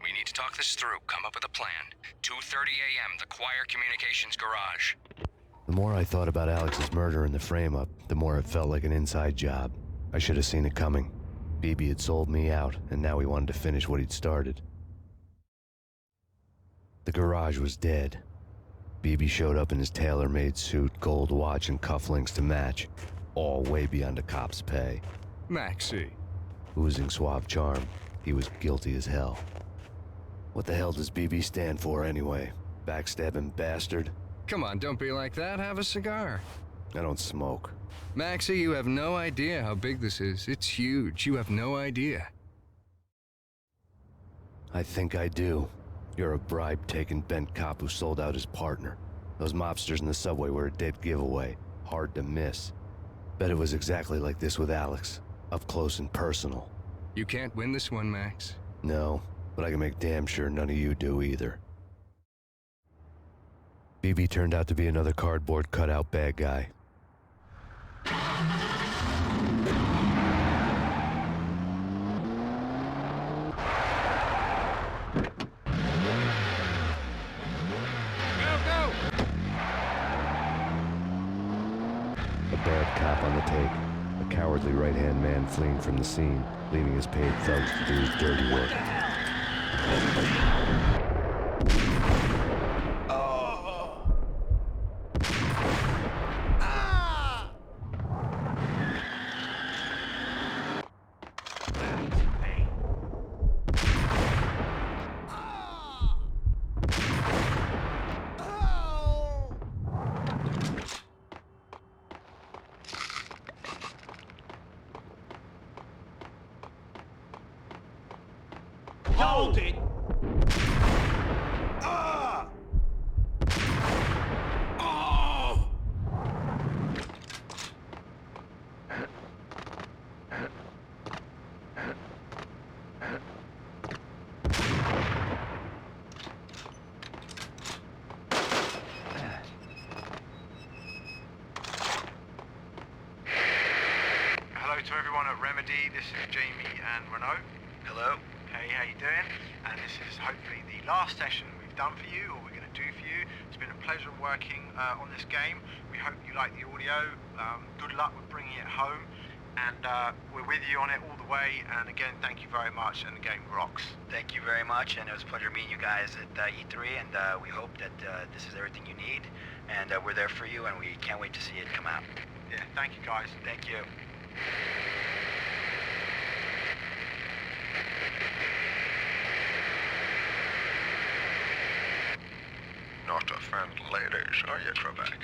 Speaker 16: We need to talk this through, come up with a plan. 2:30 a.m., the Choir Communications Garage.
Speaker 3: The more I thought about Alex's murder and the frame-up, the more it felt like an inside job. I should have seen it coming. BB had sold me out, and now he wanted to finish what he'd started. The garage was dead. BB showed up in his tailor-made suit, gold watch, and cufflinks to match, all way beyond a cop's pay.
Speaker 16: Maxie.
Speaker 3: Oozing suave charm, he was guilty as hell. What the hell does BB stand for anyway? Backstabbing Bastard?
Speaker 16: Come on, don't be like that. Have a cigar.
Speaker 3: I don't smoke.
Speaker 16: Maxie, you have no idea how big this is. It's huge. You have no idea.
Speaker 3: I think I do. You're a bribe-taking bent cop who sold out his partner. Those mobsters in the subway were a dead giveaway. Hard to miss. Bet it was exactly like this with Alex. Up close and personal.
Speaker 16: You can't win this one, Max.
Speaker 3: No, but I can make damn sure none of you do either. BB turned out to be another cardboard cutout bad guy. A bad cop on the take. A cowardly right-hand man fleeing from the scene, leaving his paid thugs to do his dirty work.
Speaker 2: Hold it!
Speaker 8: Hello to everyone at Remedy, this is Jamie and Renault. Hello. Hey, how you doing? And this is hopefully the last session we've done for you, or we're going to do for you. It's been a pleasure working on this game. We hope you like the audio. Good luck with bringing it home. And we're with you on it all the way. And again, thank you very much, and the game rocks.
Speaker 10: Thank you very much, and it was a pleasure meeting you guys at E3, and we hope that this is everything you need, and we're there for you, and we can't wait to see it come out.
Speaker 8: Yeah, thank you guys.
Speaker 10: Thank you.
Speaker 15: Not a fan of ladies, are you, Trebek?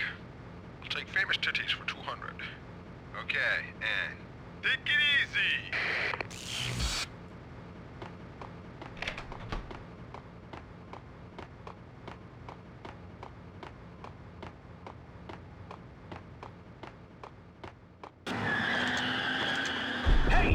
Speaker 15: I'll take famous titties for 200.
Speaker 13: Okay, and take it easy.
Speaker 2: Hey,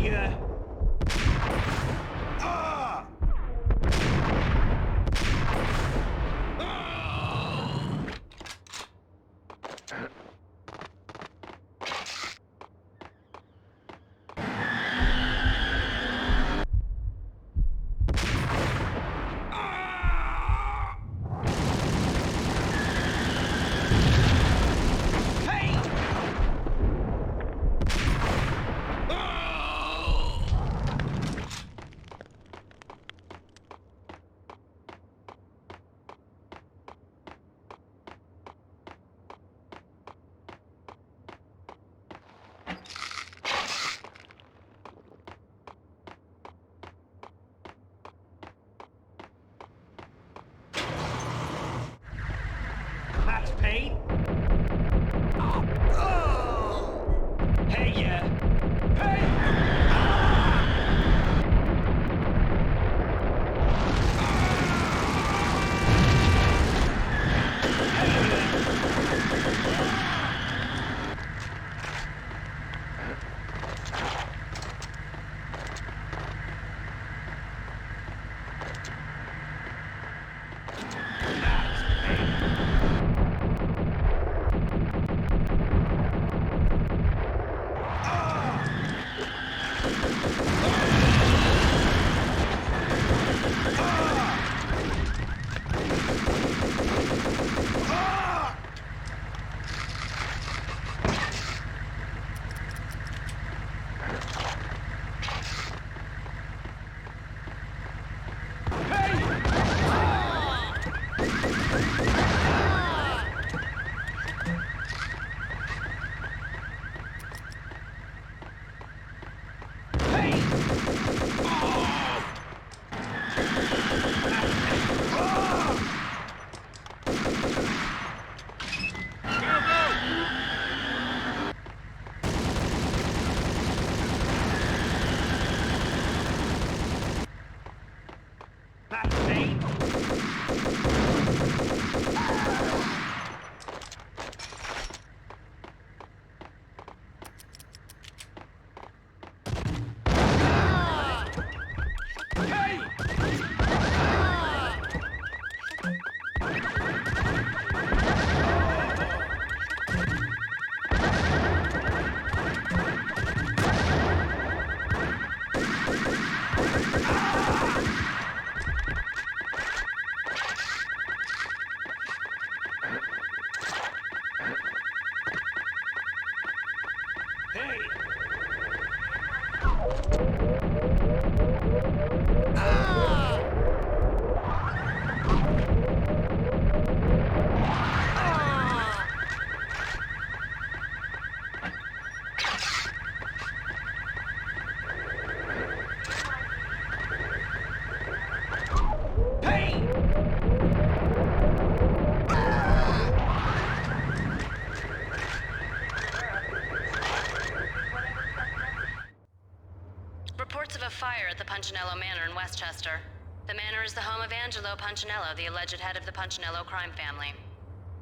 Speaker 1: of a fire at the Punchinello Manor in Westchester. The manor is the home of Angelo Punchinello, the alleged head of the Punchinello crime family.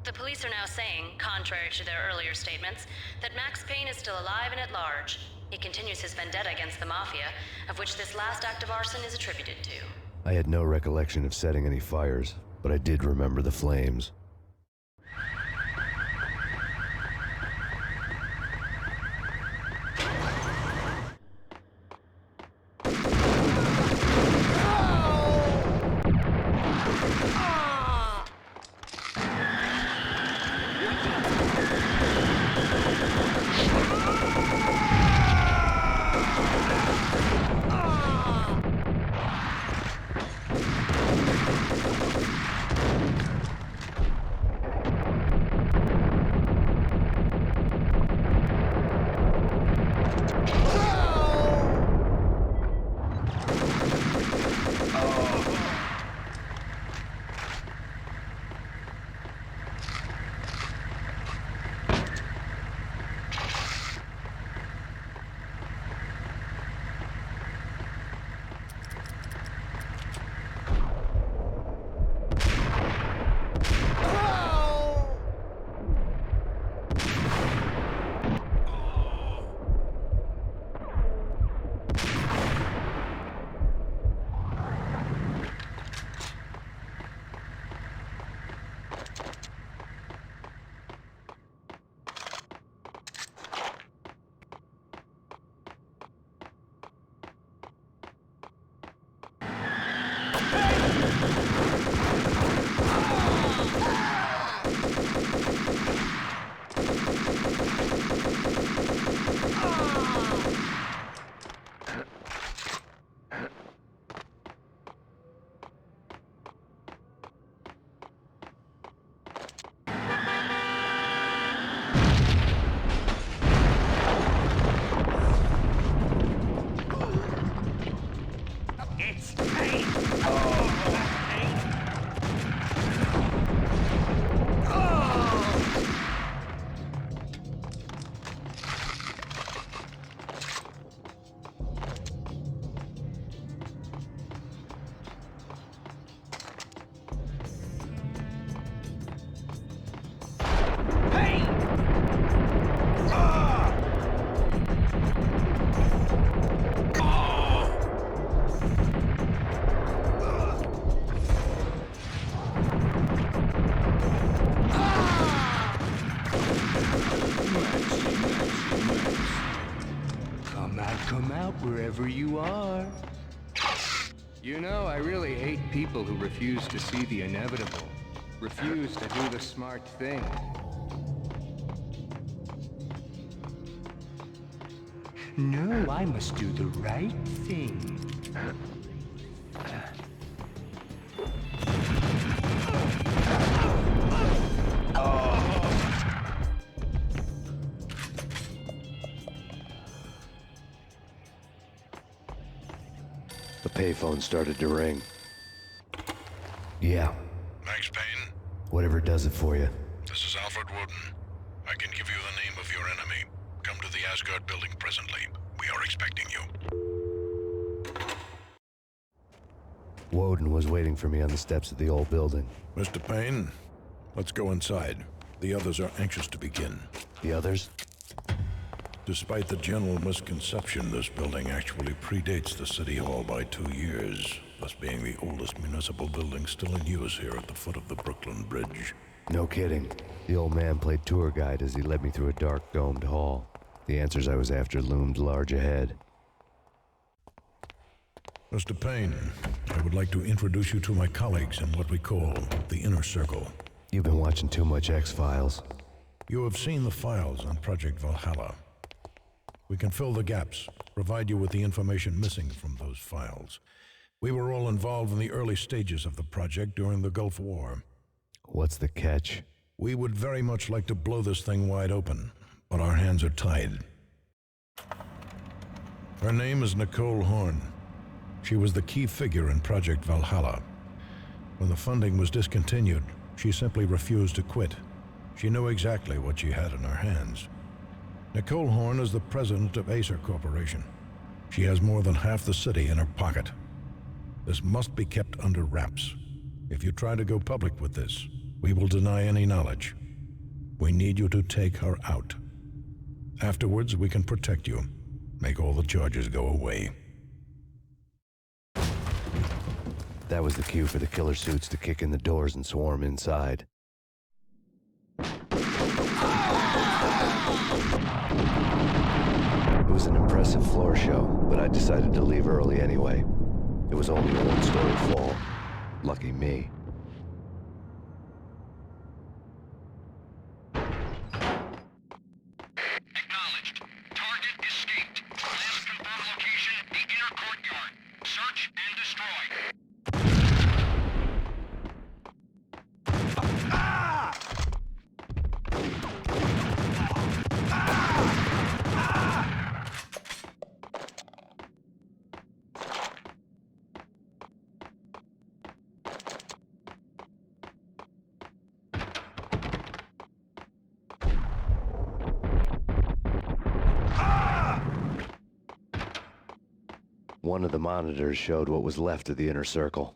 Speaker 1: The police are now saying, contrary to their earlier statements, that Max Payne is still alive and at large. He continues his vendetta against the Mafia, of which this last act of arson is attributed to.
Speaker 3: I had no recollection of setting any fires, but I did remember the flames.
Speaker 6: Come out wherever you are. You know, I really hate people who refuse to see the inevitable, refuse to do the smart thing. No, I must do the right thing.
Speaker 3: The payphone started to ring. Yeah.
Speaker 15: Max Payne?
Speaker 3: Whatever does it for you.
Speaker 15: This is Alfred Woden. I can give you the name of your enemy. Come to the Asgard building presently. We are expecting you.
Speaker 3: Woden was waiting for me on the steps of the old building.
Speaker 12: Mr. Payne, let's go inside. The others are anxious to begin.
Speaker 3: The others?
Speaker 12: Despite the general misconception, this building actually predates the City Hall by 2 years, thus being the oldest municipal building still in use here at the foot of the Brooklyn Bridge.
Speaker 3: No kidding. The old man played tour guide as he led me through a dark, domed hall. The answers I was after loomed large ahead.
Speaker 12: Mr. Payne, I would like to introduce you to my colleagues in what we call the Inner Circle.
Speaker 3: You've been watching too much X-Files.
Speaker 12: You have seen the files on Project Valhalla. We can fill the gaps, provide you with the information missing from those files. We were all involved in the early stages of the project during the Gulf War.
Speaker 3: What's the catch?
Speaker 12: We would very much like to blow this thing wide open, but our hands are tied. Her name is Nicole Horn. She was the key figure in Project Valhalla. When the funding was discontinued, she simply refused to quit. She knew exactly what she had in her hands. Nicole Horn is the president of Aesir Corporation. She has more than half the city in her pocket. This must be kept under wraps. If you try to go public with this, we will deny any knowledge. We need you to take her out. Afterwards, we can protect you. Make all the charges go away.
Speaker 3: That was the cue for the killer suits to kick in the doors and swarm inside. It was an impressive floor show, but I decided to leave early anyway. It was only a one-story fall. Lucky me.
Speaker 16: Acknowledged. Target escaped. Last confirmed location, the inner courtyard. Search and destroy.
Speaker 3: One of the monitors showed what was left of the inner circle.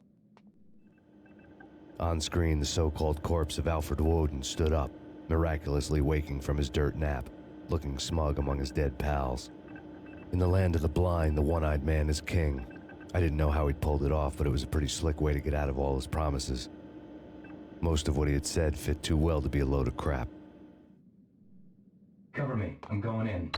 Speaker 3: On screen, the so-called corpse of Alfred Woden stood up, miraculously waking from his dirt nap, looking smug among his dead pals. In the land of the blind, the one-eyed man is king. I didn't know how he'd pulled it off, but it was a pretty slick way to get out of all his promises. Most of what he had said fit too well to be a load of crap.
Speaker 4: Cover me. I'm going in.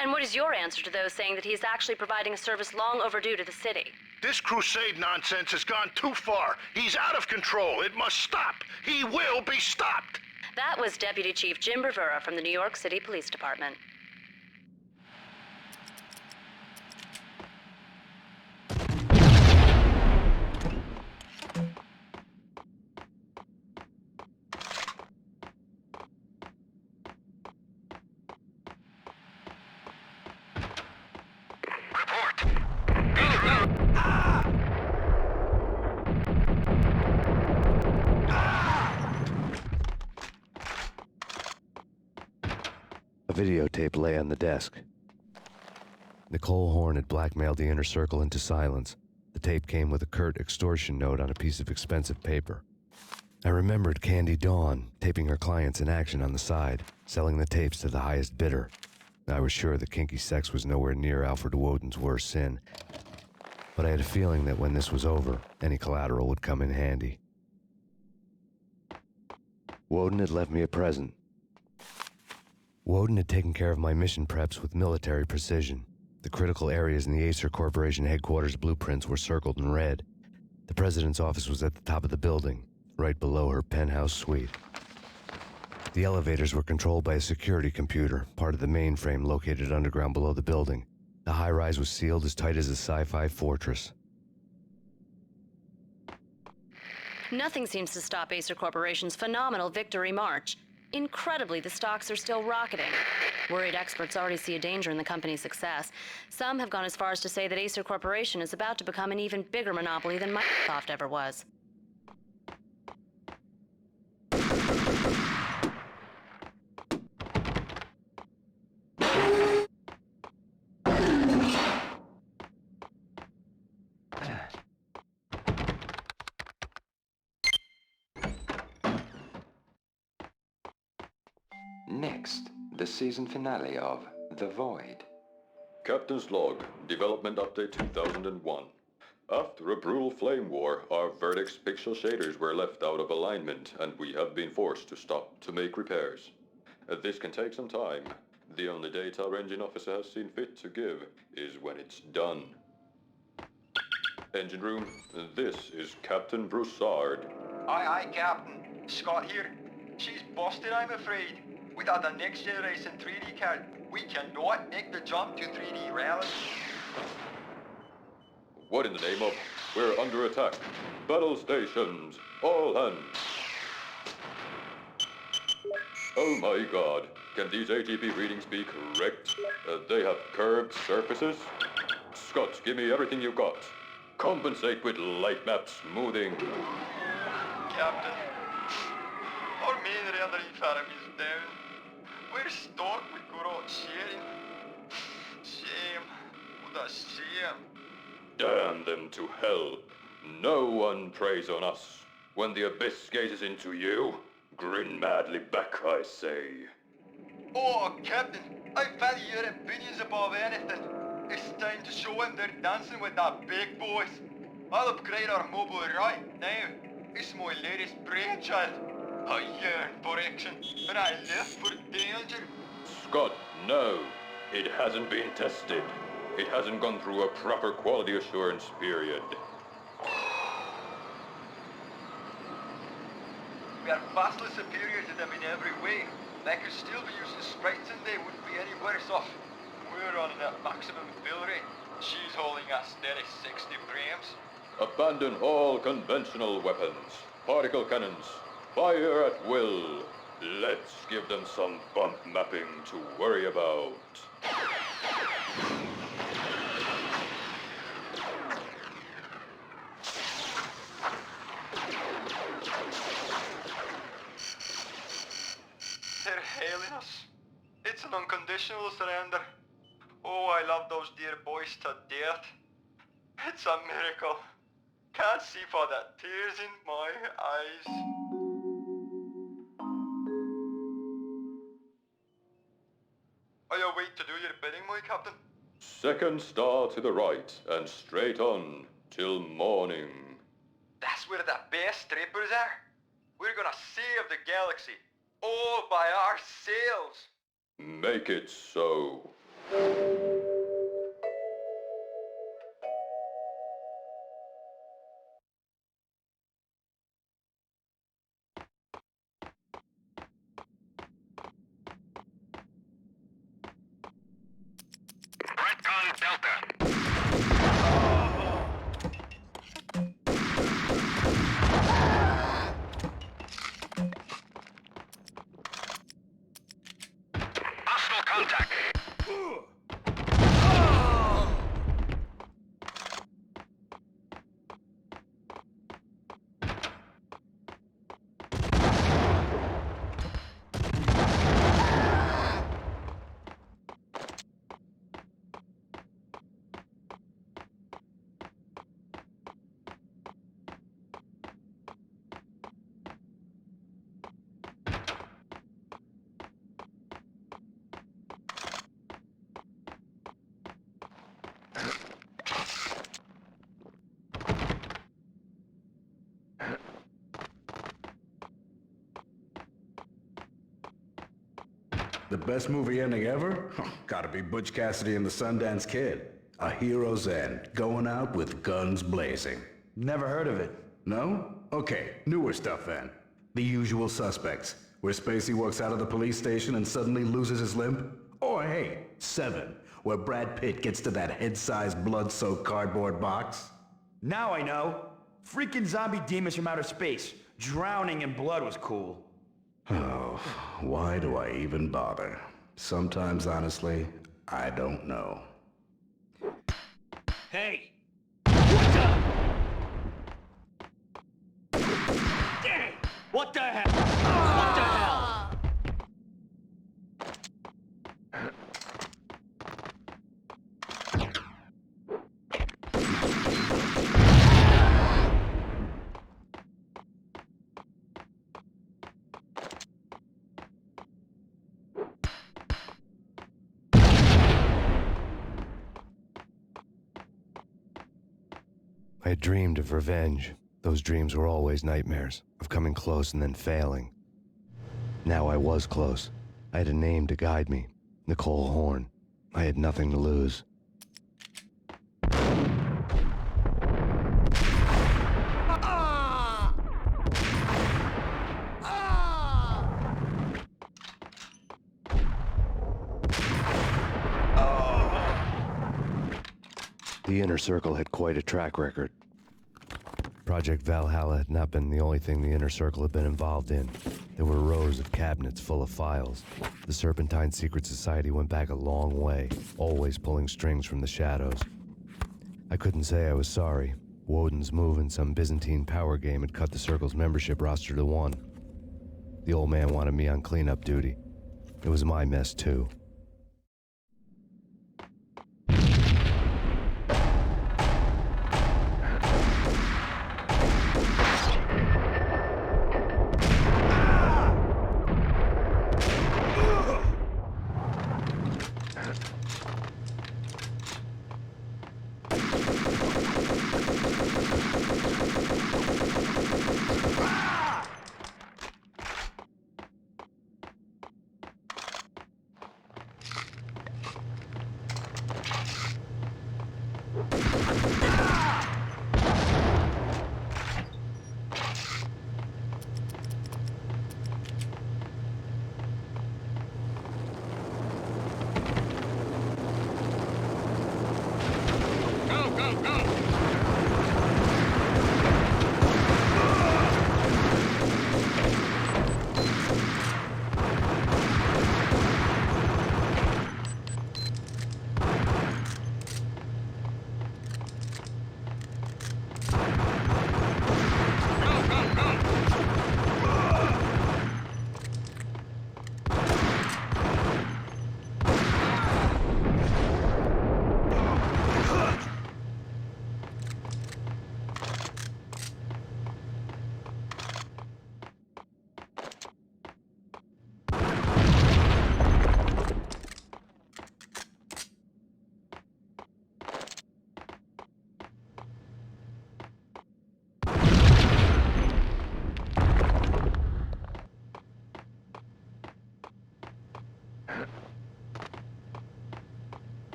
Speaker 1: And what is your answer to those saying that he's actually providing a service long overdue to the city?
Speaker 15: This crusade nonsense has gone too far. He's out of control. It must stop. He will be stopped.
Speaker 1: That was Deputy Chief Jim Rivera from the New York City Police Department.
Speaker 3: A videotape lay on the desk. Nicole Horn had blackmailed the inner circle into silence. The tape came with a curt extortion note on a piece of expensive paper. I remembered Candy Dawn taping her clients in action on the side, selling the tapes to the highest bidder. I was sure that kinky sex was nowhere near Alfred Woden's worst sin, but I had a feeling that when this was over, any collateral would come in handy. Woden had left me a present. Woden had taken care of my mission preps with military precision. The critical areas in the Aesir Corporation headquarters blueprints were circled in red. The president's office was at the top of the building, right below her penthouse suite. The elevators were controlled by a security computer, part of the mainframe located underground below the building. The high-rise was sealed as tight as a sci-fi fortress.
Speaker 1: Nothing seems to stop Aesir Corporation's phenomenal victory march. Incredibly, the stocks are still rocketing. Worried experts already see a danger in the company's success. Some have gone as far as to say that Aesir Corporation is about to become an even bigger monopoly than Microsoft ever was.
Speaker 11: Next, the season finale of The Void.
Speaker 14: Captain's log, development update 2001. After a brutal flame war, our verdict's pixel shaders were left out of alignment, and we have been forced to stop to make repairs. This can take some time. The only date our engine officer has seen fit to give is when it's done. Engine room, this is Captain Broussard.
Speaker 8: Aye, aye, Captain. Scott here. She's busted, I'm afraid. Without a next generation 3D card, we cannot make the jump to 3D reality.
Speaker 14: What in the name of? We're under attack. Battle stations, all hands. Oh my god, can these ATP readings be correct? They have curved surfaces? Scott, give me everything you got. Compensate with light map smoothing.
Speaker 8: Captain, our main rendering farm is down. We're stuck with garage sharing. Shame. What a shame.
Speaker 14: Damn them to hell. No one preys on us. When the abyss gazes into you, grin madly back, I say.
Speaker 8: Oh, Captain, I value your opinions above anything. It's time to show them they're dancing with the big boys. I'll upgrade our mobile right now. It's my latest brainchild. I yearn for action, and I live for danger.
Speaker 14: Scott, no. It hasn't been tested. It hasn't gone through a proper quality assurance period.
Speaker 8: We are vastly superior to them in every way. They could still be using sprites and they wouldn't be any worse off. We're running at maximum fill rate. She's holding a steady 60 frames.
Speaker 14: Abandon all conventional weapons. Particle cannons. Fire at will. Let's give them some bump mapping to worry about.
Speaker 8: They're hailing us. It's an unconditional surrender. Oh, I love those dear boys to death. It's a miracle. Can't see for the tears in my eyes. Are you awake to do your bidding, my captain?
Speaker 14: Second star to the right and straight on till morning.
Speaker 8: That's where the best strippers are. We're gonna save the galaxy. All by ourselves.
Speaker 14: Make it so.
Speaker 16: Retcon Delta. Hostile contact.
Speaker 17: The best movie ending ever? Gotta be Butch Cassidy and the Sundance Kid. A hero's end, going out with guns blazing.
Speaker 20: Never heard of it.
Speaker 17: No? Okay, newer stuff then. The Usual Suspects, where Spacey walks out of the police station and suddenly loses his limb. Or hey, Seven, where Brad Pitt gets to that head-sized blood-soaked cardboard box.
Speaker 20: Now I know. Freaking zombie demons from outer space. Drowning in blood was cool.
Speaker 17: Oh, why do I even bother? Sometimes, honestly, I don't know.
Speaker 20: Hey! What's up? Dang! What the hell? What the hell?
Speaker 3: I had dreamed of revenge. Those dreams were always nightmares, of coming close and then failing. Now I was close. I had a name to guide me, Nicole Horn. I had nothing to lose. The Inner Circle had quite a track record. Project Valhalla had not been the only thing the Inner Circle had been involved in. There were rows of cabinets full of files. The Serpentine Secret Society went back a long way, always pulling strings from the shadows. I couldn't say I was sorry. Woden's move in some Byzantine power game had cut the Circle's membership roster to 1. The old man wanted me on cleanup duty. It was my mess, too.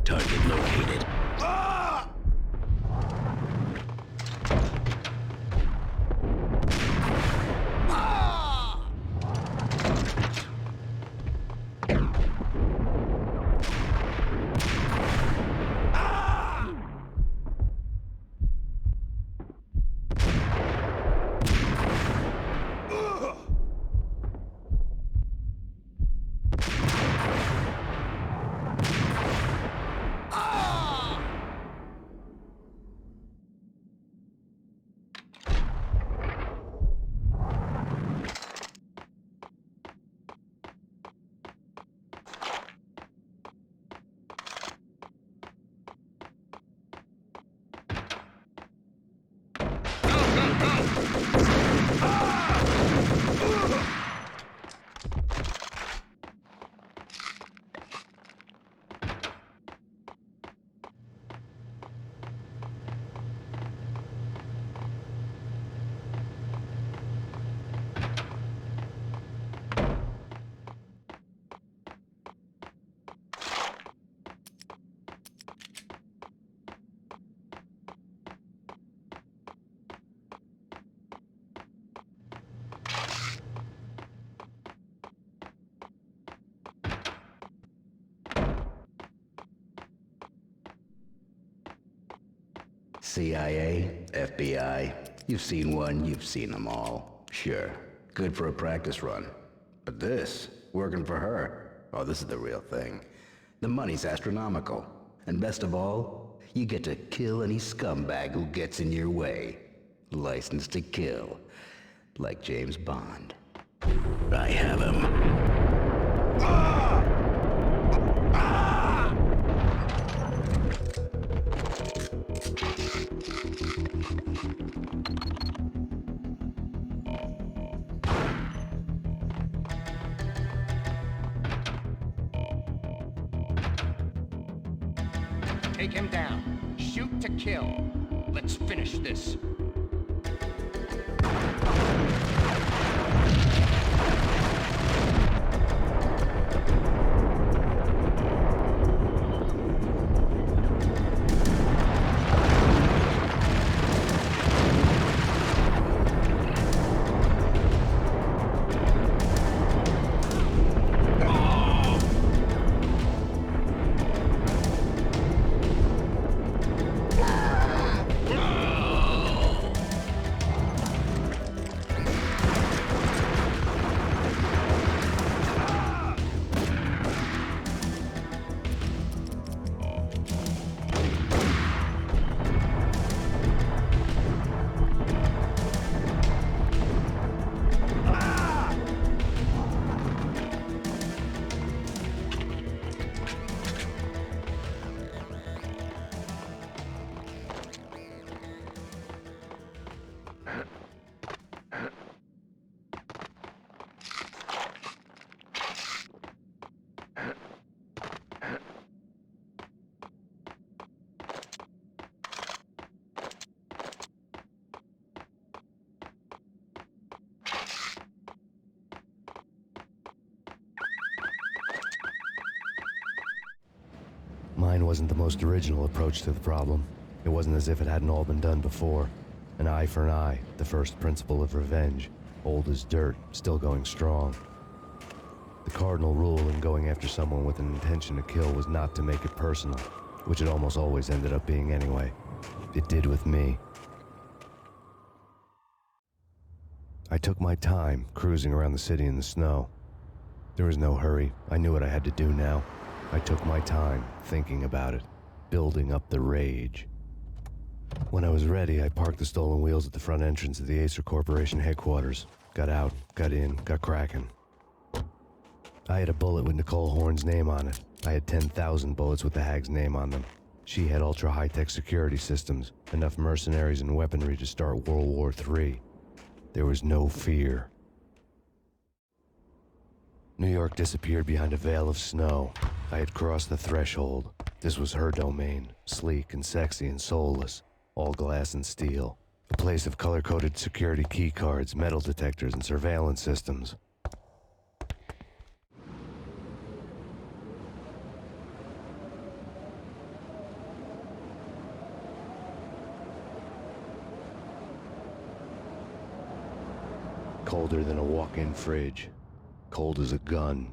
Speaker 7: Target located. CIA, FBI, you've seen one, you've seen them all. Sure, good for a practice run. But this, working for her, Oh, this is the real thing. The money's astronomical. And best of all, you get to kill any scumbag who gets in your way. License to kill. Like James Bond. I have him.
Speaker 6: Take him down. Shoot to kill. Let's finish this.
Speaker 3: Mine wasn't the most original approach to the problem. It wasn't as if it hadn't all been done before. An eye for an eye, the first principle of revenge. Old as dirt, still going strong. The cardinal rule in going after someone with an intention to kill was not to make it personal, which it almost always ended up being anyway. It did with me. I took my time, cruising around the city in the snow. There was no hurry. I knew what I had to do now. I took my time, thinking about it, building up the rage. When I was ready, I parked the stolen wheels at the front entrance of the Aesir Corporation headquarters. Got out, got in, got cracking. I had a bullet with Nicole Horn's name on it. I had 10,000 bullets with the Hag's name on them. She had ultra-high-tech security systems, enough mercenaries and weaponry to start World War III. There was no fear. New York disappeared behind a veil of snow. I had crossed the threshold. This was her domain, sleek and sexy and soulless, all glass and steel. A place of color-coded security keycards, metal detectors, and surveillance systems. Colder than a walk-in fridge. Cold as a gun.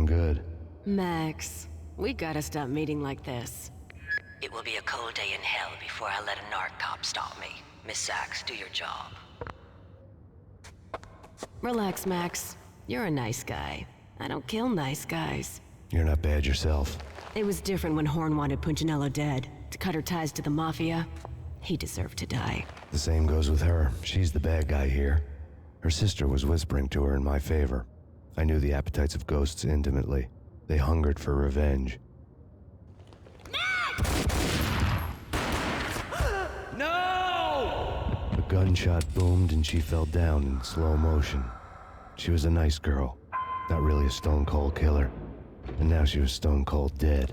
Speaker 3: sound good.
Speaker 9: Max, we gotta stop meeting like this.
Speaker 19: It will be a cold day in hell before I let a narc cop stop me. Miss Sachs, do your job.
Speaker 9: Relax, Max. You're a nice guy. I don't kill nice guys.
Speaker 3: You're not bad yourself.
Speaker 9: It was different when Horn wanted Punchinello dead. To cut her ties to the Mafia. He deserved to die.
Speaker 3: The same goes with her. She's the bad guy here. Her sister was whispering to her in my favor. I knew the appetites of ghosts intimately. They hungered for revenge.
Speaker 21: No!
Speaker 3: A gunshot boomed and she fell down in slow motion. She was a nice girl, not really a stone-cold killer. And now she was stone-cold dead.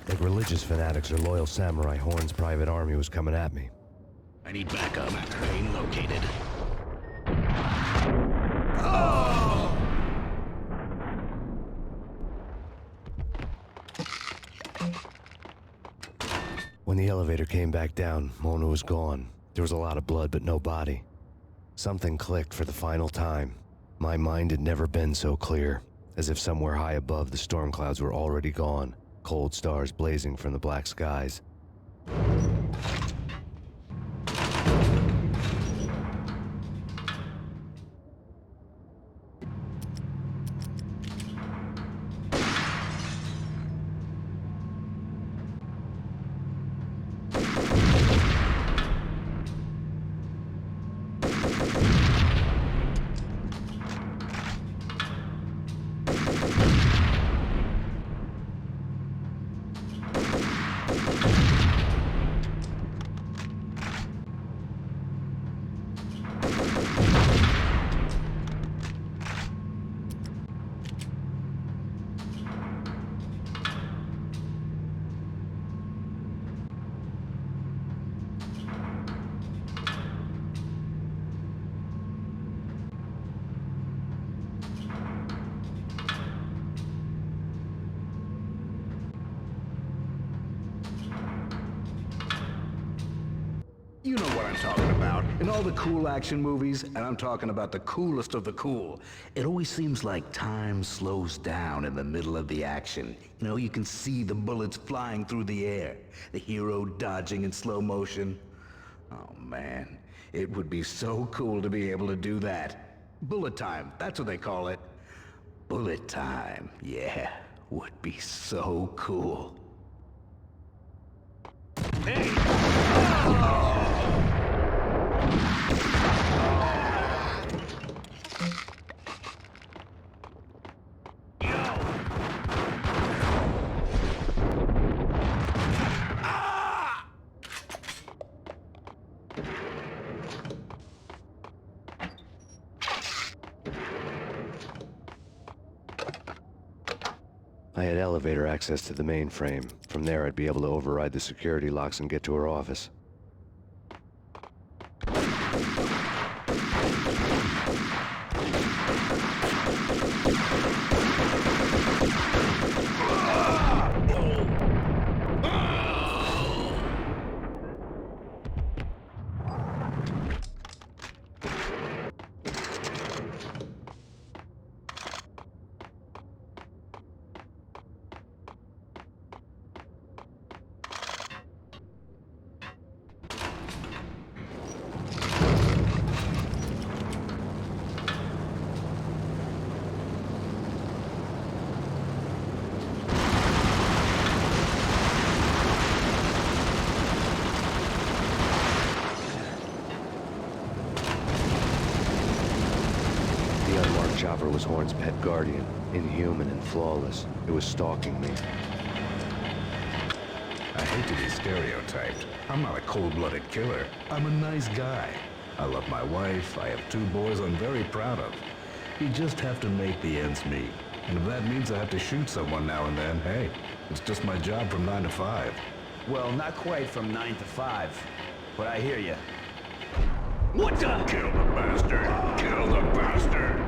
Speaker 3: Like religious fanatics or loyal samurai, Horn's private army was coming at me.
Speaker 7: I need backup. Payne located.
Speaker 3: When the elevator came back down, Mona was gone. There was a lot of blood, but no body. Something clicked for the final time. My mind had never been so clear, as if somewhere high above the storm clouds were already gone, cold stars blazing from the black skies.
Speaker 17: You know what I'm talking about. In all the cool action movies, and I'm talking about the coolest of the cool, it always seems like time slows down in the middle of the action. You know, you can see the bullets flying through the air, the hero dodging in slow motion. Oh man, it would be so cool to be able to do that. Bullet time, that's what they call it. Bullet time, yeah, would be so cool. Hey!
Speaker 3: I had elevator access to the mainframe. From there, I'd be able to override the security locks and get to her office. Chopper was Horn's pet guardian, inhuman and flawless. It was stalking me.
Speaker 17: I hate to be stereotyped. I'm not a cold-blooded killer. I'm a nice guy. I love my wife. I have 2 boys I'm very proud of. You just have to make the ends meet. And if that means I have to shoot someone now and then, hey, it's just my job from 9 to 5.
Speaker 20: Well, not quite from 9 to 5, but I hear you.
Speaker 17: What the? Kill the bastard! Kill the bastard!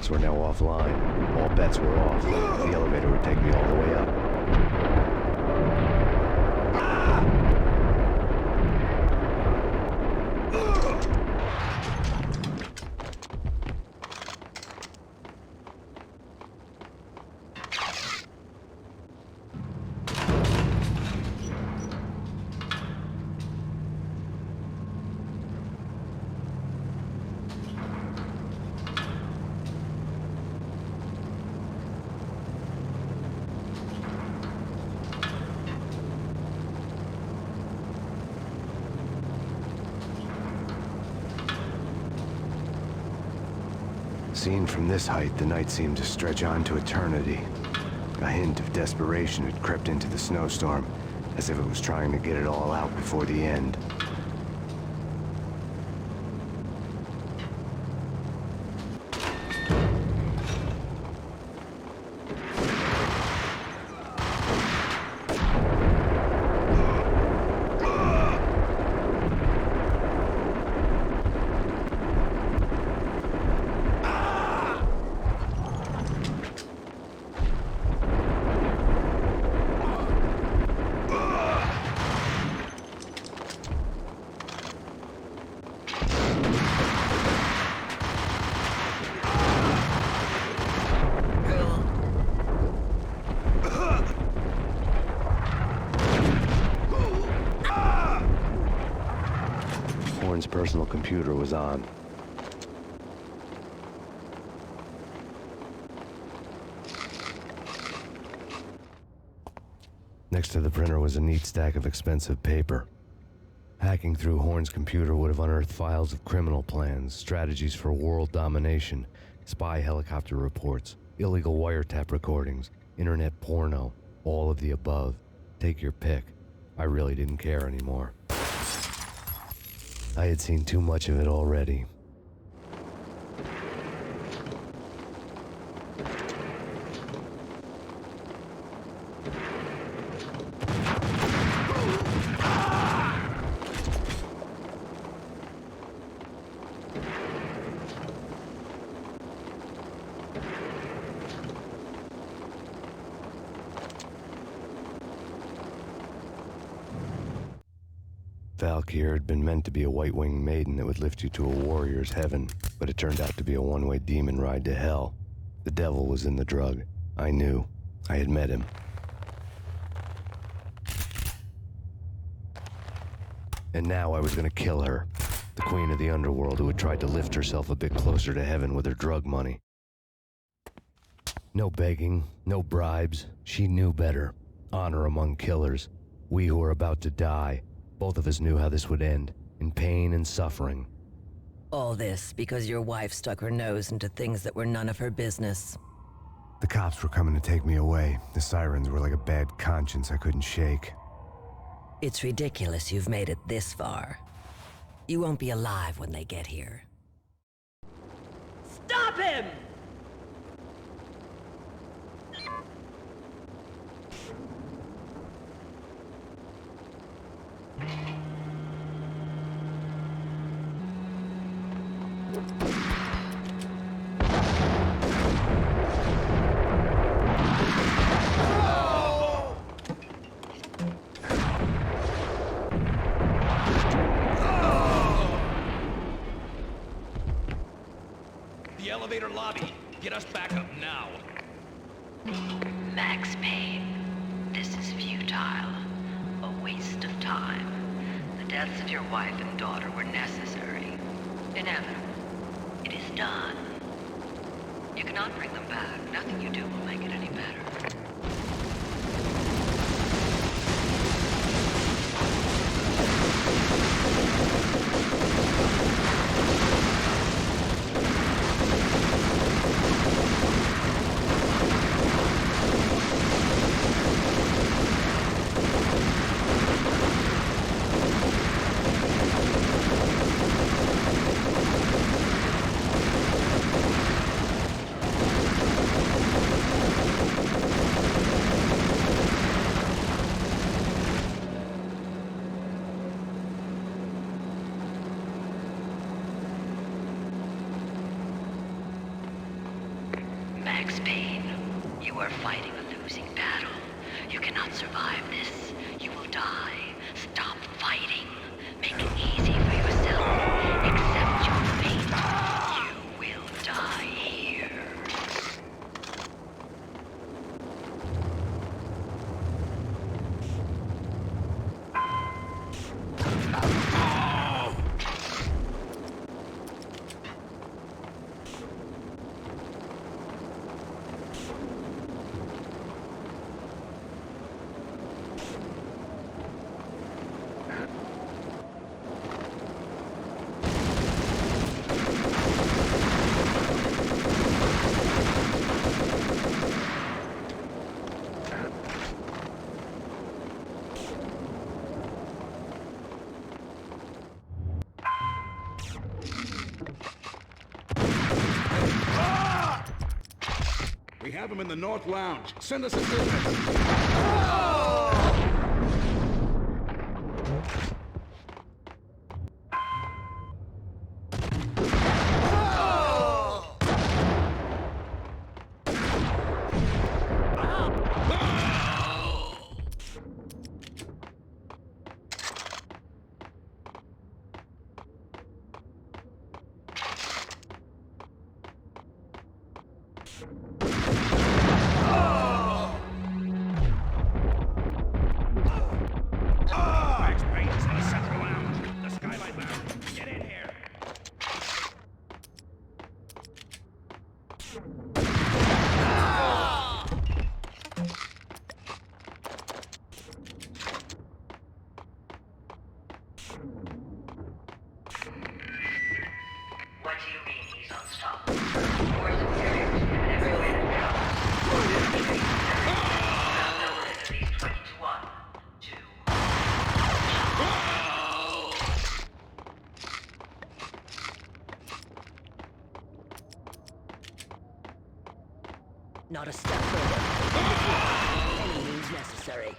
Speaker 3: lifts were now offline. All bets were off. The elevator would take me all the way up. Seen from this height, the night seemed to stretch on to eternity. A hint of desperation had crept into the snowstorm, as if it was trying to get it all out before the end. Personal computer was on. Next to the printer was a neat stack of expensive paper. Hacking through Horn's computer would have unearthed files of criminal plans, strategies for world domination, spy helicopter reports, illegal wiretap recordings, internet porno, all of the above. Take your pick. I really didn't care anymore. I had seen too much of it already. Valkyr had been meant to be a white-winged maiden that would lift you to a warrior's heaven, but it turned out to be a one-way demon ride to hell. The devil was in the drug. I knew. I had met him. And now I was gonna kill her. The queen of the underworld who had tried to lift herself a bit closer to heaven with her drug money. No begging, no bribes. She knew better. Honor among killers. We who were about to die. Both of us knew how this would end, in pain and suffering.
Speaker 19: All this because your wife stuck her nose into things that were none of her business.
Speaker 3: The cops were coming to take me away. The sirens were like a bad conscience I couldn't shake.
Speaker 19: It's ridiculous you've made it this far. You won't be alive when they get here.
Speaker 18: Stop him!
Speaker 4: The elevator lobby. Get us back up now.
Speaker 22: Max Payne, this is futile. A waste of time. The deaths of your wife and daughter were necessary. Inevitable. It is done. You cannot bring them back. Nothing you do will make it any better. Payne, you are fighting a losing battle. You cannot survive this. You will die. Stop fighting. Make it easy for yourself. Accept your fate. You will die here.
Speaker 15: We have him in the North Lounge. Send us assistance.
Speaker 22: What do you mean he's unstoppable? More superior to him in every way that counts. Number is at least 20 to 1. 2.
Speaker 19: Not a step further. Any means necessary.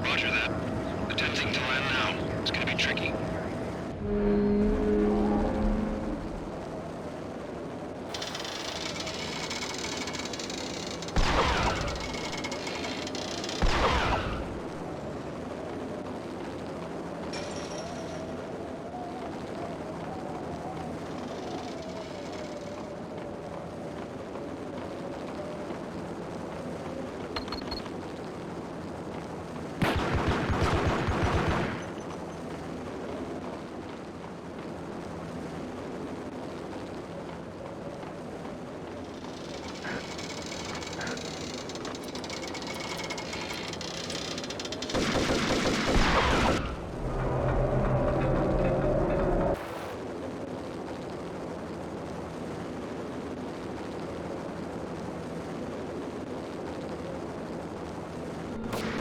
Speaker 15: Roger that. Attempting to land now. It's gonna be tricky.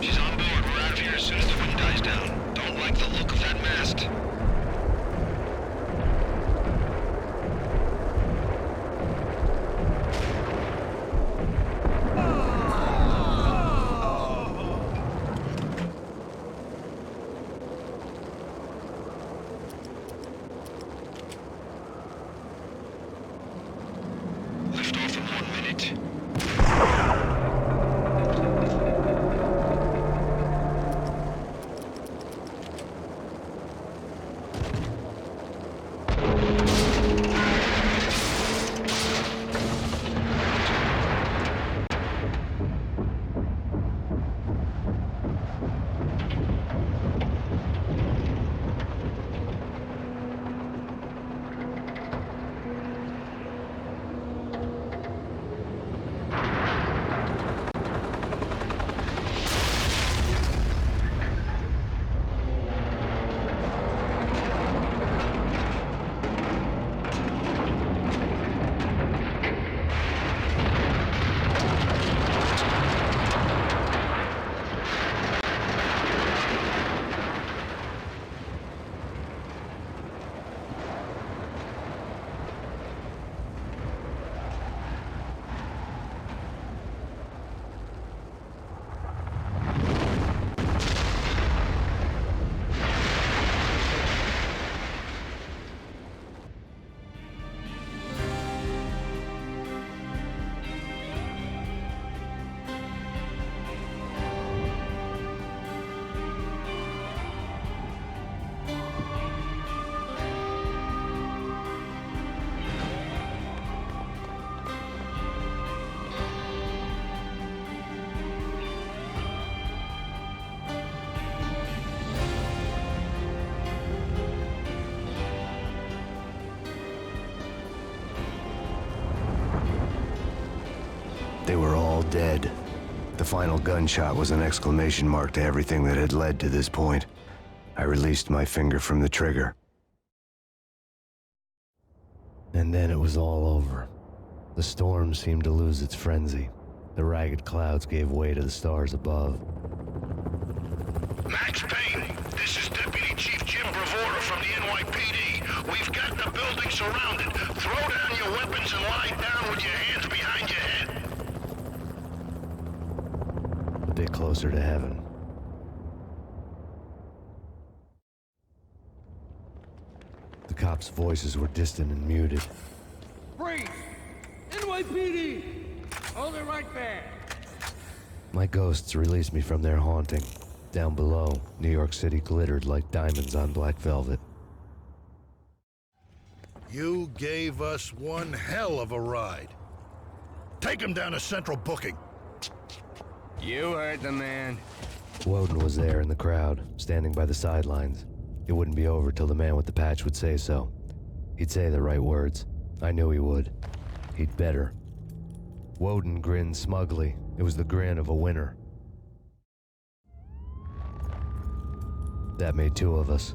Speaker 15: She's on board. We're out of here as soon as the wind dies down. Don't like the look of that mast. Lift off in 1 minute.
Speaker 3: all dead. The final gunshot was an exclamation mark to everything that had led to this point. I released my finger from the trigger. And then it was all over. The storm seemed to lose its frenzy. The ragged clouds gave way to the stars above.
Speaker 15: Max Payne, this is Deputy Chief Jim Bravura from the NYPD. We've got the building surrounded. Throw down your weapons and lie down with your hands behind your head.
Speaker 3: A bit closer to heaven. The cops' voices were distant and muted.
Speaker 5: Freeze! NYPD! Hold it right there!
Speaker 3: My ghosts released me from their haunting. Down below, New York City glittered like diamonds on black velvet.
Speaker 12: You gave us one hell of a ride. Take him down to Central Booking.
Speaker 6: You heard the man.
Speaker 3: Woden was there in the crowd, standing by the sidelines. It wouldn't be over till the man with the patch would say so. He'd say the right words. I knew he would. He'd better. Woden grinned smugly. It was the grin of a winner. That made two of us.